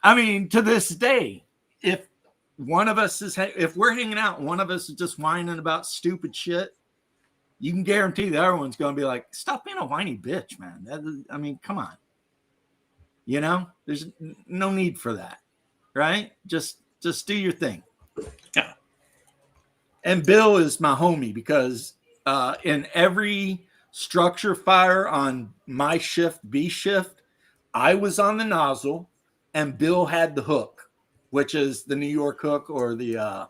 I mean, to this day, if one of us if we're hanging out, one of us is just whining about stupid shit, you can guarantee the other one's going to be like, stop being a whiny bitch, man. I mean, come on. There's no need for that, right? Just do your thing. Yeah. And Bill is my homie because in every structure fire on my shift, B shift, I was on the nozzle and Bill had the hook, which is the New York hook or the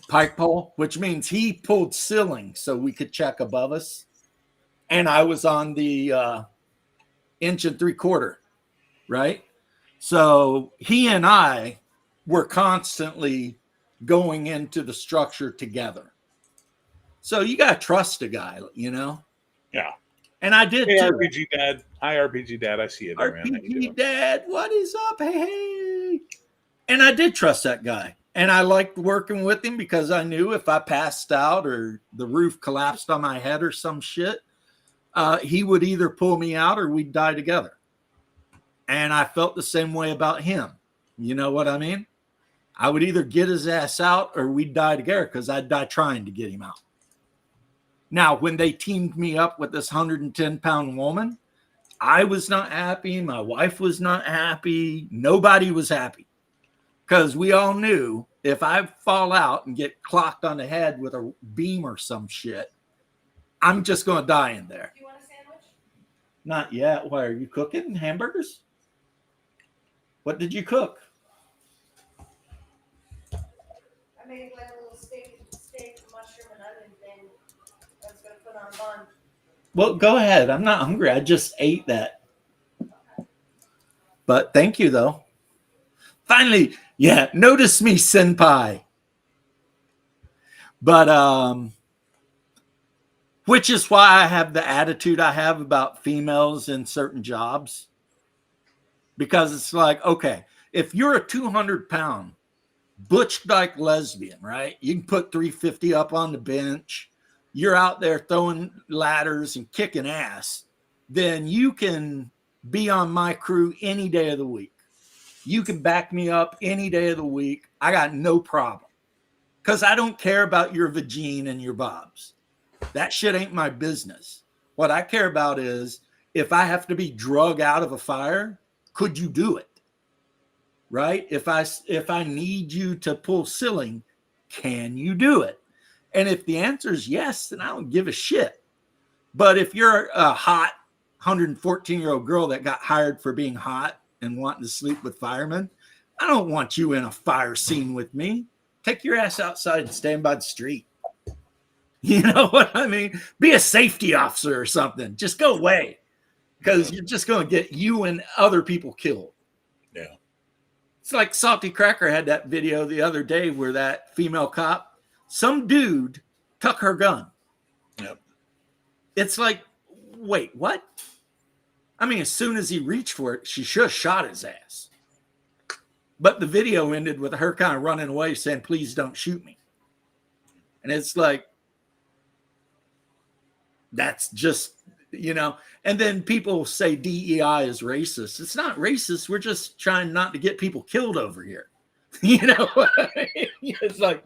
pike pole, which means he pulled ceiling so we could check above us. And I was on the 1 3/4 inch, right? So he and I were constantly going into the structure together. So you got to trust a guy, Yeah. And I did Hey, too. RPG Dad. Hi, RPG Dad. I see you there, man. How you doing? RPG Dad, what is up? Hey. And I did trust that guy. And I liked working with him because I knew if I passed out or the roof collapsed on my head or some shit, he would either pull me out or we'd die together. And I felt the same way about him. You know what I mean? I would either get his ass out or we'd die together because I'd die trying to get him out. Now, when they teamed me up with this 110-pound woman, I was not happy. My wife was not happy. Nobody was happy because we all knew if I fall out and get clocked on the head with a beam or some shit, I'm just going to die in there. Do you want a sandwich? Not yet. Why, are you cooking hamburgers? What did you cook? I made like a little steak, mushroom, and onion thing. I was gonna put on a bun. Well, go ahead. I'm not hungry. I just ate that. But thank you, though. Finally, yeah, notice me, senpai. But which is why I have the attitude I have about females in certain jobs. Because it's like, okay, if you're a 200-pound butch dyke lesbian, right? You can put 350 up on the bench. You're out there throwing ladders and kicking ass. Then you can be on my crew any day of the week. You can back me up any day of the week. I got no problem. Because I don't care about your vagine and your bobs. That shit ain't my business. What I care about is if I have to be drug out of a fire, could you do it? Right? If I need you to pull ceiling, can you do it? And if the answer is yes, then I don't give a shit. But if you're a hot 114-year-old girl that got hired for being hot and wanting to sleep with firemen, I don't want you in a fire scene with me. Take your ass outside and stand by the street. You know what I mean? Be a safety officer or something. Just go away because you're just going to get you and other people killed. Yeah. It's like Salty Cracker had that video the other day where that female cop, some dude took her gun. Yep. It's like, wait, what? I mean, as soon as he reached for it, she should have shot his ass. But the video ended with her kind of running away saying, please don't shoot me. And it's like, that's just, and then people say DEI is racist. It's not racist. We're just trying not to get people killed over here. You know what I mean? It's like,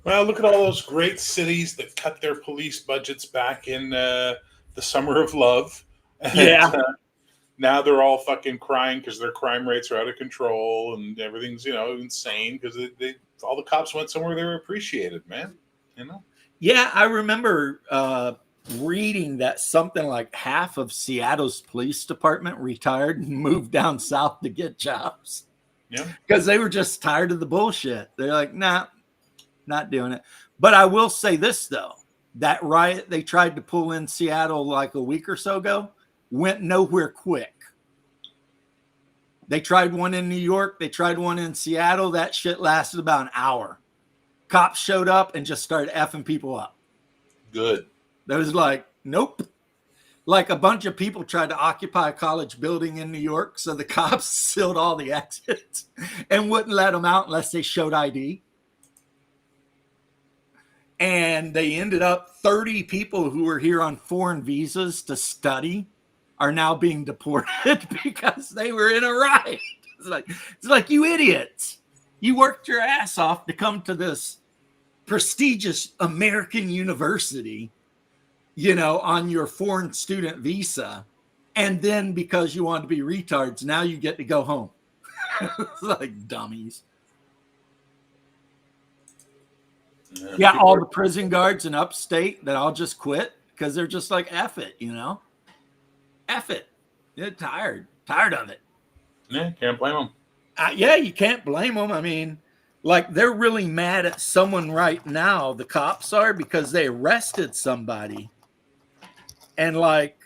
well, look at all those great cities that cut their police budgets back in the Summer of Love. Yeah. And, now they're all fucking crying because their crime rates are out of control and everything's, insane because all the cops went somewhere they were appreciated, man. Yeah, I remember reading that something like half of Seattle's police department retired and moved down south to get jobs. Yeah. Because they were just tired of the bullshit. They're like, nah, not doing it. But I will say this, though. That riot they tried to pull in Seattle like a week or so ago went nowhere quick. They tried one in New York. They tried one in Seattle. That shit lasted about an hour. Cops showed up and just started effing people up. Good. There was like, nope. Like a bunch of people tried to occupy a college building in New York. So the cops sealed all the exits and wouldn't let them out unless they showed ID. And they ended up 30 people who were here on foreign visas to study are now being deported because they were in a riot. It's like you idiots. You worked your ass off to come to this prestigious American university, you know, on your foreign student visa. And then because you want to be retards, now you get to go home. It's like dummies. Yeah, all the prison guards in upstate that all just quit because they're just like, F it, you know? F it. They're tired of it. Yeah, can't blame them. Yeah, you can't blame them. I mean, like they're really mad at someone right now, the cops are, because they arrested somebody. And like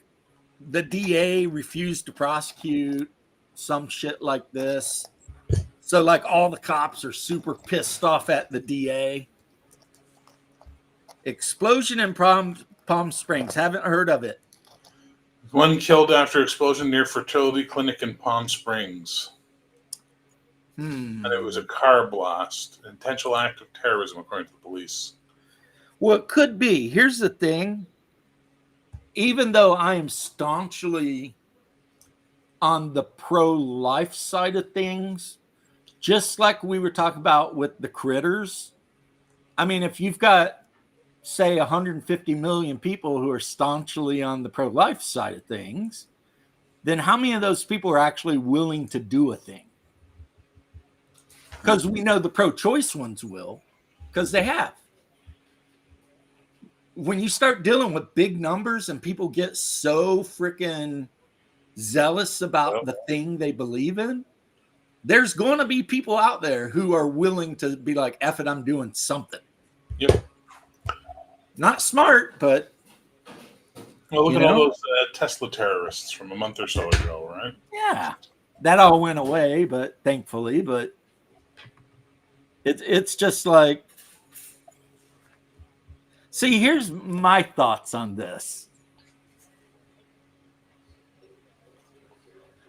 the DA refused to prosecute some shit like this. So like all the cops are super pissed off at the DA. Explosion in Palm Springs. Haven't heard of it. One killed after explosion near fertility clinic in Palm Springs. And it was a car blast. Intentional act of terrorism, according to the police. Well, it could be. Here's the thing. Even though I am staunchly on the pro-life side of things, just like we were talking about with the critters, I mean, if you've got, say, 150 million people who are staunchly on the pro-life side of things, then how many of those people are actually willing to do a thing? Because we know the pro-choice ones will, because they have. When you start dealing with big numbers and people get so freaking zealous about the thing they believe in, there's going to be people out there who are willing to be like, F it, I'm doing something. Yep. Not smart, but... Well, look at all those Tesla terrorists from a month or so ago, right? Yeah. That all went away, but thankfully, but it's just like... See, here's my thoughts on this.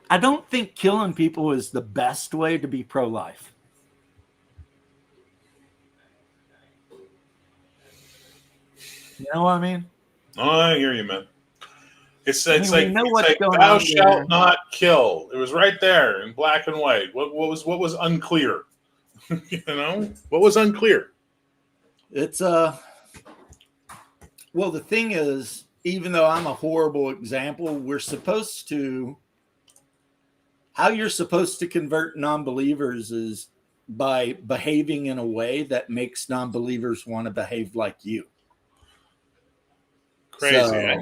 I don't think killing people is the best way to be pro-life. You know what I mean? Oh, I hear you, man. It's I mean, like thou shalt not kill. It was right there in black and white. What was unclear? You know, what was unclear? It's well, the thing is, even though I'm a horrible example, we're supposed to. How you're supposed to convert non-believers is by behaving in a way that makes non-believers want to behave like you. Crazy. So, eh?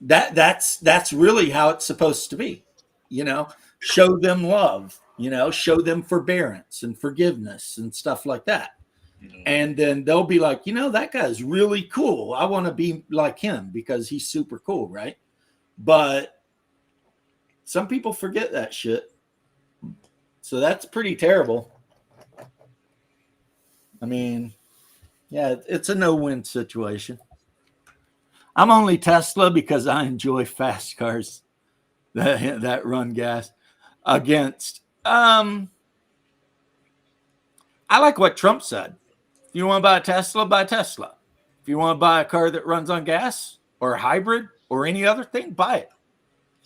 That's really how it's supposed to be. You know, show them love. You know, show them forbearance and forgiveness and stuff like that. Mm-hmm. And then they'll be like, you know, that guy's really cool. I want to be like him because he's super cool, right? But some people forget that shit. So that's pretty terrible. I mean, yeah, it's a no-win situation. I'm only Tesla because I enjoy fast cars that run gas. Against, I like what Trump said. If you want to buy a Tesla, buy a Tesla. If you want to buy a car that runs on gas or a hybrid or any other thing, buy it.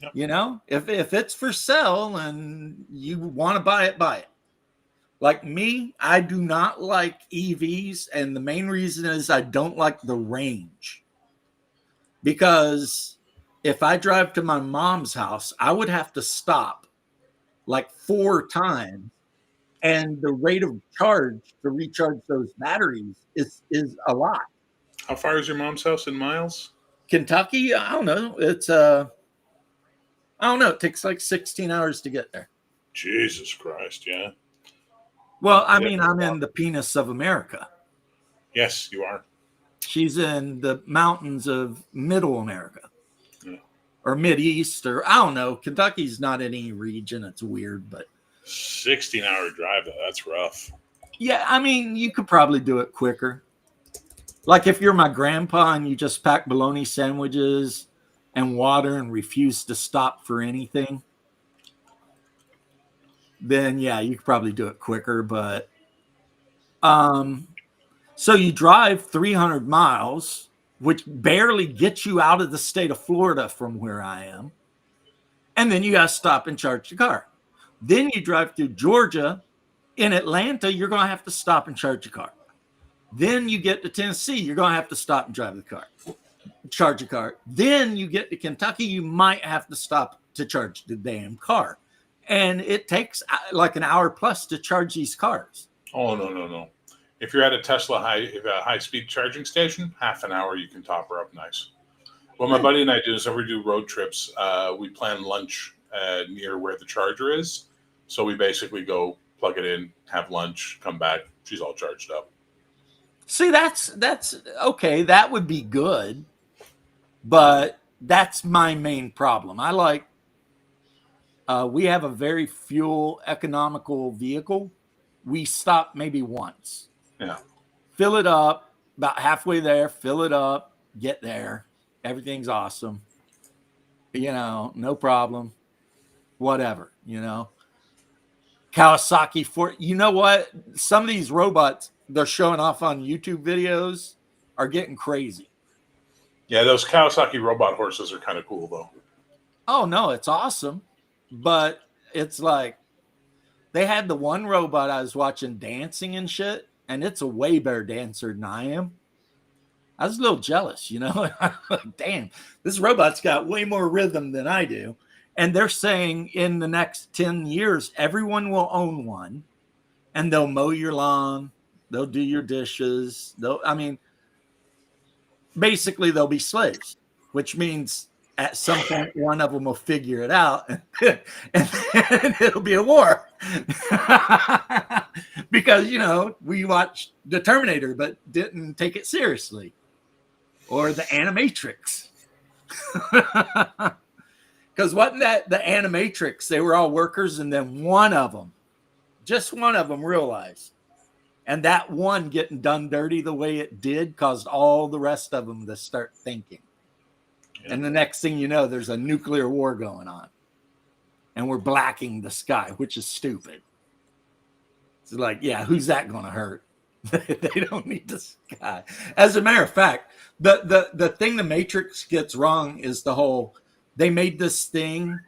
Yep. You know, if it's for sale and you want to buy it, buy it. Like me, I do not like EVs. And the main reason is I don't like the range. Because if I drive to my mom's house, I would have to stop like 4 times. And the rate of charge to recharge those batteries is a lot. How far is your mom's house in miles? Kentucky, I don't know. It's I don't know. It takes like 16 hours to get there. Jesus Christ, yeah. Well, I Yeah. mean, I'm in the penis of America. Yes, you are. She's in the mountains of Middle America. Yeah. Or Mideast, or I don't know. Kentucky's not any region. It's weird, but 16-hour drive, though. That's rough. yeah, I mean, you could probably do it quicker. Like if you're my grandpa and you just pack bologna sandwiches and water and refuse to stop for anything, then yeah, you could probably do it quicker. But so you drive 300 miles, which barely gets you out of the state of Florida from where I am. And then you got to stop and charge the car. Then you drive through Georgia. In Atlanta, you're going to have to stop and charge your car. Then you get to Tennessee, you're going to have to stop and drive the car, charge your car. Then you get to Kentucky, you might have to stop to charge the damn car. And it takes like an hour plus to charge these cars. Oh, no. If you're at a Tesla high-speed charging station, half an hour, you can top her up nice. What my buddy and I do is when we do road trips, we plan lunch near where the charger is. So we basically go plug it in, have lunch, come back. She's all charged up. See, that's okay. That would be good, but that's my main problem. I like. We have a very fuel economical vehicle. We stop maybe once. Yeah. Fill it up, about halfway there. Fill it up. Get there. Everything's awesome. You know, no problem. Whatever. You know. Kawasaki for you know what? Some of these robots they're showing off on YouTube videos are getting crazy. Yeah, those Kawasaki robot horses are kind of cool, though. Oh no, it's awesome, but it's like they had the one robot I was watching dancing and shit, and it's a way better dancer than I am. I was a little jealous, you know. Damn, this robot's got way more rhythm than I do. And they're saying in the next 10 years, everyone will own one and they'll mow your lawn. They'll do your dishes. Basically they'll be slaves, which means at some point, one of them will figure it out and it'll be a war because, you know, we watched the Terminator, but didn't take it seriously, or the Animatrix. Because wasn't that the Animatrix? They were all workers, and then one of them, just one of them realized. And that one getting done dirty the way it did caused all the rest of them to start thinking. Yeah. And the next thing you know, there's a nuclear war going on. And we're blacking the sky, which is stupid. It's like, yeah, who's that going to hurt? They don't need the sky. As a matter of fact, the thing the Matrix gets wrong is the whole... They made this thing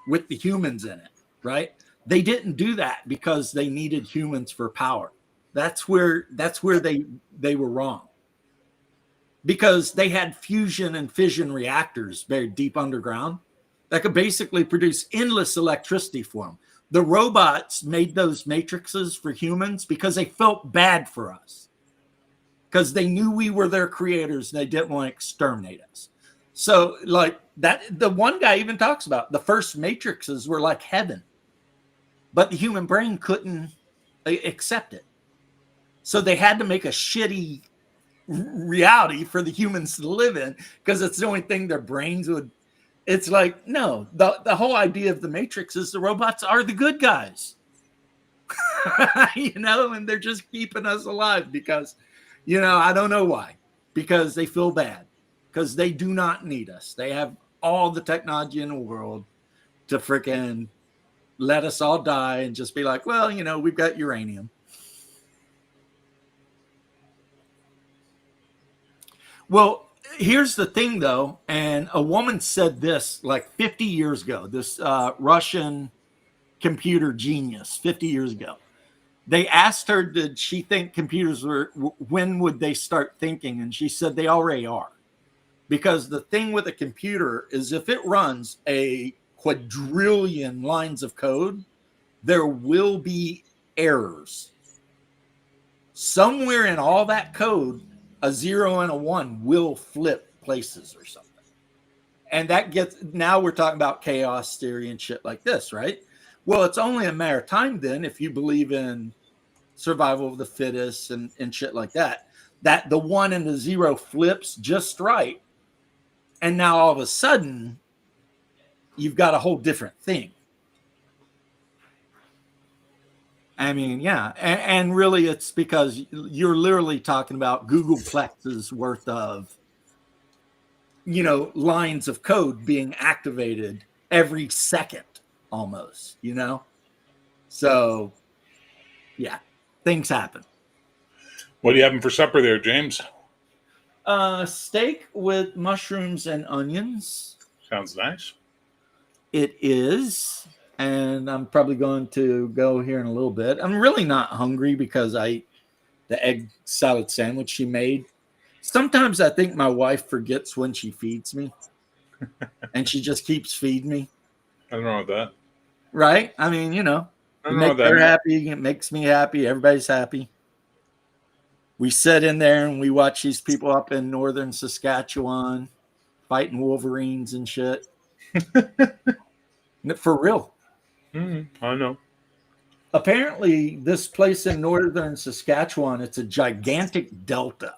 with the humans in it, right? They didn't do that because they needed humans for power. That's where they were wrong. Because they had fusion and fission reactors buried deep underground that could basically produce endless electricity for them. The robots made those matrices for humans because they felt bad for us. Because they knew we were their creators and they didn't want to exterminate us. So like that, the one guy even talks about the first matrices were like heaven, but the human brain couldn't accept it. So they had to make a shitty reality for the humans to live in because it's the only thing their brains would. It's like, no, the whole idea of the Matrix is the robots are the good guys, you know, and they're just keeping us alive because, you know, I don't know why, because they feel bad. Because they do not need us. They have all the technology in the world to freaking let us all die and just be like, well, you know, we've got uranium. Well, here's the thing, though. And a woman said this like 50 years ago, this Russian computer genius 50 years ago. They asked her, did she think computers when would they start thinking? And she said they already are. Because the thing with a computer is if it runs a quadrillion lines of code, there will be errors. Somewhere in all that code, a 0 and a 1 will flip places or something. And that gets, now we're talking about chaos theory and shit like this, right? Well, it's only a matter of time then, if you believe in survival of the fittest and shit like that, that the 1 and the 0 flips just right. And now all of a sudden, you've got a whole different thing. I mean, yeah. And really, it's because you're literally talking about Googleplex's worth of, you know, lines of code being activated every second almost, you know? So, yeah, things happen. What are you having for supper there, James? Steak with mushrooms and onions. Sounds nice. It is. And I'm probably going to go here in a little bit. I'm really not hungry because I ate the egg salad sandwich she made. Sometimes I think my wife forgets when she feeds me and she just keeps feeding me. I don't know about that. Right? I mean, you know, I it don't know makes what that her means. happy. It makes me happy. Everybody's happy. We sit in there and we watch these people up in northern Saskatchewan fighting wolverines and shit. For real. I know. Apparently, this place in northern Saskatchewan, it's a gigantic delta.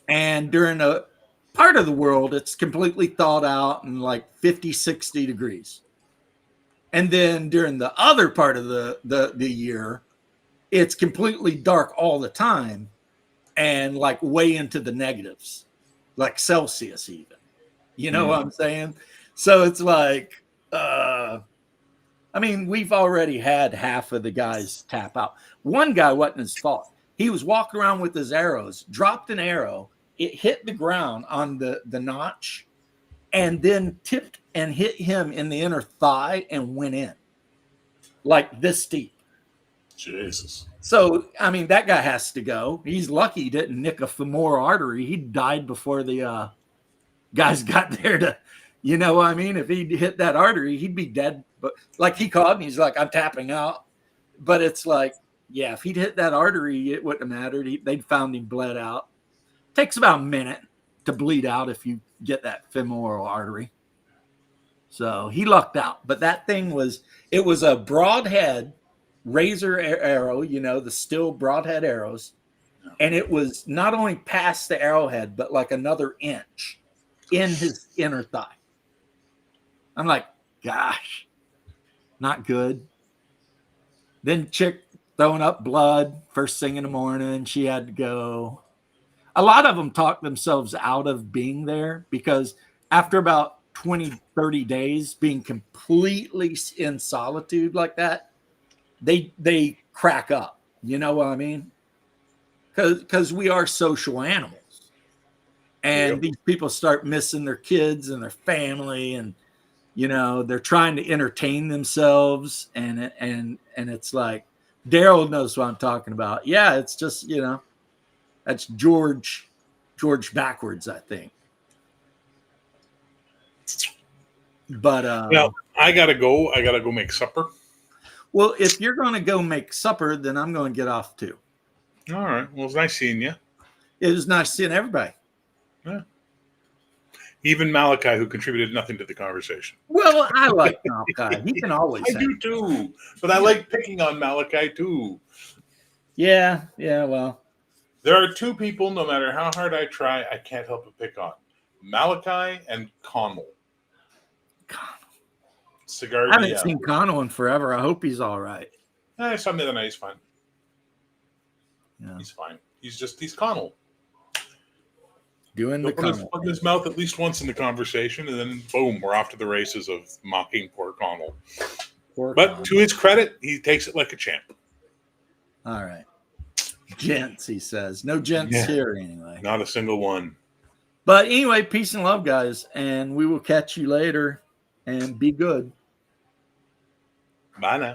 And during a part of the world, it's completely thawed out and like 50, 60 degrees. And then during the other part of the year, it's completely dark all the time and like way into the negatives, like Celsius even. You know what I'm saying? So it's like, I mean, we've already had half of the guys tap out. One guy wasn't his fault. He was walking around with his arrows, dropped an arrow, it hit the ground on the notch, and then tipped and hit him in the inner thigh and went in like this deep. Jesus. So, I mean, that guy has to go. He's lucky he didn't nick a femoral artery. He died before the guys got there to, you know what I mean? If he'd hit that artery, he'd be dead. But like he called me, he's like, I'm tapping out. But it's like, yeah, if he'd hit that artery, it wouldn't have mattered. They'd found him bled out. Takes about a minute to bleed out if you get that femoral artery. So he lucked out. But that thing was, it was a broadhead razor arrow, you know, the still broadhead arrows. And it was not only past the arrowhead, but like another inch in his inner thigh. I'm like, gosh, not good. Then chick throwing up blood first thing in the morning. She had to go. A lot of them talked themselves out of being there because after about 20, 30 days being completely in solitude like that, they crack up. You know what I mean? Because we are social animals. And these people start missing their kids and their family, and you know they're trying to entertain themselves, and it's like Daryl knows what I'm talking about. Yeah, it's just, you know, that's George backwards, I think. But Well, I gotta go. I gotta go make supper. well, if you're going to go make supper, then I'm going to get off too. All right. Well, it's nice seeing you. It was nice seeing everybody. Yeah. Even Malachi, who contributed nothing to the conversation. Well, I like Malachi. He can always I say. do too, but I like picking on Malachi too. Yeah, well. There are two people, no matter how hard I try, I can't help but pick on: Malachi and Connell. Cigar. I haven't seen Connell in forever. I hope he's all right. I saw him the other night. He's fine. Yeah. He's fine. He's Connell. Doing the Open his, Connell. open his mouth at least once in the conversation, and then boom, we're off to the races of mocking poor Connell. But to his credit, he takes it like a champ. All right. Gents, he says. No gents here anyway. Not a single one. But anyway, peace and love, guys. And we will catch you later. And be good. Bye now.